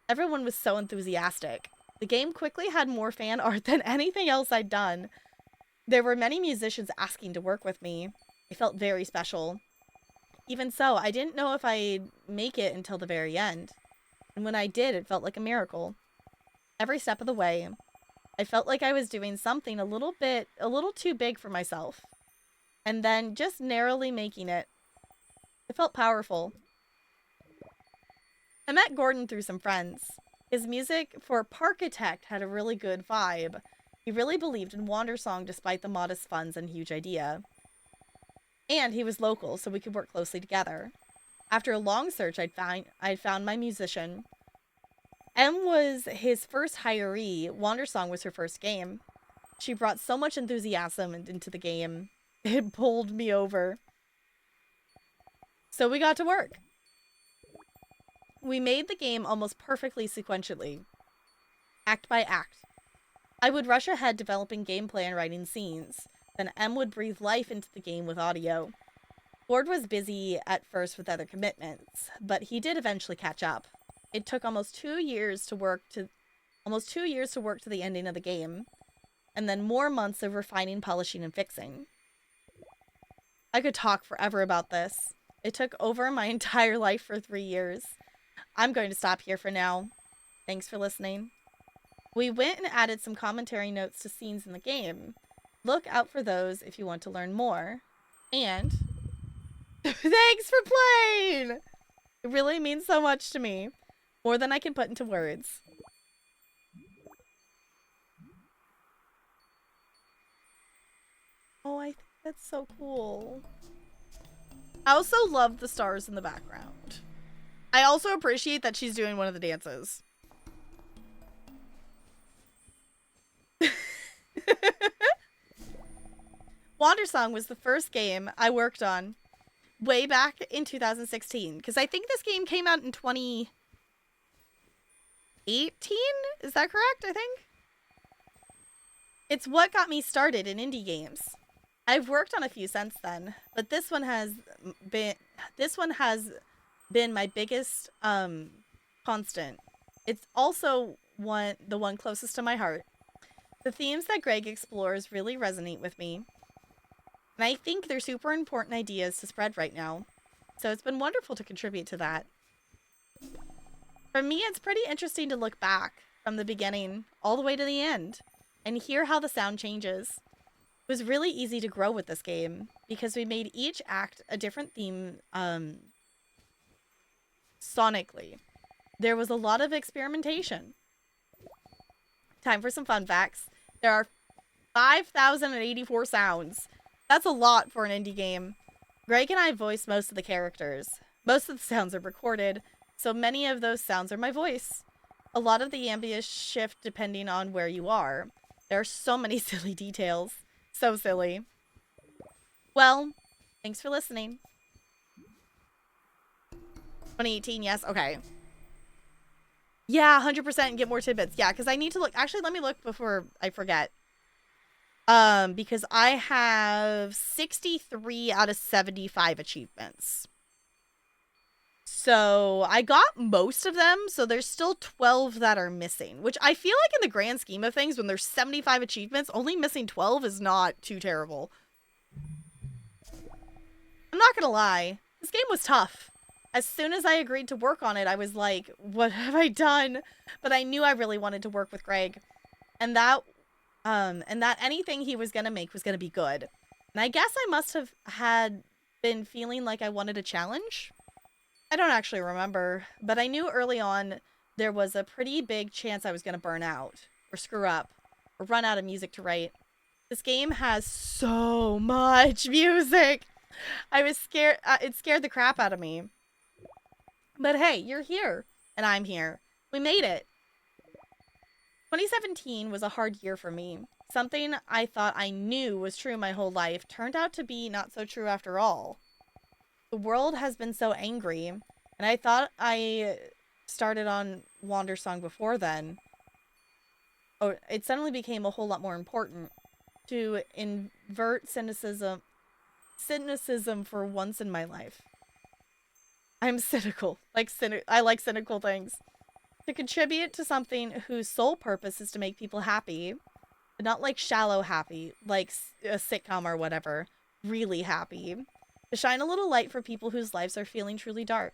Everyone was so enthusiastic. The game quickly had more fan art than anything else I'd done. There were many musicians asking to work with me. I felt very special. Even so, I didn't know if I'd make it until the very end. And when I did, it felt like a miracle. Every step of the way, I felt like I was doing something a little too big for myself. And then just narrowly making it. It felt powerful. I met Gordon through some friends. His music for Parkitect had a really good vibe. He really believed in Wandersong despite the modest funds and huge idea. And he was local, so we could work closely together. After a long search, I'd found my musician. Em was his first hiree. Wandersong was her first game. She brought so much enthusiasm into the game. It pulled me over. So we got to work. We made the game almost perfectly sequentially, act by act. I would rush ahead developing gameplay and writing scenes, then Em would breathe life into the game with audio. Ford was busy at first with other commitments, but he did eventually catch up. It took almost 2 years to work to the ending of the game, and then more months of refining, polishing, and fixing. I could talk forever about this. It took over my entire life for 3 years. I'm going to stop here for now. Thanks for listening. We went and added some commentary notes to scenes in the game. Look out for those if you want to learn more. And thanks for playing! It really means so much to me. More than I can put into words. Oh, I think that's so cool. I also love the stars in the background. I also appreciate that she's doing one of the dances. Wandersong was the first game I worked on way back in 2016, because I think this game came out in 2018? Is that correct, I think? It's what got me started in indie games. I've worked on a few since then, but this one has been my biggest constant. It's also the one closest to my heart. The themes that Greg explores really resonate with me. And I think they're super important ideas to spread right now. So it's been wonderful to contribute to that. For me, it's pretty interesting to look back from the beginning all the way to the end and hear how the sound changes. It was really easy to grow with this game because we made each act a different theme sonically. There was a lot of experimentation. Time for some fun facts. There are 5,084 sounds. That's a lot for an indie game. Greg and I voice most of the characters. Most of the sounds are recorded, so many of those sounds are my voice. A lot of the ambience shift depending on where you are. There are so many silly details. So silly. Well, thanks for listening. 2018, yes? Okay. Yeah, 100% get more tidbits. Yeah, because I need to look. Actually, let me look before I forget. Because I have 63 out of 75 achievements. So I got most of them, so there's still 12 that are missing, which I feel like in the grand scheme of things, when there's 75 achievements, only missing 12 is not too terrible. I'm not gonna lie, this game was tough. As soon as I agreed to work on it, I was like, what have I done? But I knew I really wanted to work with Greg, and that anything he was gonna make was gonna be good. And I guess I must have had been feeling like I wanted a challenge. I don't actually remember, but I knew early on there was a pretty big chance I was gonna burn out, or screw up, or run out of music to write. This game has so much music! I was scared, it scared the crap out of me. But hey, you're here, and I'm here. We made it! 2017 was a hard year for me. Something I thought I knew was true my whole life turned out to be not so true after all. The world has been so angry, and I thought I started on Wandersong before then. Oh, it suddenly became a whole lot more important to invert cynicism for once in my life. I'm cynical. I like cynical things. To contribute to something whose sole purpose is to make people happy, but not like shallow happy, like a sitcom or whatever, really happy. To shine a little light for people whose lives are feeling truly dark.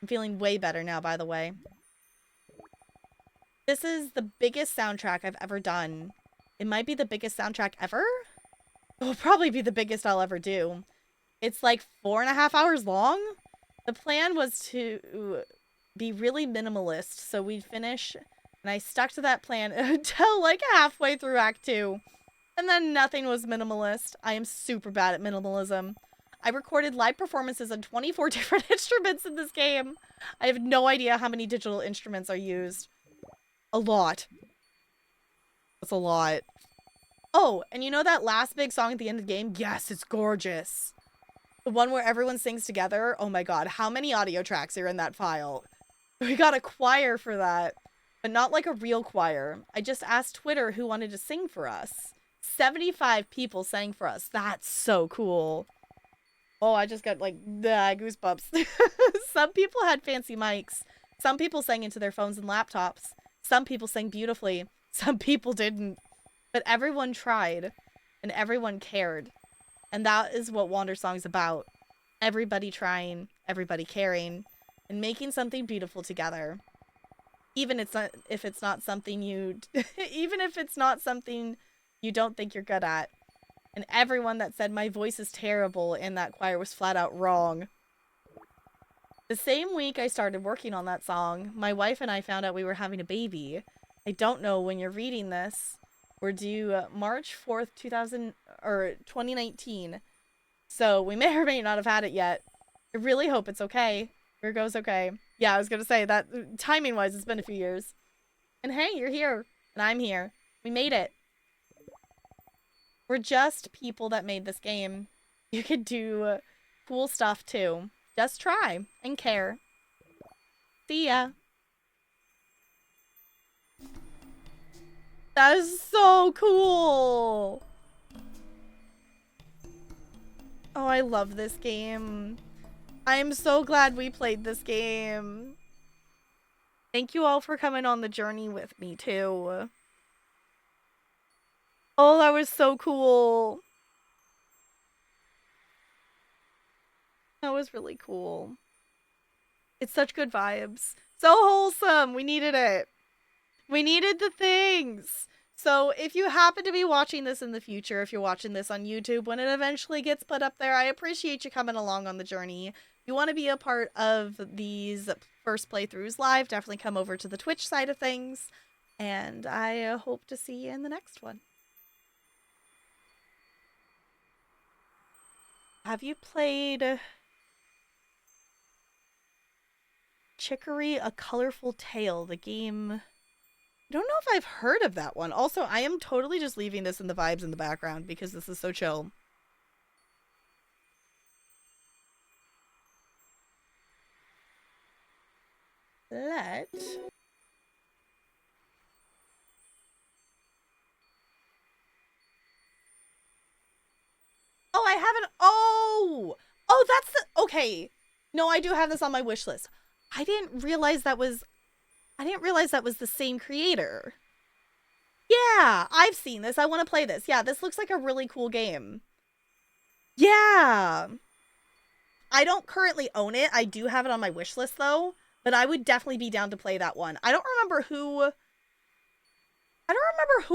I'm feeling way better now, by the way. This is the biggest soundtrack I've ever done. It might be the biggest soundtrack ever? It will probably be the biggest I'll ever do. It's like 4.5 hours long? The plan was to be really minimalist, so we'd finish, and I stuck to that plan until like halfway through Act 2. And then nothing was minimalist. I am super bad at minimalism. I recorded live performances on 24 different instruments in this game. I have no idea how many digital instruments are used. A lot. That's a lot. Oh, and you know that last big song at the end of the game? Yes, it's gorgeous. The one where everyone sings together? Oh my god, how many audio tracks are in that file? We got a choir for that, but not like a real choir. I just asked Twitter who wanted to sing for us. 75 people sang for us. That's so cool. Oh, I just got like goosebumps. Some people had fancy mics. Some people sang into their phones and laptops. Some people sang beautifully. Some people didn't. But everyone tried, and everyone cared. And that is what Wandersong's about. Everybody trying, everybody caring, and making something beautiful together. Even if it's not something you even if it's not something you don't think you're good at. And everyone that said my voice is terrible in that choir was flat out wrong. The same week I started working on that song, my wife and I found out we were having a baby. I don't know when you're reading this. We're due March 4th, 2019. So we may or may not have had it yet. I really hope it's okay. Virgo's okay. Yeah, I was gonna say that timing-wise, it's been a few years. And hey, you're here. And I'm here. We made it. We're just people that made this game. You could do cool stuff too. Just try and care. See ya. That is so cool. Oh, I love this game. I am so glad we played this game. Thank you all for coming on the journey with me too. Oh, that was so cool. That was really cool. It's such good vibes. So wholesome. We needed it. We needed the things. So if you happen to be watching this in the future, if you're watching this on YouTube, when it eventually gets put up there, I appreciate you coming along on the journey. If you want to be a part of these first playthroughs live, definitely come over to the Twitch side of things. And I hope to see you in the next one. Have you played Chicory: A Colorful Tale, the game? I don't know if I've heard of that one. Also, I am totally just leaving this in the vibes in the background because this is so chill. Oh, I haven't. Oh, that's the. Okay. No, I do have this on my wish list. I didn't realize that was the same creator. Yeah, I've seen this. I want to play this. Yeah, this looks like a really cool game. Yeah. I don't currently own it. I do have it on my wish list though, but I would definitely be down to play that one. I don't remember who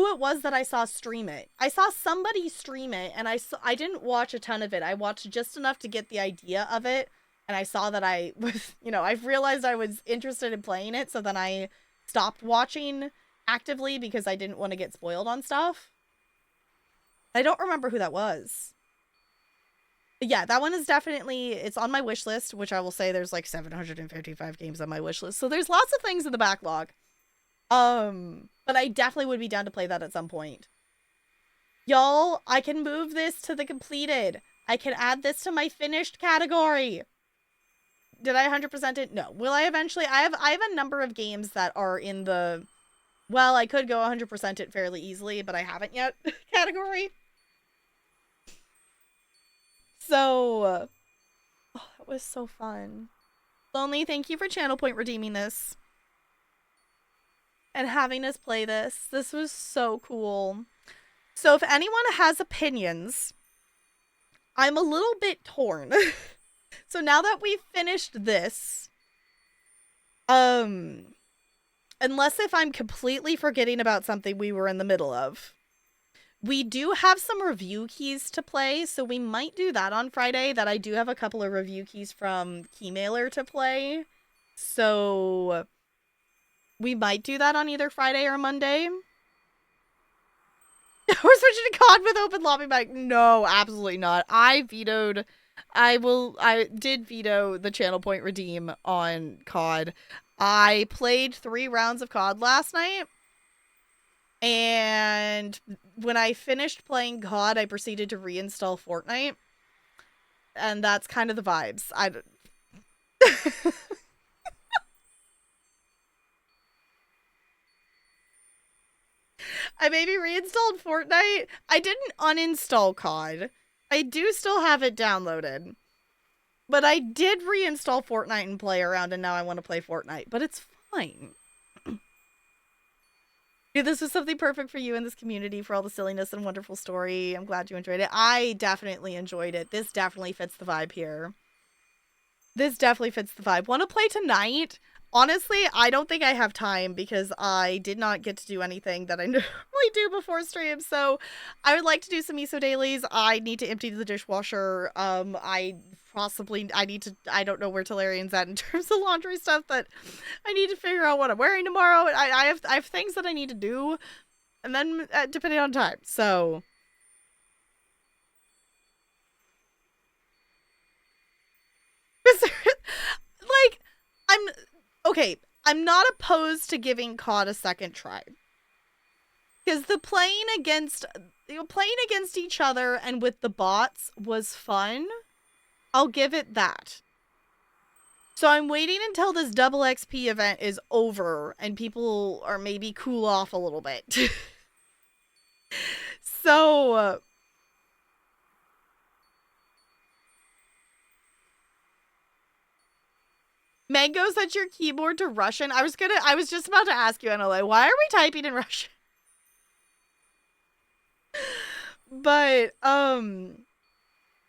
it was that I saw stream it. I saw somebody stream it and I didn't watch a ton of it. I watched just enough to get the idea of it. And I saw that I was, I've realized I was interested in playing it. So then I stopped watching actively because I didn't want to get spoiled on stuff. I don't remember who that was. But yeah, that one is definitely, it's on my wish list, which I will say there's like 755 games on my wish list. So there's lots of things in the backlog. But I definitely would be down to play that at some point. Y'all, I can move this to the completed. I can add this to my finished category. Did I 100% it? No. Will I eventually? I have a number of games that are in the, well, I could go 100% it fairly easily, but I haven't yet category. So, oh, that was so fun. Lonely, thank you for Channel Point redeeming this. And having us play this. This was so cool. So if anyone has opinions, I'm a little bit torn. So now that we've finished this, unless if I'm completely forgetting about something we were in the middle of, we do have some review keys to play, so we might do that on Friday. That I do have a couple of review keys from Keymailer to play. So we might do that on either Friday or Monday. We're switching to COD with open lobby mic. No, absolutely not. I did veto the Channel Point redeem on COD. I played 3 rounds of COD last night. And when I finished playing COD, I proceeded to reinstall Fortnite. And that's kind of the vibes. I maybe reinstalled Fortnite. I didn't uninstall COD. I do still have it downloaded. But I did reinstall Fortnite and play around, and now I want to play Fortnite. But it's fine. Dude, this was something perfect for you in this community for all the silliness and wonderful story. I'm glad you enjoyed it. I definitely enjoyed it. This definitely fits the vibe here. This definitely fits the vibe. Want to play tonight? Honestly, I don't think I have time because I did not get to do anything that I normally do before stream. So I would like to do some miso dailies. I need to empty the dishwasher. I need to, I don't know where Talarian's at in terms of laundry stuff, but I need to figure out what I'm wearing tomorrow. I have things that I need to do, and then depending on time. So like, I'm okay. I'm not opposed to giving COD a second try. Because the playing against each other and with the bots was fun. I'll give it that. So I'm waiting until this double XP event is over and people are maybe cool off a little bit. So Mango set your keyboard to Russian. I was just about to ask you, Anna, why are we typing in Russian? But I'm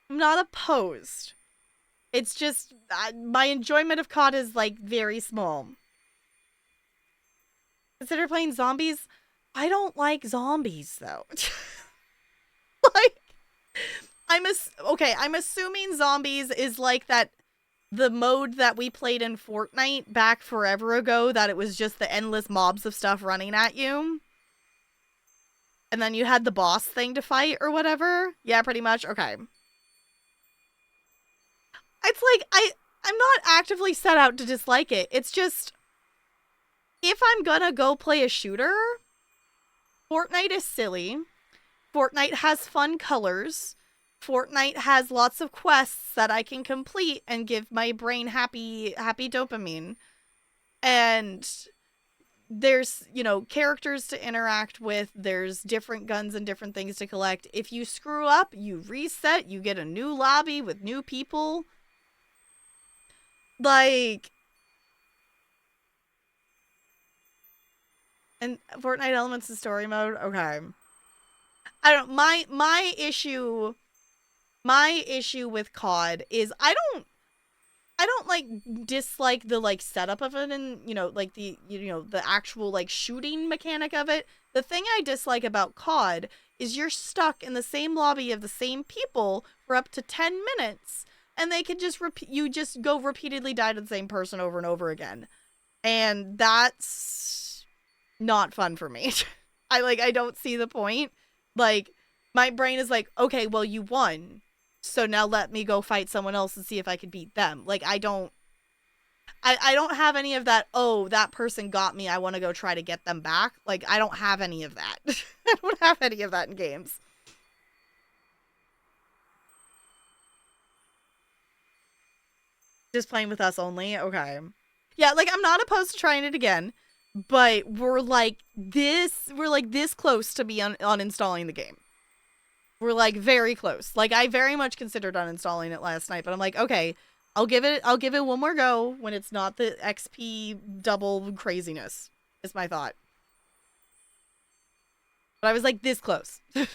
not opposed. It's just my enjoyment of COD is like very small. Consider playing zombies. I don't like zombies though. Like, I'm assuming zombies is like that, the mode that we played in Fortnite back forever ago, that it was just the endless mobs of stuff running at you. And then you had the boss thing to fight or whatever. Yeah, pretty much. Okay. It's like, I'm not actively set out to dislike it. It's just, if I'm gonna go play a shooter, Fortnite is silly. Fortnite has fun colors. Fortnite has lots of quests that I can complete and give my brain happy dopamine. And there's, you know, characters to interact with. There's different guns and different things to collect. If you screw up, you reset. You get a new lobby with new people. Like, and Fortnite Elements is story mode. Okay. I don't, my issue with COD is I don't like dislike the like setup of it, and you know, like the the actual like shooting mechanic of it. The thing I dislike about COD is you're stuck in the same lobby of the same people for up to 10 minutes, and they can just you just go repeatedly die to the same person over and over again, and that's not fun for me. I don't see the point. Like, my brain is like, okay, well, you won, so now let me go fight someone else and see if I can beat them. Like, I don't have any of that, oh, that person got me, I want to go try to get them back. Like, I don't have any of that. I don't have any of that in games. Just playing with us only? Okay. Yeah, like, I'm not opposed to trying it again, but we're like this close to be uninstalling the game. We're like very close. Like, I very much considered uninstalling it last night, but I'm like, okay, I'll give it one more go when it's not the XP double craziness, is my thought. But I was like this close to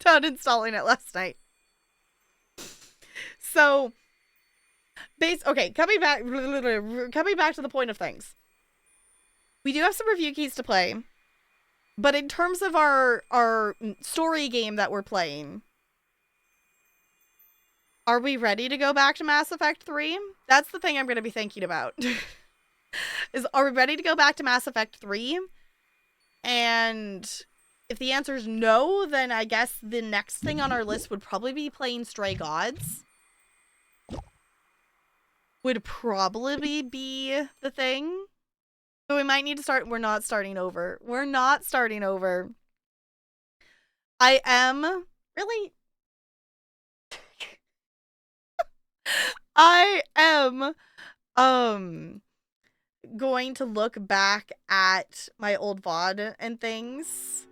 uninstalling it last night. So, okay, coming back to the point of things. We do have some review keys to play. But in terms of our story game that we're playing, are we ready to go back to Mass Effect 3? That's the thing I'm going to be thinking about. Are we ready to go back to Mass Effect 3? And if the answer is no, then I guess the next thing on our list would probably be playing Stray Gods. Would probably be the thing. So we might need to start. We're not starting over. We're not starting over. I am really. I am going to look back at my old VOD and things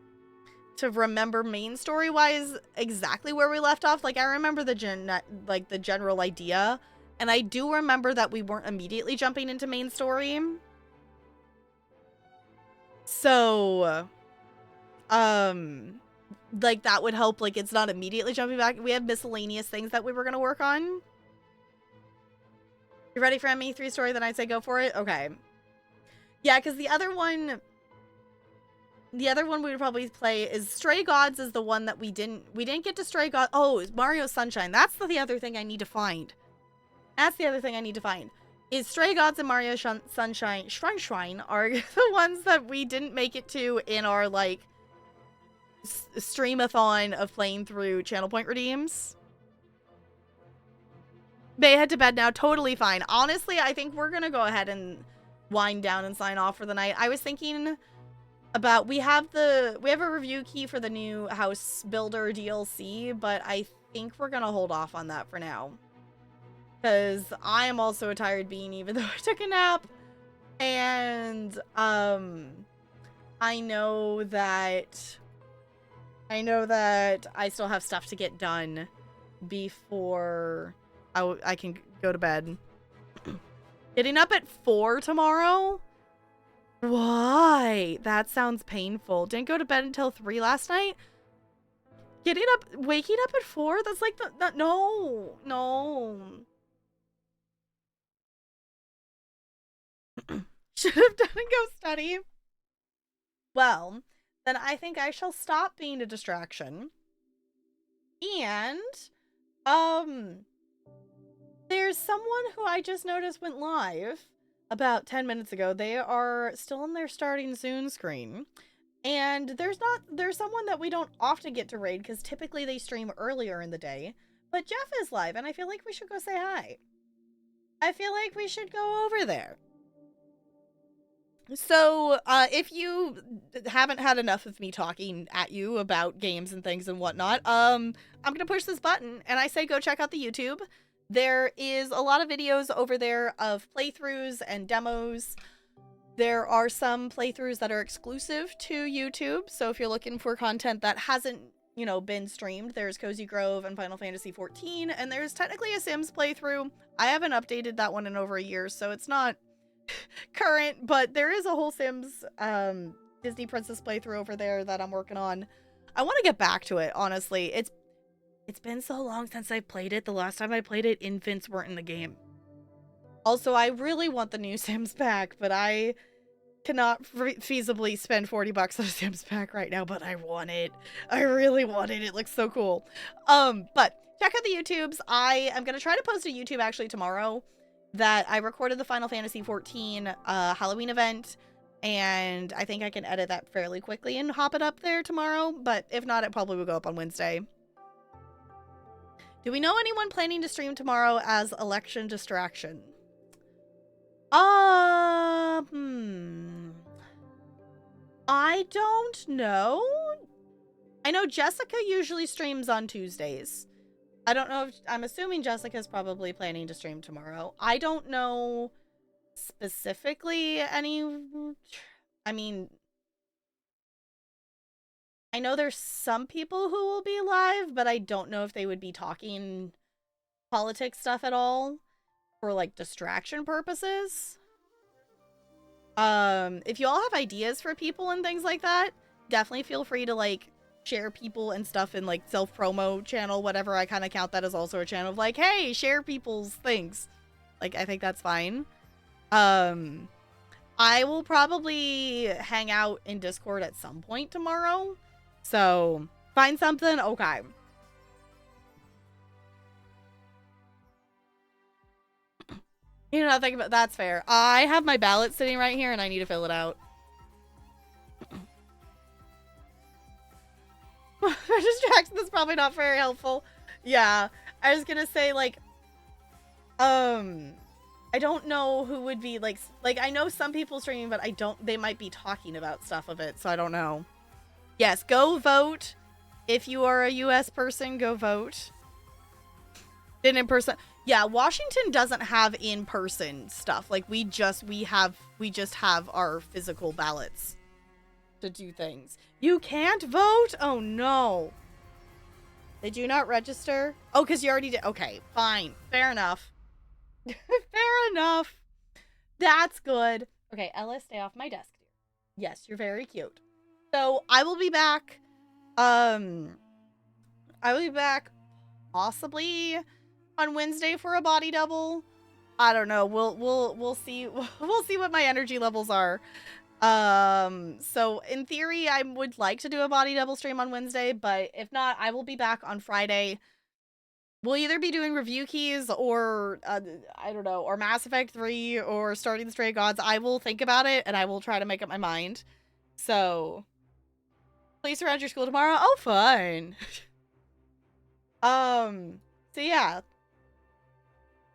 to remember main story wise exactly where we left off. Like, I remember the general idea, and I do remember that we weren't immediately jumping into main story. So Like, that would help. Like, it's not immediately jumping back. We have miscellaneous things that we were going to work on. You ready for ME3 story? Then I'd say go for it. Okay. Yeah, because the other one we would probably play is Stray Gods is the one that we didn't get to Stray Gods. Oh, it's Mario Sunshine. That's the other thing I need to find. That's the other thing I need to find. Is Stray Gods and Mario Sunshine Shrine are the ones that we didn't make it to in our, like, streamathon of playing through Channel Point redeems. They head to bed now. Totally fine. Honestly, I think we're gonna go ahead and wind down and sign off for the night. I was thinking about, we have a review key for the new house builder DLC, but I think we're gonna hold off on that for now, because I am also a tired being, even though I took a nap. And I know that I still have stuff to get done before I can go to bed. Getting up at 4 tomorrow? Why? That sounds painful. Didn't go to bed until 3 last night? Waking up at 4? That's like no. Should have done a ghost study. Well, then I think I shall stop being a distraction. And, there's someone who I just noticed went live about 10 minutes ago. They are still in their starting soon screen. And there's someone that we don't often get to raid, because typically they stream earlier in the day. But Jeff is live, and I feel like we should go say hi. I feel like we should go over there. So, if you haven't had enough of me talking at you about games and things and whatnot, I'm gonna push this button, and I say go check out the YouTube. There is a lot of videos over there of playthroughs and demos. There are some playthroughs that are exclusive to YouTube, so if you're looking for content that hasn't, you know, been streamed, there's Cozy Grove and Final Fantasy XIV, and there's technically a Sims playthrough. I haven't updated that one in over a year, so it's not current, but there is a whole Sims Disney Princess playthrough over there that I'm working on. I want to get back to it, honestly. It's been so long since I played it. The last time I played it, infants weren't in the game. Also, I really want the new Sims pack, but I cannot feasibly spend 40 bucks on a Sims pack right now, but I want it. I really want it. It looks so cool. But check out the YouTubes. I am going to try to post a YouTube actually tomorrow that I recorded the Final Fantasy XIV Halloween event, and I think I can edit that fairly quickly and hop it up there tomorrow, but if not, it probably will go up on Wednesday. Do we know anyone planning to stream tomorrow as election distraction? I don't know. I know Jessica usually streams on Tuesdays. I don't know if, I'm assuming Jessica's probably planning to stream tomorrow. I don't know specifically any, I mean, I know there's some people who will be live, but I don't know if they would be talking politics stuff at all for, like, distraction purposes. If you all have ideas for people and things like that, definitely feel free to, like, share people and stuff in, like, self-promo channel, whatever. I kind of count that as also a channel of, like, hey, share people's things. Like, I think that's fine. I will probably hang out in Discord at some point tomorrow. So, find something? Okay. You know, think about that's fair. I have my ballot sitting right here and I need to fill it out. For distraction, that's probably not very helpful. Yeah, I was gonna say, like, I don't know who would be, like, I know some people streaming, but they might be talking about stuff of it, so I don't know. Yes, go vote. If you are a US person, go vote. Then in person. Yeah, Washington doesn't have in-person stuff. Like, we just have our physical ballots to do things. You can't vote? Oh, no. They do not register? Oh, because you already did. Okay, fine. Fair enough. Fair enough. That's good. Okay, Ella, stay off my desk, dear. Yes, you're very cute. So I will be back. I will be back possibly on Wednesday for a body double. I don't know. We'll see. We'll see what my energy levels are. So in theory, I would like to do a body double stream on Wednesday, but if not, I will be back on Friday. We'll either be doing review keys or, I don't know, or Mass Effect 3 or starting the Stray Gods. I will think about it and I will try to make up my mind. So, place around your school tomorrow. Oh, fun. So yeah.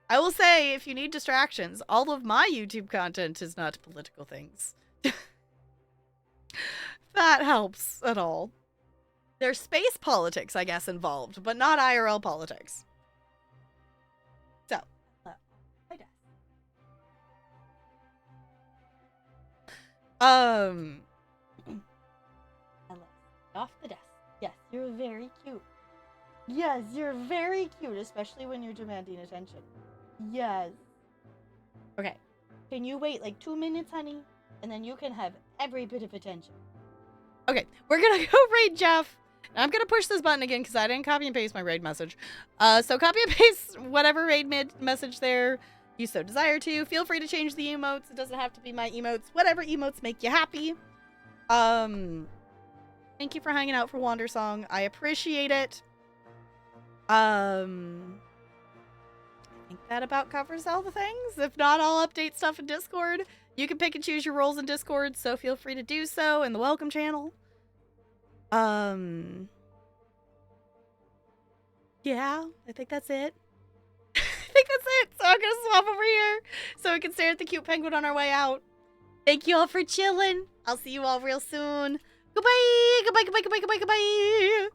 I will say, if you need distractions, all of my YouTube content is not political things. That helps at all. There's space politics, I guess, involved, but not IRL politics. So, my desk. Off the desk. Yes, you're very cute. Yes, you're very cute, especially when you're demanding attention. Yes. Okay. Can you wait like 2 minutes, honey? And then you can have every bit of attention. Okay, we're gonna go raid Jeff. I'm gonna push this button again because I didn't copy and paste my raid message. So copy and paste whatever raid message there you so desire to. Feel free to change the emotes. It doesn't have to be my emotes. Whatever emotes make you happy. Thank you for hanging out for Wandersong. I appreciate it. I think that about covers all the things. If not, I'll update stuff in Discord. You can pick and choose your roles in Discord, so feel free to do so in the welcome channel. Yeah, I think that's it. I think that's it. So I'm gonna swap over here so we can stare at the cute penguin on our way out. Thank you all for chilling. I'll see you all real soon. Goodbye, goodbye, goodbye, goodbye, goodbye, goodbye.